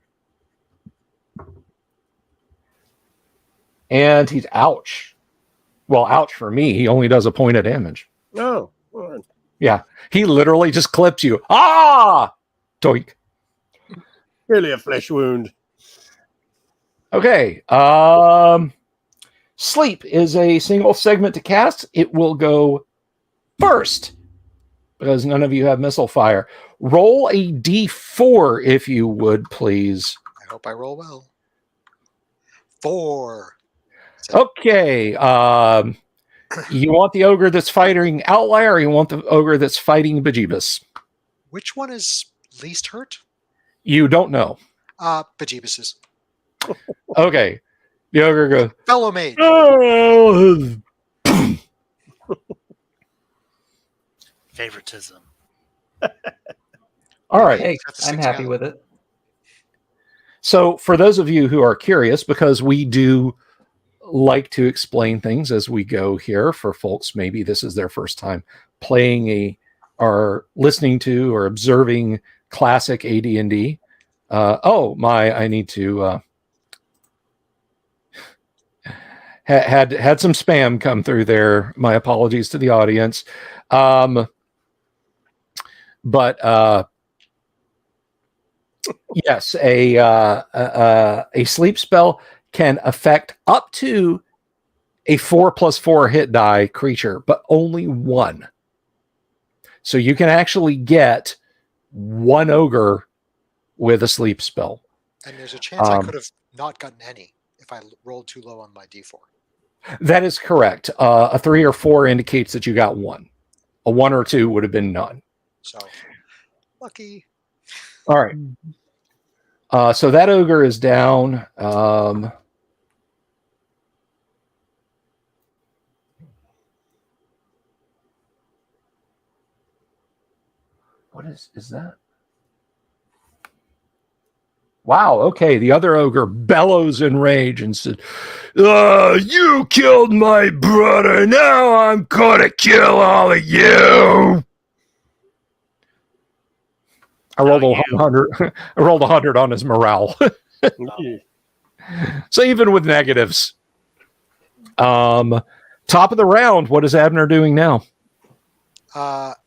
A: And he's ouch. Well, ouch for me. He only does a point of damage.
E: Oh, well,
A: Yeah. He literally just clips you. Ah! Doink.
E: really a flesh wound.
A: Okay. Sleep is a single segment to cast. It will go first because none of you have missile fire. Roll a d4 if you would, please.
C: I hope I roll well. 4.
A: Okay. You want the ogre that's fighting Outlier, or you want the ogre that's fighting Bejeebus?
C: Which one is least hurt?
A: You don't know.
C: Bejeebus's.
A: Okay. The ogre goes,
C: Fellow mage.
A: oh.
B: Favoritism.
A: All right.
D: Hey,
C: Have to stick
D: I'm happy
C: together.
D: with it.
A: So for those of you who are curious, because we do like to explain things as we go here for folks, maybe this is their first time playing or listening to or observing classic AD&D. I need to had some spam come through there. My apologies to the audience. But yes, a sleep spell can affect up to a 4+4 hit die creature, but only one. So you can actually get one ogre with a sleep spell.
C: And there's a chance I could have not gotten any if I rolled too low on my d4.
A: That is correct. A 3 or 4 indicates that you got one. A 1 or 2 would have been none.
C: So, lucky.
A: All right. So that ogre is down. What is that? Wow, okay. The other ogre bellows in rage and said, you killed my brother. Now I'm gonna kill all of you. I rolled 100. I rolled 100 on his morale. So even with negatives. Top of the round, what is Abner doing now?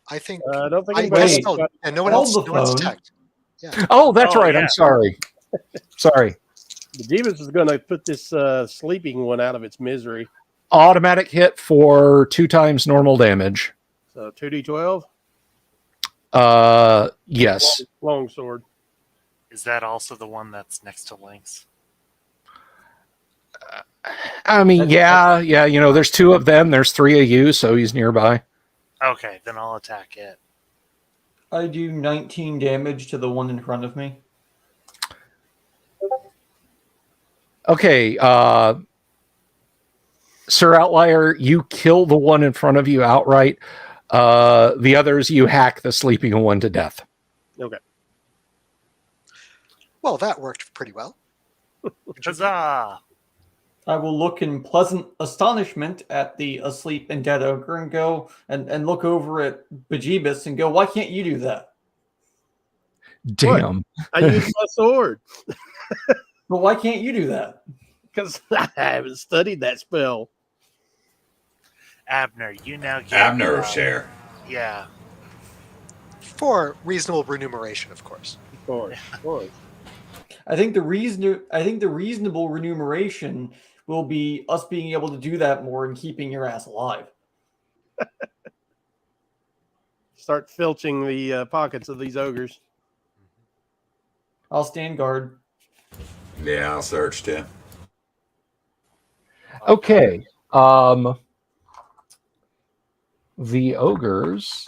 C: I think
E: I don't think
C: I
E: anybody
C: guess
D: Wait.
C: no, and no one
D: Hold
C: else.
D: the
C: No one's
D: phone.
C: attacked. Yeah.
A: Oh, that's
B: Oh,
A: right.
B: yeah.
A: I'm sorry. Sorry.
E: The Jeebus is going to put this sleeping one out of its misery.
A: Automatic hit for 2 times normal damage.
E: So 2d12.
A: Yes.
E: Long sword.
B: Is that also the one that's next to Lynx?
A: I mean, yeah. You know, there's 2 of them. There's 3 of you, so he's nearby.
B: Okay, then I'll attack it.
D: I do 19 damage to the one in front of me.
A: Okay, Sir Outlier, you kill the one in front of you outright. The others, you hack the sleeping one to death.
E: Okay.
C: Well, that worked pretty well.
B: Huzzah!
D: I will look in pleasant astonishment at the asleep and dead ogre and go and look over at Bejeebus and go, why can't you do that?
A: Damn.
E: I used my sword
D: But why can't you do that?
E: because I haven't studied that spell.
B: Abner, you now get...
F: Abner share.
B: Yeah.
C: For reasonable remuneration, of course.
E: Of course. Of course.
D: I think the reasonable remuneration will be us being able to do that more and keeping your ass alive.
E: Start filching the pockets of these ogres.
D: I'll stand guard.
F: Yeah, I'll search too.
A: Okay. The ogres.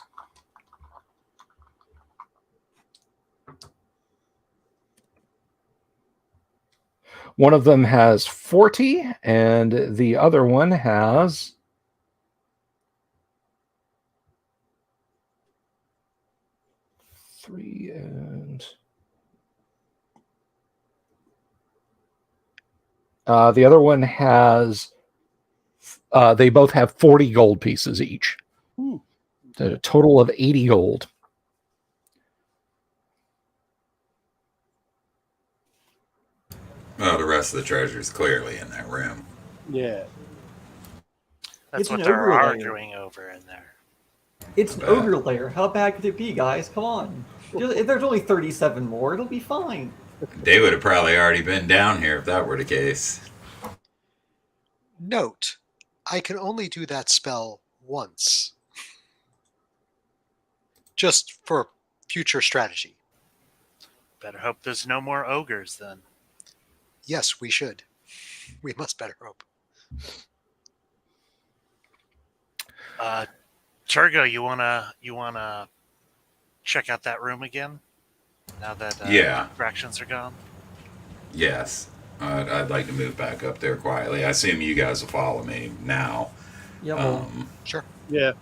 A: One of them has 40, and the other one has 3 and the other one has they both have 40 gold pieces each.
E: Ooh.
A: A total of 80 gold.
F: Well, the rest of the treasure is clearly in that room.
E: Yeah.
B: That's
D: It's
B: what
D: an
B: they're
D: ogre lair.
B: arguing over in there.
D: It's an ogre lair. How bad could it be, guys? Come on. If there's only 37 more, it'll be fine.
F: They would have probably already been down here if that were the case.
C: Note, I can only do that spell once. Just for future strategy.
B: Better hope there's no more ogres then.
C: Yes, we should. We must better hope.
B: Turgo, you wanna check out that room again? Now that
F: Yeah.
B: fractions are gone.
F: Yes. I'd like to move back up there quietly. I assume you guys will follow me now.
D: Yeah, well,
C: Sure.
E: Yeah.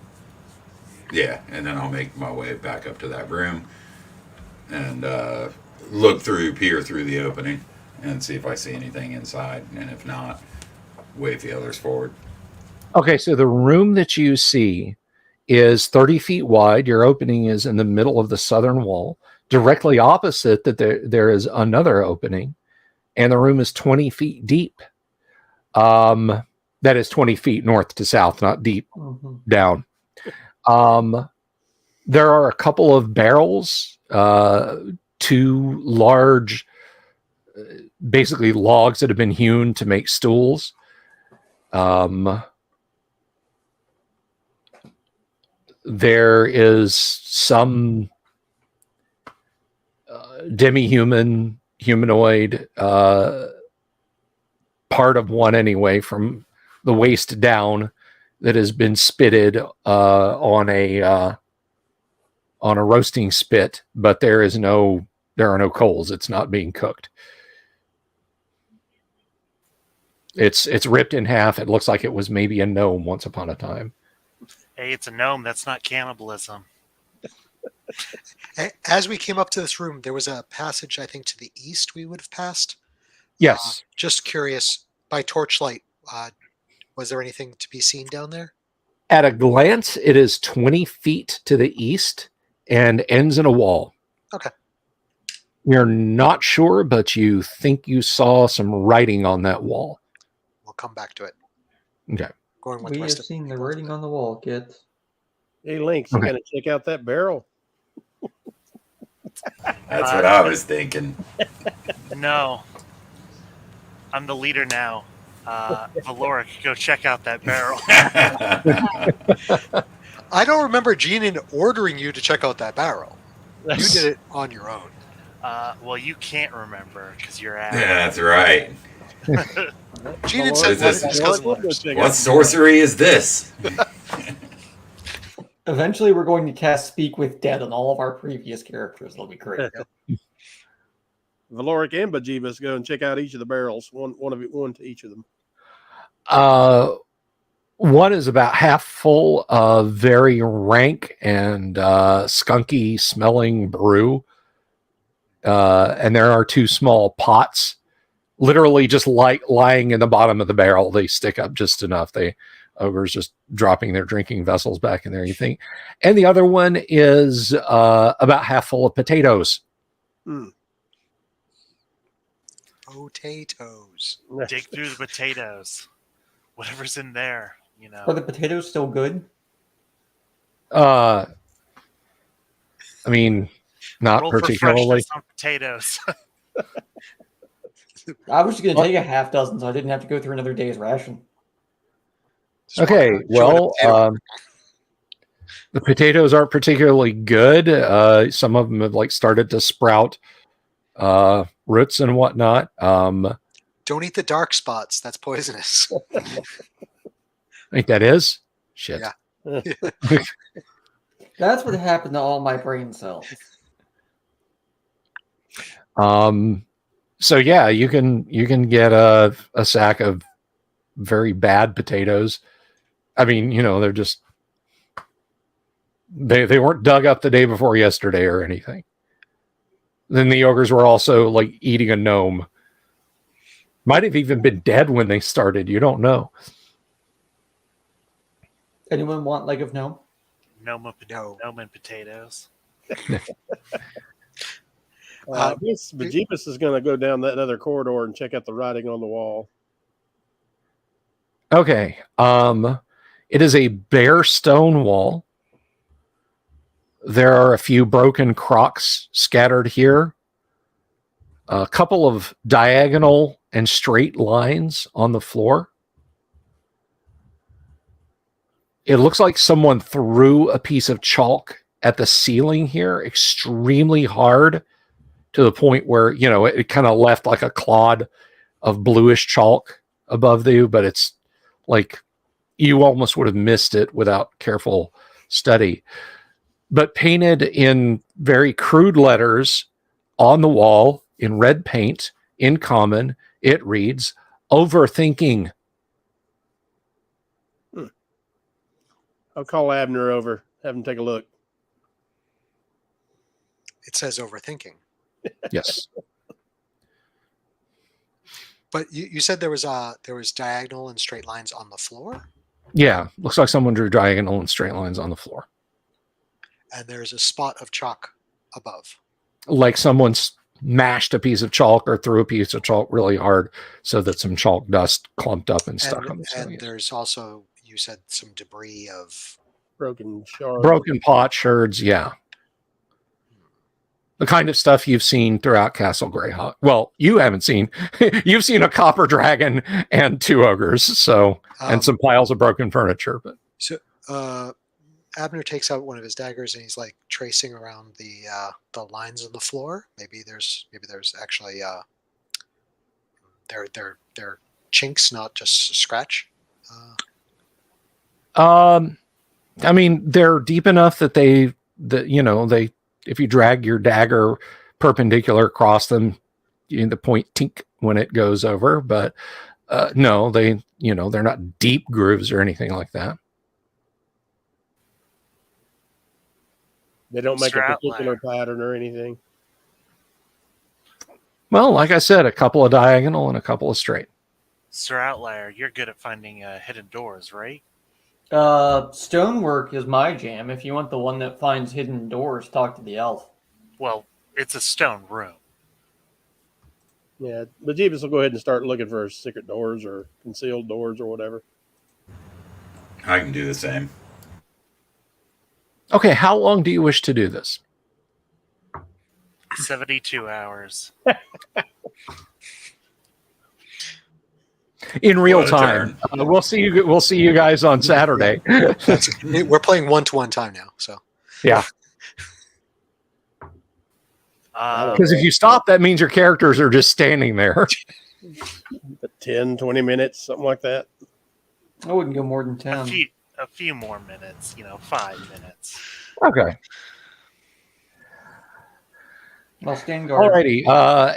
F: Yeah, and then I'll make my way back up to that room and peer through the opening and see if I see anything inside. And if not, wave the others forward.
A: Okay, so the room that you see is 30 feet wide. Your opening is in the middle of the southern wall. Directly opposite that there is another opening, and the room is 20 feet deep. That is 20 feet north to south, not deep down. There are a couple of barrels, 2 large, basically logs that have been hewn to make stools. There is some demi-human, humanoid, part of one anyway, from the waist down, that has been spitted on a roasting spit, but there are no coals. It's not being cooked. It's ripped in half. It looks like it was maybe a gnome once upon a time.
B: Hey, it's a gnome. That's not cannibalism.
C: As we came up to this room, there was a passage, I think, to the east we would have passed.
A: Yes.
C: Just curious, by torchlight, was there anything to be seen down there?
A: At a glance, it is 20 feet to the east and ends in a wall.
C: Okay.
A: You're not sure, but you think you saw some writing on that wall.
C: We'll come back to it.
A: Okay.
C: Going with
D: we
C: the
D: have
C: rest of
D: seen the
C: people
D: writing
C: today.
D: on the wall, kids.
E: Hey, Lynx, you
A: Okay.
E: gotta check out that barrel.
F: That's what I was thinking.
B: No. I'm the leader now. Valoric, go check out that barrel.
C: I don't remember Jeanin ordering you to check out that barrel. You did it on your own.
B: Well, you can't remember because you're out.
F: That's right.
C: Jeanin
E: What
C: said
F: is
C: one
F: this?
C: of his cousin
E: What-
C: letters.
F: What sorcery is this?
D: Eventually, we're going to cast Speak with Dead on all of our previous characters. It'll be great.
E: Valoric and Bajivas go and check out each of the barrels. One to each of them.
A: One is about half full of very rank and skunky smelling brew. And there are 2 small pots, literally just lying in the bottom of the barrel. They stick up just enough. Ogres just dropping their drinking vessels back in there, you think. And the other one is about half full of potatoes.
C: Potatoes.
B: Dig through the potatoes. Whatever's in there, you know.
D: Are the potatoes still good?
A: I mean, not
B: Roll for
A: particularly.
B: freshness on potatoes.
D: I was just going to take a half dozen so I didn't have to go through another day's ration.
C: Just walk
A: Okay,
C: around chewing a
A: well,
C: potato.
A: the potatoes aren't particularly good. Some of them have started to sprout roots and whatnot.
C: Don't eat the dark spots. That's poisonous.
A: I think that is shit.
C: Yeah.
D: That's what happened to all my brain cells.
A: So yeah, you can get a sack of very bad potatoes. I mean, they're just they weren't dug up the day before yesterday or anything. Then the ogres were also eating a gnome. Might have even been dead when they started. You don't know.
D: Anyone want leg of gnome?
B: Gnome
C: No.
B: and potatoes.
E: I guess Bajivas is going to go down that other corridor and check out the writing on the wall.
A: Okay. It is a bare stone wall. There are a few broken crocks scattered here. A couple of diagonal and straight lines on the floor. It looks like someone threw a piece of chalk at the ceiling here extremely hard to the point where, it kind of left like a clod of bluish chalk above you, but it's like you almost would have missed it without careful study. But painted in very crude letters on the wall in red paint in common, it reads, "Overthinking."
E: I'll call Abner over, have him take a look.
C: It says overthinking.
A: Yes.
C: But you said there was diagonal and straight lines on the floor,
A: Yeah. Looks like someone drew diagonal and straight lines on the floor.
C: and there's a spot of chalk above.
A: Like someone's mashed a piece of chalk or threw a piece of chalk really hard so that some chalk dust clumped up and stuck on the ceiling.
C: And there's also, you said, some debris of
E: Broken shards.
A: Broken pot sherds, yeah. The kind of stuff you've seen throughout Castle Greyhawk. Well, you haven't seen. You've seen a copper dragon and 2 ogres, so and some piles of broken furniture. But
C: So Abner takes out one of his daggers and he's like tracing around the lines on the floor. Maybe there's actually they're chinks, not just a scratch.
A: I mean, they're deep enough that they if you drag your dagger perpendicular across them, the point tink when it goes over. But no, they're not deep grooves or anything like that.
E: They don't make
B: Mr.
E: a particular
B: Outlier.
E: pattern or anything.
A: Well, like I said, a couple of diagonal and a couple of straight.
B: Sir Outlier, you're good at finding hidden doors, right?
D: Stonework is my jam. If you want the one that finds hidden doors, talk to the elf.
B: Well, it's a stone room.
E: Yeah, but Jeebus will go ahead and start looking for secret doors or concealed doors or whatever.
F: I can do the same.
A: Okay, how long do you wish to do this?
B: 72 hours.
A: In real
F: What a
A: turn.
F: turn.
A: We'll see you. We'll see you guys on Saturday.
C: We're playing 1-to-1 time now, so
A: Yeah,
B: Uh,
A: because if you stop, that means your characters are just standing there.
E: But 10, 20 minutes, something like that.
D: I wouldn't go more than 10.
B: a few more minutes, 5 minutes.
A: Okay.
D: I'll stand guard.
A: Alrighty.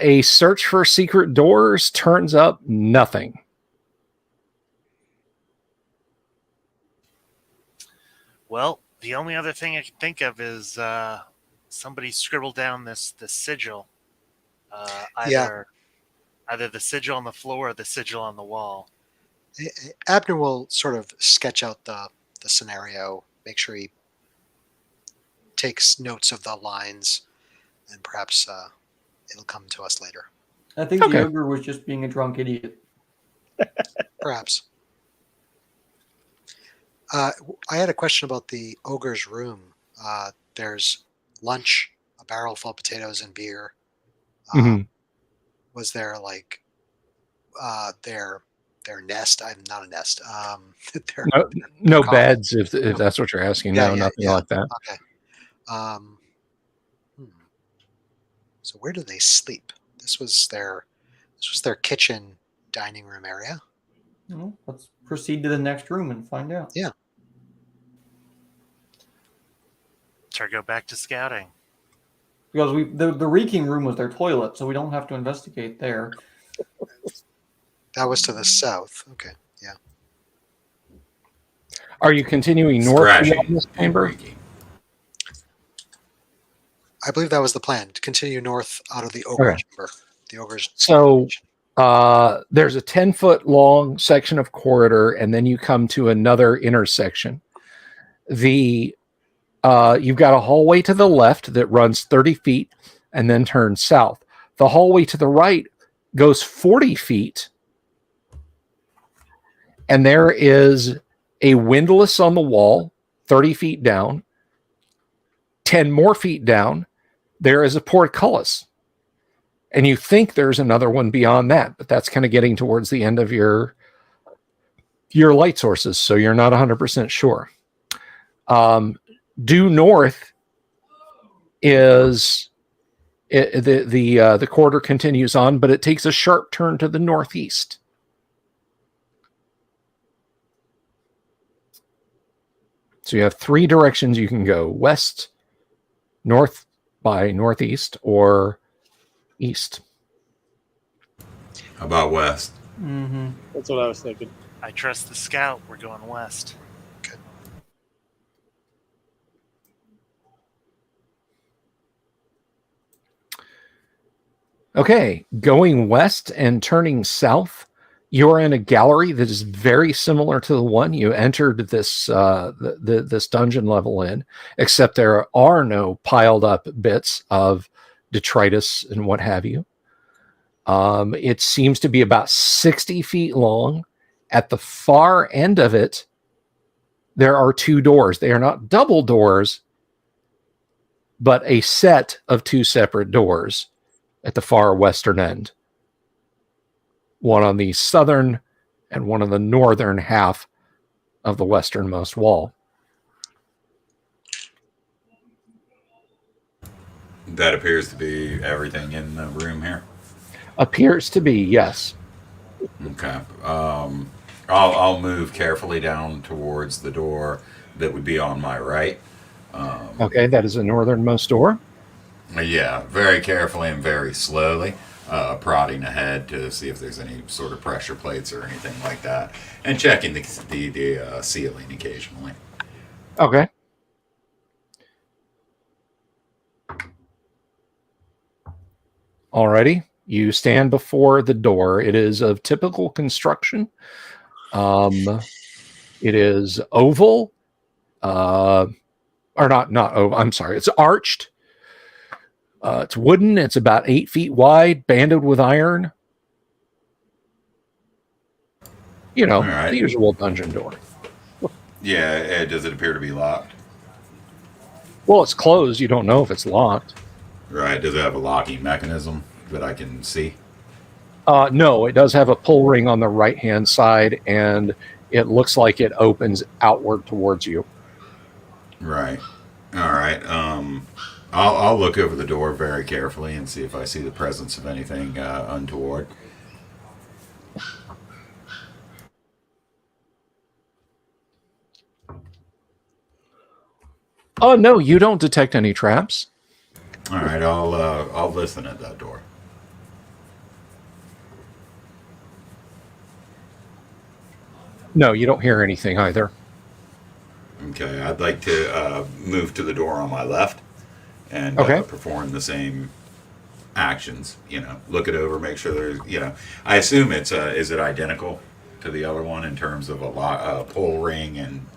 A: A search for secret doors turns up nothing.
B: Well, the only other thing I can think of is somebody scribbled down this sigil. Either the sigil on the floor or the sigil on the wall.
C: Abner will sort of sketch out the scenario, make sure he takes notes of the lines, and perhaps it'll come to us later.
D: I think
A: Okay.
D: the ogre was just being a drunk idiot.
C: Perhaps. I had a question about the ogre's room. There's lunch, a barrel full of potatoes and beer.
A: Mhm.
C: Was there like their nest? I'm not a nest. Their,
A: No
C: coffee.
A: beds, if that's what you're asking. No, nothing like that.
C: Okay. So where do they sleep? This was their kitchen dining room area.
D: Well, let's proceed to the next room and find out.
C: Yeah.
B: Or go back to scouting.
D: Because the reeking room was their toilet, so we don't have to investigate there.
C: That was to the south. Okay. Yeah.
A: Are you continuing north
F: Scratching
A: beyond this
F: and
A: chamber?
F: breaking.
C: I believe that was the plan, to continue north out of the ogre
A: Okay.
C: chamber. The ogre's
A: So there's a 10-foot long section of corridor, and then you come to another intersection. You've got a hallway to the left that runs 30 feet and then turns south. The hallway to the right goes 40 feet And there is a windlass on the wall, 30 feet down. 10 more feet down, there is a portcullis. And you think there's another one beyond that, but that's kind of getting towards the end of your light sources, so you're not 100% sure. Due north is the corridor continues on, but it takes a sharp turn to the northeast. So you have 3 directions you can go: west, north by northeast, or east.
F: How about west?
D: Mm-hmm.
E: That's what I was thinking.
B: I trust the scout. We're going west.
A: Okay, going west and turning south, you're in a gallery that is very similar to the one you entered this this dungeon level in, except there are no piled up bits of detritus and what have you. It seems to be about 60 feet long. At the far end of it, there are 2 doors. They are not double doors, but a set of 2 separate doors at the far western end. One on the southern and one on the northern half of the westernmost wall.
F: That appears to be everything in the room here.
A: Appears to be, yes.
F: Okay. I'll move carefully down towards the door that would be on my right.
A: Okay, that is the northernmost door.
F: Yeah, very carefully and very slowly, prodding ahead to see if there's any sort of pressure plates or anything like that, and checking the ceiling occasionally.
A: Okay. Alrighty. You stand before the door. It is of typical construction. It is oval, or not oval. I'm sorry. It's arched. It's wooden. It's about 8 feet wide, banded with iron. You know,
F: Right.
A: the usual dungeon door.
F: Yeah, does it appear to be locked?
A: Well, it's closed. You don't know if it's locked.
F: Right. Does it have a locking mechanism that I can see?
A: No, it does have a pull ring on the right-hand side, and it looks like it opens outward towards you.
F: Right. All right. I'll look over the door very carefully and see if I see the presence of anything untoward.
A: Oh, no, you don't detect any traps.
F: All right. I'll listen at that door.
A: No, you don't hear anything either.
F: Okay. I'd like to move to the door on my left and
A: Okay.
F: perform the same actions. You know, look it over, make sure there's. You know, I assume it's. Is it identical to the other one in terms of a pull ring and?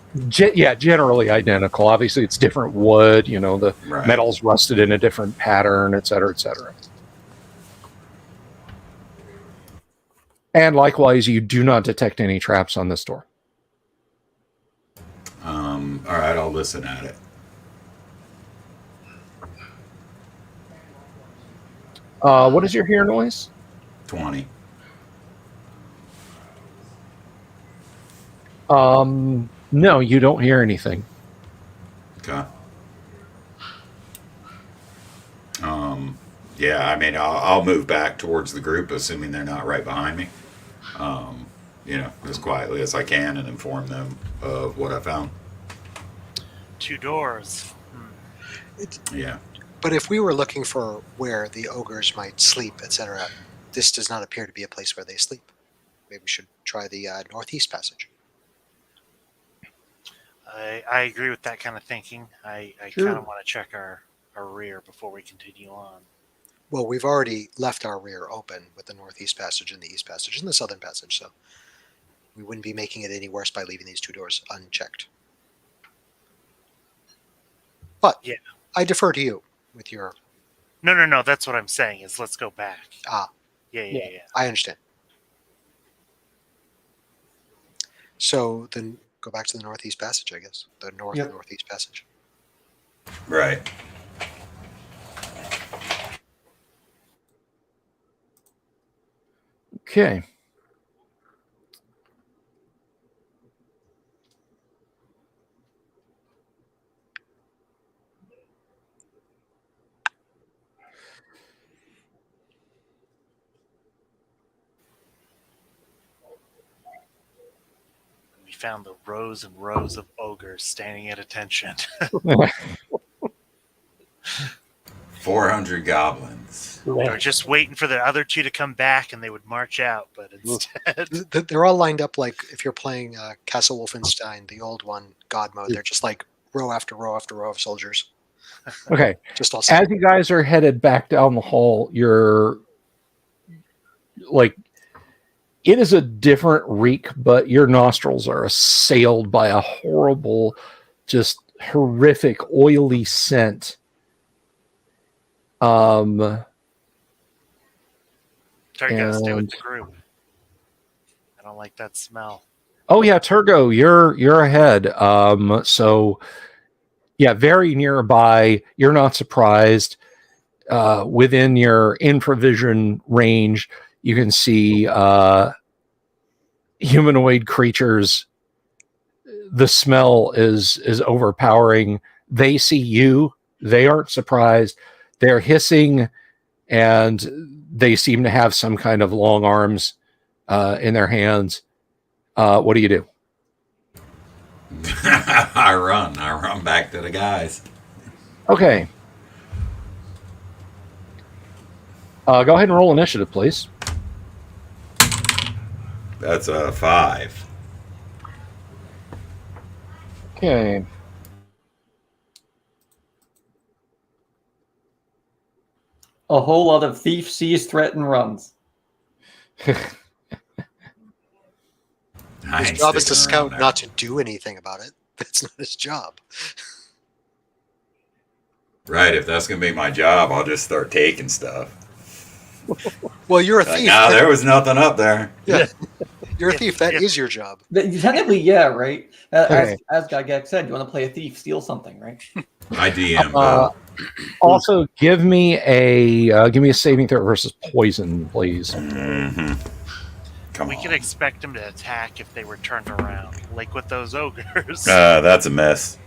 A: Yeah, generally identical. Obviously, it's different wood. You know, the
F: Right.
A: metal's rusted in a different pattern, et cetera, et cetera. And likewise, you do not detect any traps on this door.
F: All right. I'll listen at it.
A: What is your hear noise?
F: 20.
A: No, you don't hear anything.
F: Okay. Yeah, I mean, I'll move back towards the group, assuming they're not right behind me. You know, as quietly as I can, and inform them of what I found.
B: 2 doors.
F: Yeah.
C: But if we were looking for where the ogres might sleep, etc., this does not appear to be a place where they sleep. Maybe we should try the northeast passage.
B: I agree with that kind of thinking. I
D: Sure.
B: kind of want to check our rear before we continue on.
C: Well, we've already left our rear open with the northeast passage and the east passage and the southern passage, so we wouldn't be making it any worse by leaving these 2 doors unchecked. But
B: Yeah.
C: I defer to you with your...
B: No. That's what I'm saying. Is let's go back.
C: Ah.
B: Yeah.
C: I understand. So then go back to the northeast passage, I guess. The northeast passage.
F: Right.
A: Okay.
B: We found the rows and rows of ogres standing at attention.
F: 400 goblins.
B: They were just waiting for the other two to come back, and they would march out. But instead,
C: They're all lined up like if you're playing Castle Wolfenstein, the old one, God mode. They're just like row after row after row of soldiers.
A: Okay.
C: Just all.
A: As you guys are headed back down the hall, you're like, it is a different reek, but your nostrils are assailed by a horrible, just horrific, oily scent.
B: Turgo, stay with the group. I don't like that smell.
A: Oh yeah, Turgo, you're ahead. So yeah, very nearby. You're not surprised. Within your infravision range, you can see humanoid creatures. The smell is overpowering. They see you. They aren't surprised. They're hissing, and they seem to have some kind of long arms in their hands. What do you do?
F: I run back to the guys.
A: Okay. Go ahead and roll initiative, please.
F: That's a 5.
A: Okay.
D: A whole lot of thief sees threat and runs.
C: His job is to scout, not to do anything about it. That's not his job.
F: Right, if that's going to be my job, I'll just start taking stuff.
C: Well, you're a
F: Like,
C: thief.
F: no, there was nothing up there.
C: Yeah. You're a thief. That is your job.
D: Technically, yeah, right?
A: Okay.
D: As Gygax said, you want to play a thief, steal something, right?
F: I DM.
A: Also, give me a saving throw versus poison, please.
F: Mm-hmm. Come
B: We
F: on.
B: could expect them to attack if they were turned around, like with those ogres.
F: That's a mess.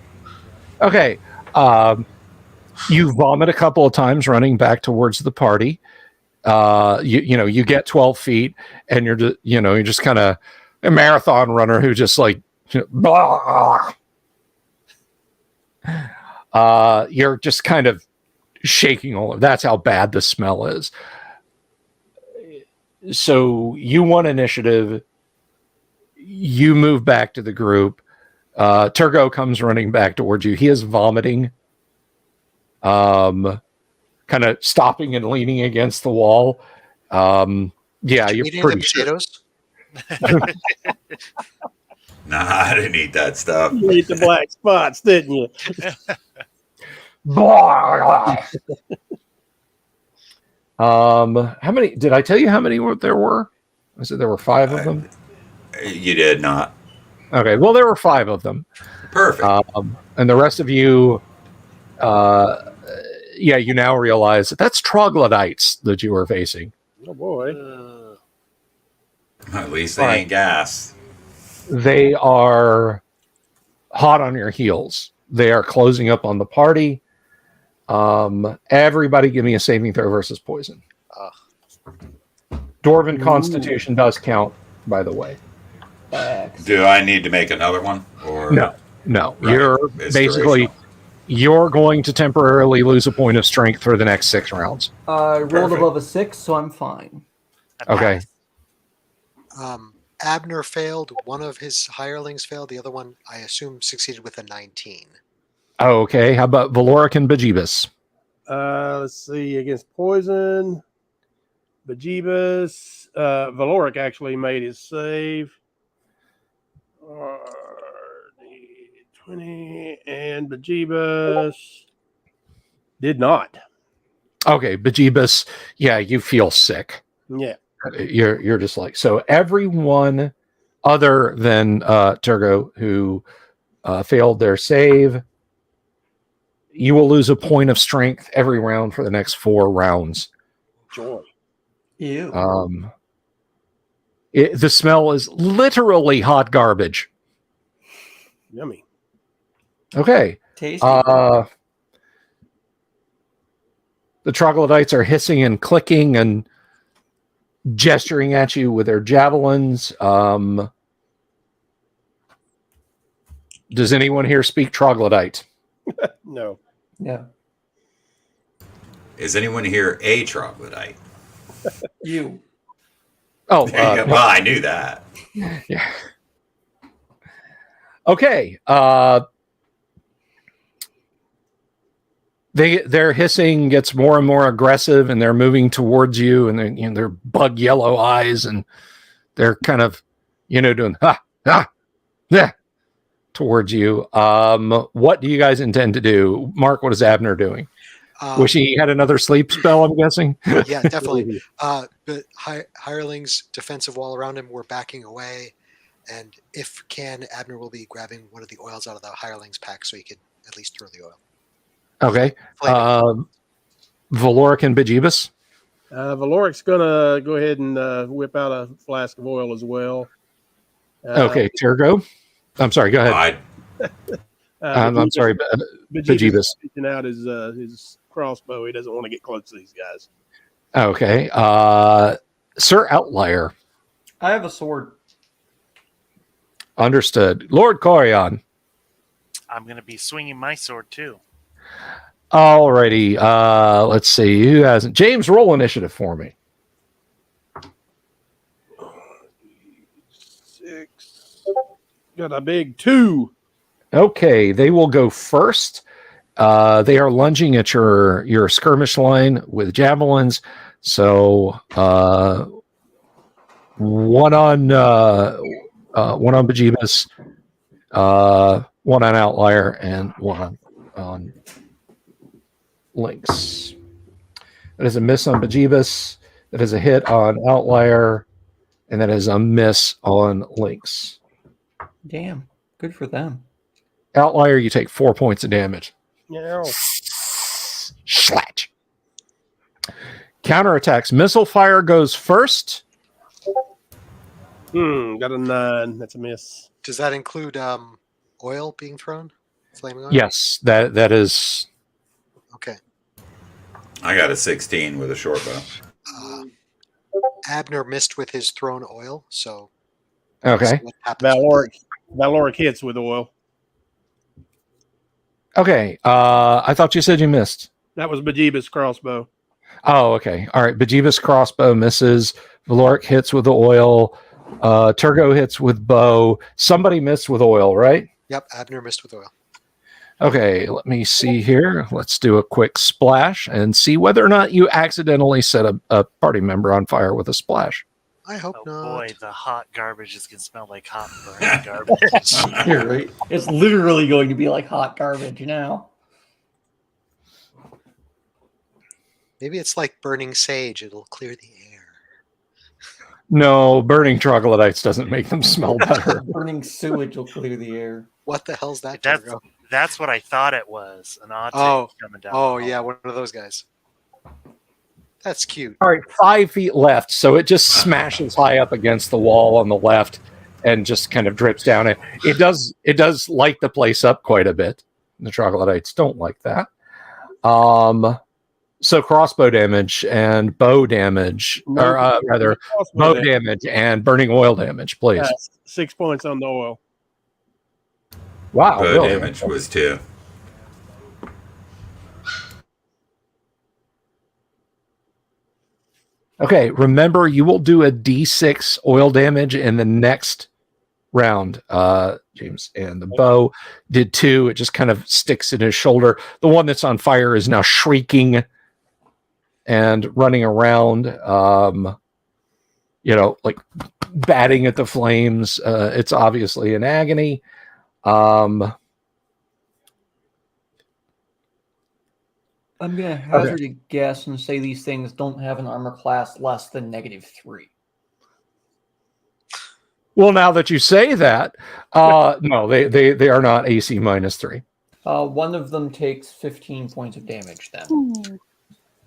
A: Okay. You vomit a couple of times running back towards the party. You get 12 feet, and you're just kind of a marathon runner who just like blah. You're just kind of shaking all over. That's how bad the smell is. So you won initiative. You move back to the group. Turgo comes running back towards you. He is vomiting. Kind of stopping and leaning against the wall. Yeah, you're
C: Eating
A: pretty
C: the
A: sure.
C: potatoes.
F: Nah, I didn't eat that stuff.
E: You ate the black spots, didn't you?
A: How many? Did I tell you how many there were? I said there were 5 of them.
F: You did not.
A: Okay, well there were 5 of them.
F: Perfect.
A: And the rest of you, you now realize that's troglodytes that you are facing.
E: Oh boy.
F: At least they ain't gas.
A: They are hot on your heels. They are closing up on the party. Everybody give me a saving throw versus poison. Dwarven Constitution does count, by the way.
F: Do I need to make another one? Or
A: No.
F: Right.
A: You're
F: It's
A: basically,
F: durational.
A: you're going to temporarily lose a point of strength for the next 6 rounds.
D: I rolled
F: Perfect.
D: above a 6, so I'm fine.
A: Okay.
C: Abner failed. One of his hirelings failed. The other one, I assume, succeeded with a 19.
A: Oh, okay. How about Valoric and Bejeebus?
E: Let's see. Against poison, Bejeebus. Valoric actually made his save. 20 and Bejeebus did not.
A: Okay, Bejeebus. Yeah, you feel sick.
E: Yeah.
A: You're just like, so everyone other than Turgo, who failed their save. You will lose a point of strength every round for the next 4 rounds.
E: Joy.
D: Ew.
A: The smell is literally hot garbage.
E: Yummy.
A: Okay.
D: Tasty.
A: The troglodytes are hissing and clicking and gesturing at you with their javelins. Does anyone here speak troglodyte?
E: No.
D: Yeah.
F: Is anyone here a troglodyte?
D: You.
A: Oh,
F: Well, I knew that.
A: yeah. Okay. Their hissing gets more and more aggressive, and they're moving towards you, and their bug yellow eyes, and they're kind of, doing yeah towards you. What do you guys intend to do? Mark, what is Abner doing? Wish he had another sleep spell, I'm guessing.
C: Yeah, definitely. But hirelings defensive wall around him. We're backing away, and if can, Abner will be grabbing one of the oils out of the hirelings pack so he could at least throw the oil.
A: Okay. Valoric and Bejeebus.
E: Valoric's gonna go ahead and whip out a flask of oil as well.
A: Okay, Turgo. I'm sorry. Go ahead. I'm sorry, Bejeebus.
E: Reaching out his crossbow. He doesn't want to get close to these guys.
A: Okay. Sir Outlier.
D: I have a sword.
A: Understood. Lord Corion.
B: I'm going to be swinging my sword too.
A: Alrighty. Let's see. Who hasn't? James, roll initiative for me.
E: 6. Got a big 2.
A: Okay, they will go first. They are lunging at your skirmish line with javelins. So one on Bejeebus, one on Outlier, and one on Lynx. That is a miss on Bejeebus. That is a hit on Outlier, and that is a miss on Lynx.
D: Damn. Good for them.
A: Outlier, you take 4 points of damage.
E: Yeah.
A: Slatch. Counterattacks. Missile fire goes first.
E: Got a 9. That's a miss.
C: Does that include oil being thrown? Flaming oil?
A: Yes, that is.
C: Okay.
F: I got a 16 with a short bow.
C: Abner missed with his thrown oil, so.
A: Okay.
C: What happens
E: Valoric hits with oil.
A: Okay. I thought you said you missed.
E: That was Bejeebus' crossbow.
A: Oh, okay. All right. Bejeebus crossbow misses. Valoric hits with the oil. Turgo hits with bow. Somebody missed with oil, right?
C: Yep, Abner missed with oil.
A: Okay, let me see here. Let's do a quick splash and see whether or not you accidentally set a party member on fire with a splash.
C: I hope
B: Oh
C: not.
B: boy, the hot garbage is going to smell like hot burning garbage.
D: You're right. It's literally going to be like hot garbage now.
C: Maybe it's like burning sage. It'll clear the air.
A: No, burning troglodytes doesn't make them smell better.
D: Burning sewage will clear the air.
C: What the hell's that?
B: That's
C: Turgo?
B: that's what I thought it was. An odd
C: Oh,
B: coming down.
C: oh
B: the
C: yeah,
B: hall.
C: one of those guys. That's cute.
A: All right, 5 feet left, so it just smashes high up against the wall on the left and just kind of drips down. It does light the place up quite a bit. The troglodytes don't like that. So crossbow damage and bow damage, or rather, bow damage and burning oil damage, please.
E: 6 points on the oil.
A: Wow,
F: Bow
A: really?
F: damage was 2.
A: Okay, remember you will do a D6 oil damage in the next round, James. And the bow did 2. It just kind of sticks in his shoulder. The one that's on fire is now shrieking and running around, like batting at the flames. It's obviously in agony.
D: I'm going to hazard a guess and say these things don't have an armor class less than -3.
A: Well, now that you say that, no, they are not AC -3.
D: One of them takes 15 points of damage then.
A: No,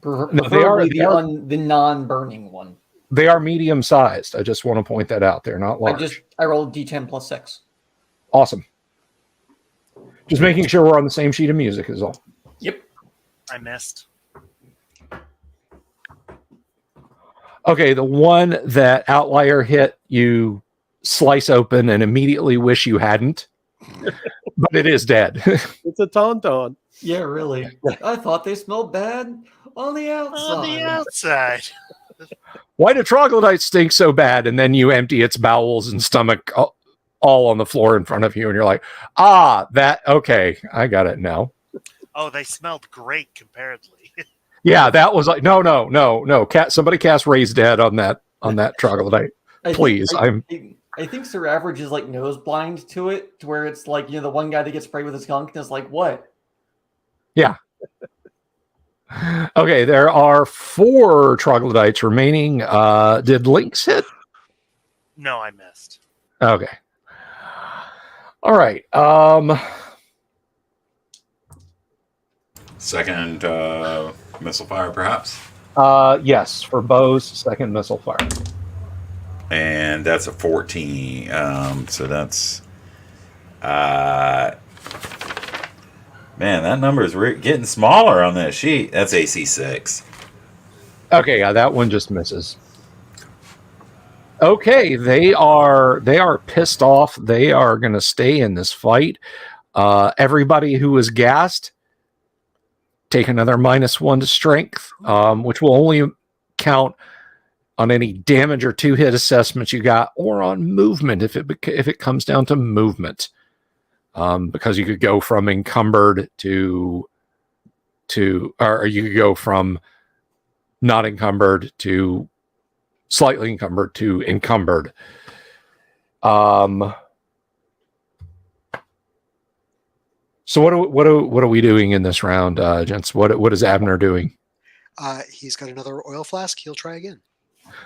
D: Preferably the non-burning one.
A: They are medium sized. I just want to point that out. They're not large.
D: I rolled D10 plus 6.
A: Awesome. Just making sure we're on the same sheet of music is all.
D: Yep.
B: I missed.
A: Okay, the one that Outlier hit, you slice open and immediately wish you hadn't. But it is dead.
E: It's a tauntaun.
D: Yeah, really. I thought they smelled bad on the outside.
B: On the outside.
A: Why do troglodytes stink so bad? And then you empty its bowels and stomach all on the floor in front of you, and you're like, okay, I got it now.
B: Oh, they smelled great comparatively.
A: Yeah, that was like, no. Somebody cast Raise Dead on that troglodyte. Please.
D: I think Sir Average is like nose blind to it, to where it's like, the one guy that gets sprayed with his skunk and is like, what?
A: Yeah. Okay, there are 4 troglodytes remaining. Did Lynx hit?
B: No, I missed.
A: Okay. All right.
F: Second missile fire, perhaps?
A: Yes, for bows, second missile fire.
F: And that's a 14. So that's... man, that number is getting smaller on that sheet. That's AC 6.
A: Okay, yeah, that one just misses. Okay, they are pissed off. They are going to stay in this fight. Everybody who is gassed, take another -1 to strength, which will only count on any damage or 2-hit assessments you got, or on movement if it comes down to movement, because you could go from encumbered to, or you could go from not encumbered to slightly encumbered to encumbered. So what are we doing in this round, gents? What is Abner doing?
C: He's got another oil flask. He'll try again.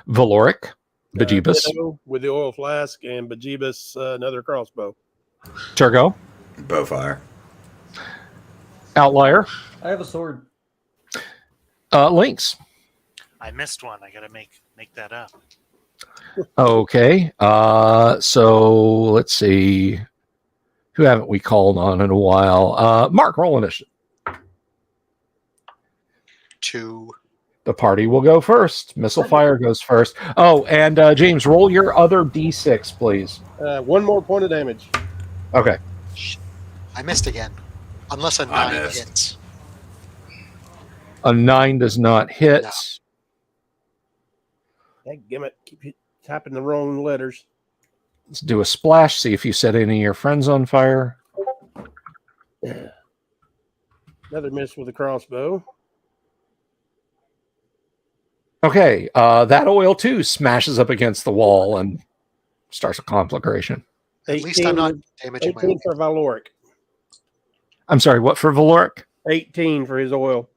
A: Valoric, Bejeebus,
E: with the oil flask, and Bejeebus another crossbow.
A: Turgo,
F: Bowfire.
A: Outlier,
D: I have a sword.
A: Lynx.
B: I missed one. I gotta make that up.
A: Okay. So let's see. Who haven't we called on in a while? Mark, roll initiative.
C: 2.
A: The party will go first. Missile fire goes first. Oh, and James, roll your other D6, please.
E: 1 more point of damage.
A: Okay.
C: I missed again. Unless a 9 hits.
A: A 9 does not hit.
C: No.
E: Dadgummit, keep tapping the wrong letters.
A: Let's do a splash. See if you set any of your friends on fire.
E: Another miss with a crossbow.
A: Okay. That oil, too, smashes up against the wall and starts a conflagration.
C: At least I'm not damaging my
E: 18
C: own.
E: for Valoric.
A: I'm sorry, what for Valoric?
E: 18 for his oil.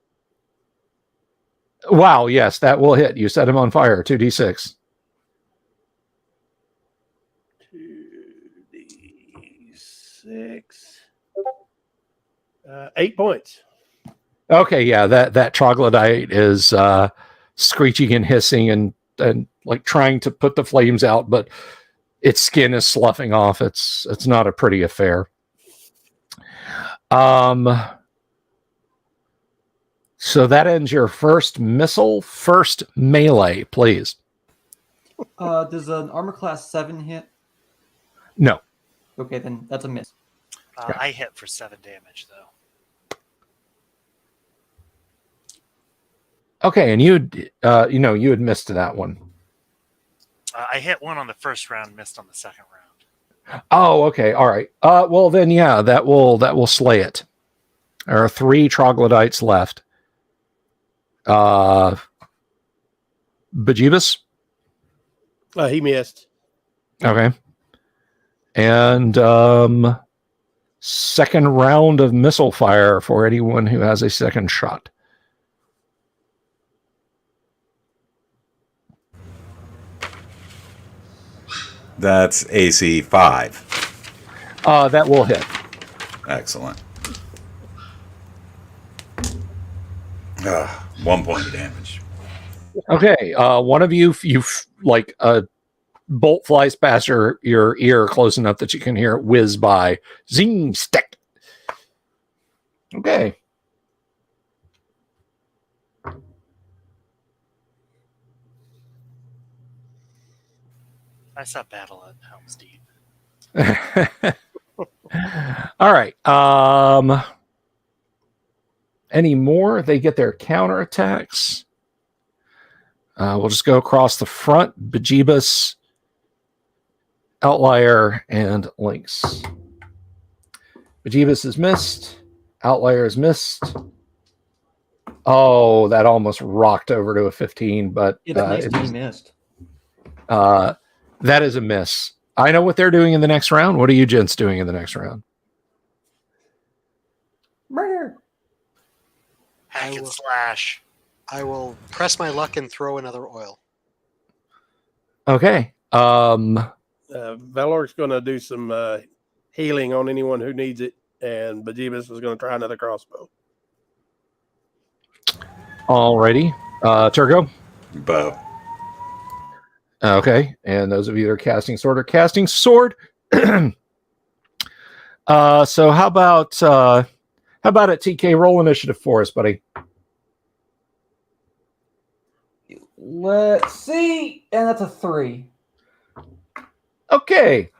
A: Wow, yes, that will hit. You set him on fire. 2d6.
E: 2d6. 8 points.
A: Okay, yeah, that troglodyte is screeching and hissing and like trying to put the flames out, but its skin is sloughing off. It's not a pretty affair. So that ends your first missile. First melee, please.
D: Does an armor class 7 hit?
A: No.
D: Okay, then that's a miss.
B: I hit for 7 damage though.
A: Okay, and you had missed that one.
B: I hit one on the first round, missed on the second round.
A: Oh, okay, all right. Well then, yeah, that will slay it. There are 3 troglodytes left. Bejeebus?
E: He missed.
A: Okay. And second round of missile fire for anyone who has a second shot.
F: That's AC 5.
A: That will hit.
F: Excellent. 1 point of damage.
A: Okay, one of you, like a bolt flies past your ear close enough that you can hear it whiz by. Zing, stick. Okay.
B: I saw battle at Helm's Deep.
A: All right. Any more? They get their counterattacks. We'll just go across the front. Bejeebus, Outlier, and Lynx. Bejeebus is missed. Outlier is missed. Oh, that almost rocked over to a 15, but
D: Yeah, that nice team missed.
A: That is a miss. I know what they're doing in the next round. What are you gents doing in the next round?
D: Murder.
B: Hack and slash.
C: I will press my luck and throw another oil.
A: Okay.
E: Valor's going to do some healing on anyone who needs it, and Bejeebus is going to try another crossbow.
A: Alrighty. Turgo?
F: Bow.
A: Okay. And those of you that are casting sword are casting sword. So how about it, TK? Roll initiative for us, buddy.
D: Let's see. And that's a 3.
A: Okay.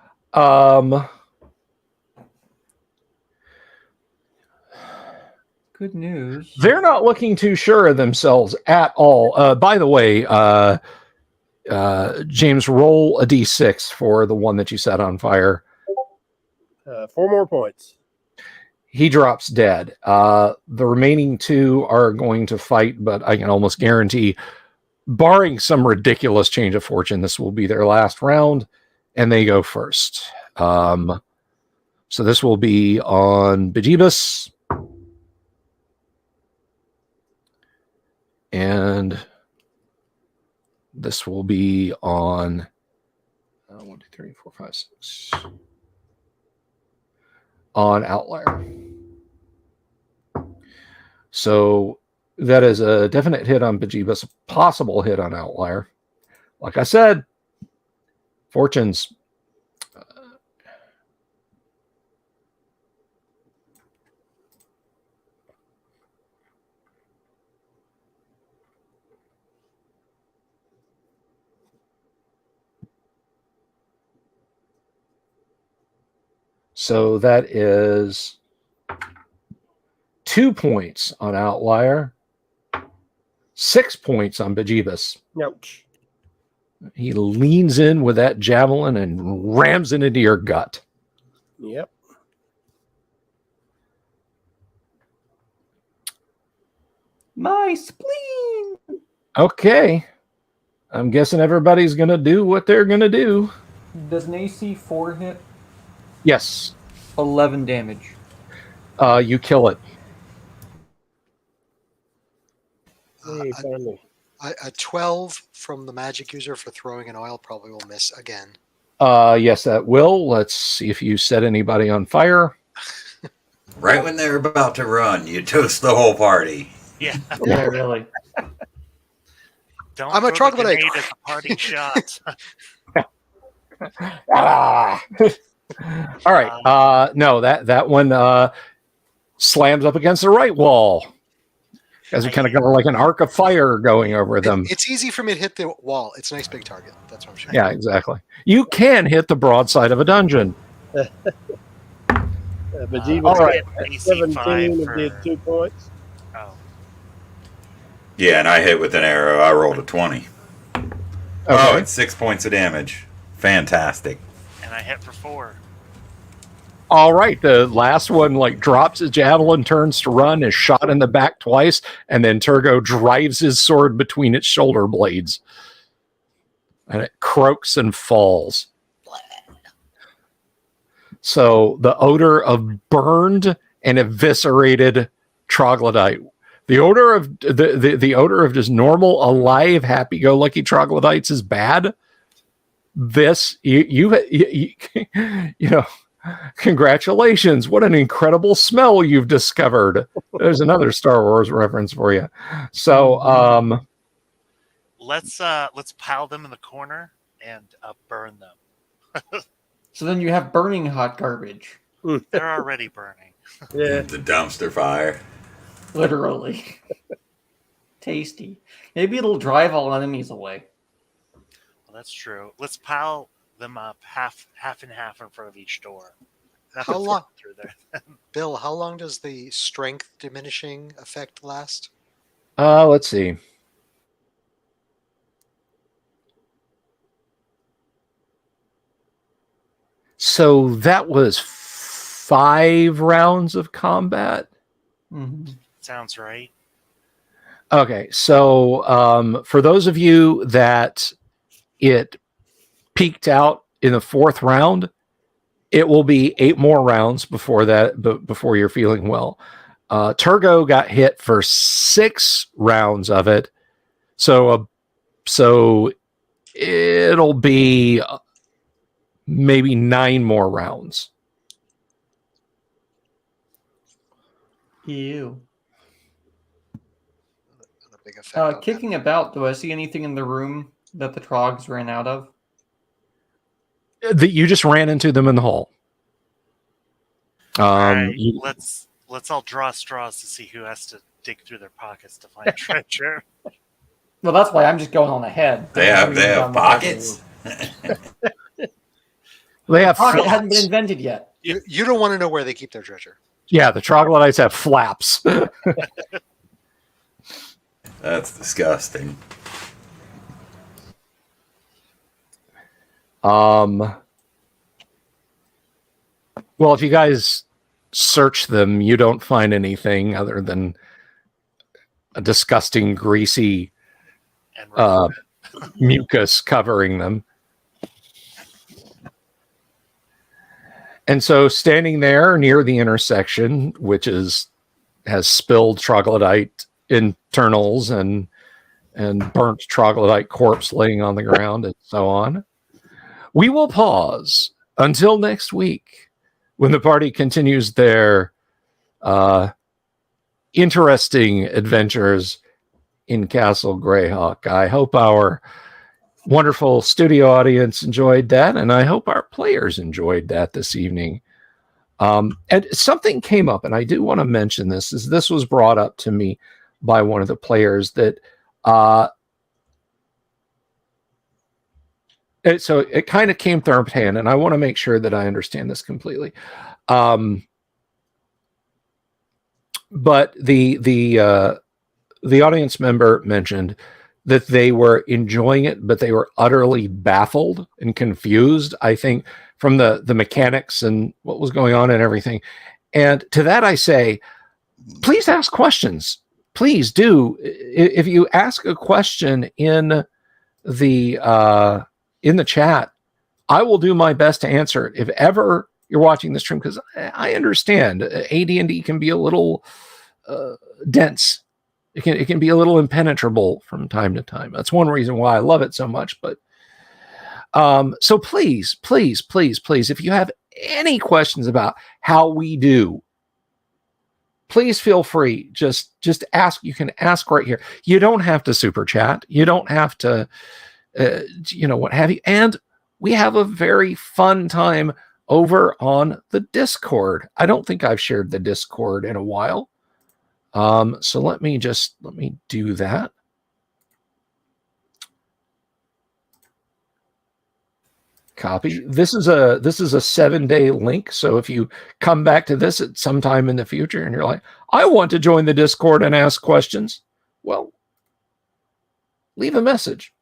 D: Good news.
A: They're not looking too sure of themselves at all. By the way, James, roll a d6 for the one that you set on fire.
E: 4 more points.
A: He drops dead. The remaining 2 are going to fight, but I can almost guarantee, barring some ridiculous change of fortune, this will be their last round, and they go first. So this will be on Bejeebus. And this will be on 1, 2, 3, 4, 5, 6 on Outlier. So that is a definite hit on Bejeebus, a possible hit on Outlier. Like I said, fortunes. So that is 2 points on Outlier, 6 points on Bejeebus.
E: Ouch.
A: He leans in with that javelin and rams it into your gut.
E: Yep.
D: My spleen.
A: Okay. I'm guessing everybody's going to do what they're going to do.
D: Does an AC 4 hit?
A: Yes.
D: 11 damage.
A: You kill it.
E: Hey, finally.
C: A 12 from the magic user for throwing an oil probably will miss again.
A: Yes, that will. Let's see if you set anybody on fire.
F: Right when they're about to run, you toast the whole party.
B: Yeah.
D: Yeah, really.
B: Don't
C: I'm a
B: throw the
C: troglodyte.
B: grenade as a party shot.
A: Ah. All right. No, that one slams up against the right wall. As we kind of got like an arc of fire going over them.
C: It's easy for me to hit the wall. It's a nice big target. That's what I'm saying.
A: Yeah, exactly. You can hit the broadside of a dungeon.
E: Bejeebus
A: all right.
B: AC
E: 17
B: 5
E: and
B: for-
E: did 2 points.
B: Oh.
F: Yeah, and I hit with an arrow. I rolled a 20.
A: Okay.
F: Oh, it's 6 points of damage. Fantastic.
B: And I hit for 4.
A: All right. The last one like drops his javelin, turns to run, is shot in the back twice, and then Turgo drives his sword between its shoulder blades. And it croaks and falls. So the odor of burned and eviscerated troglodyte. The odor of the odor of just normal, alive, happy-go-lucky troglodytes is bad. this you know, congratulations, what an incredible smell you've discovered. There's another Star Wars reference for you. So
B: let's pile them in the corner and burn them.
D: So then you have burning hot garbage.
B: They're already burning.
E: Yeah.
F: The dumpster fire.
D: Literally. Tasty. Maybe it'll drive all enemies away.
B: Well, that's true. Let's pile them up half and half in front of each door.
C: How long,
B: through there?
C: Bill? How long does the strength diminishing effect last?
A: let's see. So that was 5 rounds of combat.
D: Mm-hmm.
B: Sounds right.
A: Okay, so for those of you that it peaked out in the 4th round, it will be 8 more rounds before that, before you're feeling well. Turgo got hit for 6 rounds of it, so it'll be maybe 9 more rounds.
D: Ew.
C: Not a big effect on that.
D: Kicking about, do I see anything in the room that the trogs ran out of?
A: That you just ran into them in the hall.
B: All right,
A: you-
B: let's all draw straws to see who has to dig through their pockets to find treasure.
D: Well, that's why I'm just going on ahead.
F: They have pockets.
A: they have
D: Pocket
A: flaps.
D: hadn't been invented yet.
C: You don't want to know where they keep their treasure.
A: Yeah, the troglodytes have flaps.
F: That's disgusting.
A: Well, if you guys search them, you don't find anything other than a disgusting, greasy
B: And
A: mucus covering them. And so standing there near the intersection, which has spilled troglodyte internals and burnt troglodyte corpse laying on the ground and so on, we will pause until next week when the party continues their interesting adventures in Castle Greyhawk. I hope our wonderful studio audience enjoyed that, and I hope our players enjoyed that this evening. And something came up, and I do want to mention this, is this was brought up to me by one of the players that so it kind of came third hand, and I want to make sure that I understand this completely. But the audience member mentioned that they were enjoying it, but they were utterly baffled and confused, I think, from the mechanics and what was going on and everything. And to that I say, please ask questions. Please do. If you ask a question in the chat, I will do my best to answer it. If ever you're watching the stream, because I understand AD&D can be a little dense. It can be a little impenetrable from time to time. That's one reason why I love it so much. But so please, if you have any questions about how we do, please feel free. Just ask. You can ask right here. You don't have to super chat. You don't have to, what have you. And we have a very fun time over on the Discord. I don't think I've shared the Discord in a while. So let me do that. Copy. This is a 7-day link. So if you come back to this at some time in the future and you're like, I want to join the Discord and ask questions, well, leave a message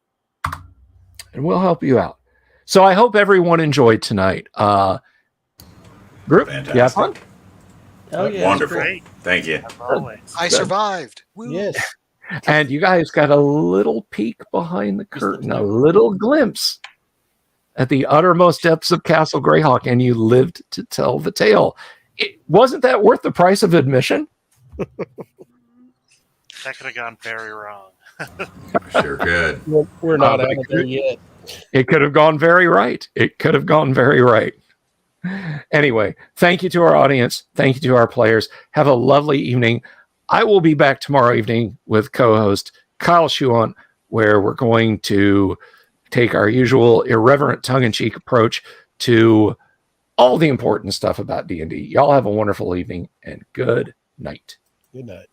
A: and we'll help you out. So I hope everyone enjoyed tonight. Group,
F: Fantastic.
A: you have fun?
D: Oh yeah,
F: Wonderful.
B: great.
F: Thank you.
B: As always.
C: I survived. Woo.
E: Yes.
A: And you guys got a little peek behind the curtain, a little glimpse at the uttermost depths of Castle Greyhawk, and you lived to tell the tale. Wasn't that worth the price of admission?
B: That could have gone very wrong.
F: Sure could.
E: We're not
A: but
E: out of there yet.
A: It could have gone very right. It could have gone very right. Anyway, thank you to our audience. Thank you to our players. Have a lovely evening. I will be back tomorrow evening with co-host Kyle Schuant, where we're going to take our usual irreverent tongue-in-cheek approach to all the important stuff about D&D. Y'all have a wonderful evening and good night.
E: Good night.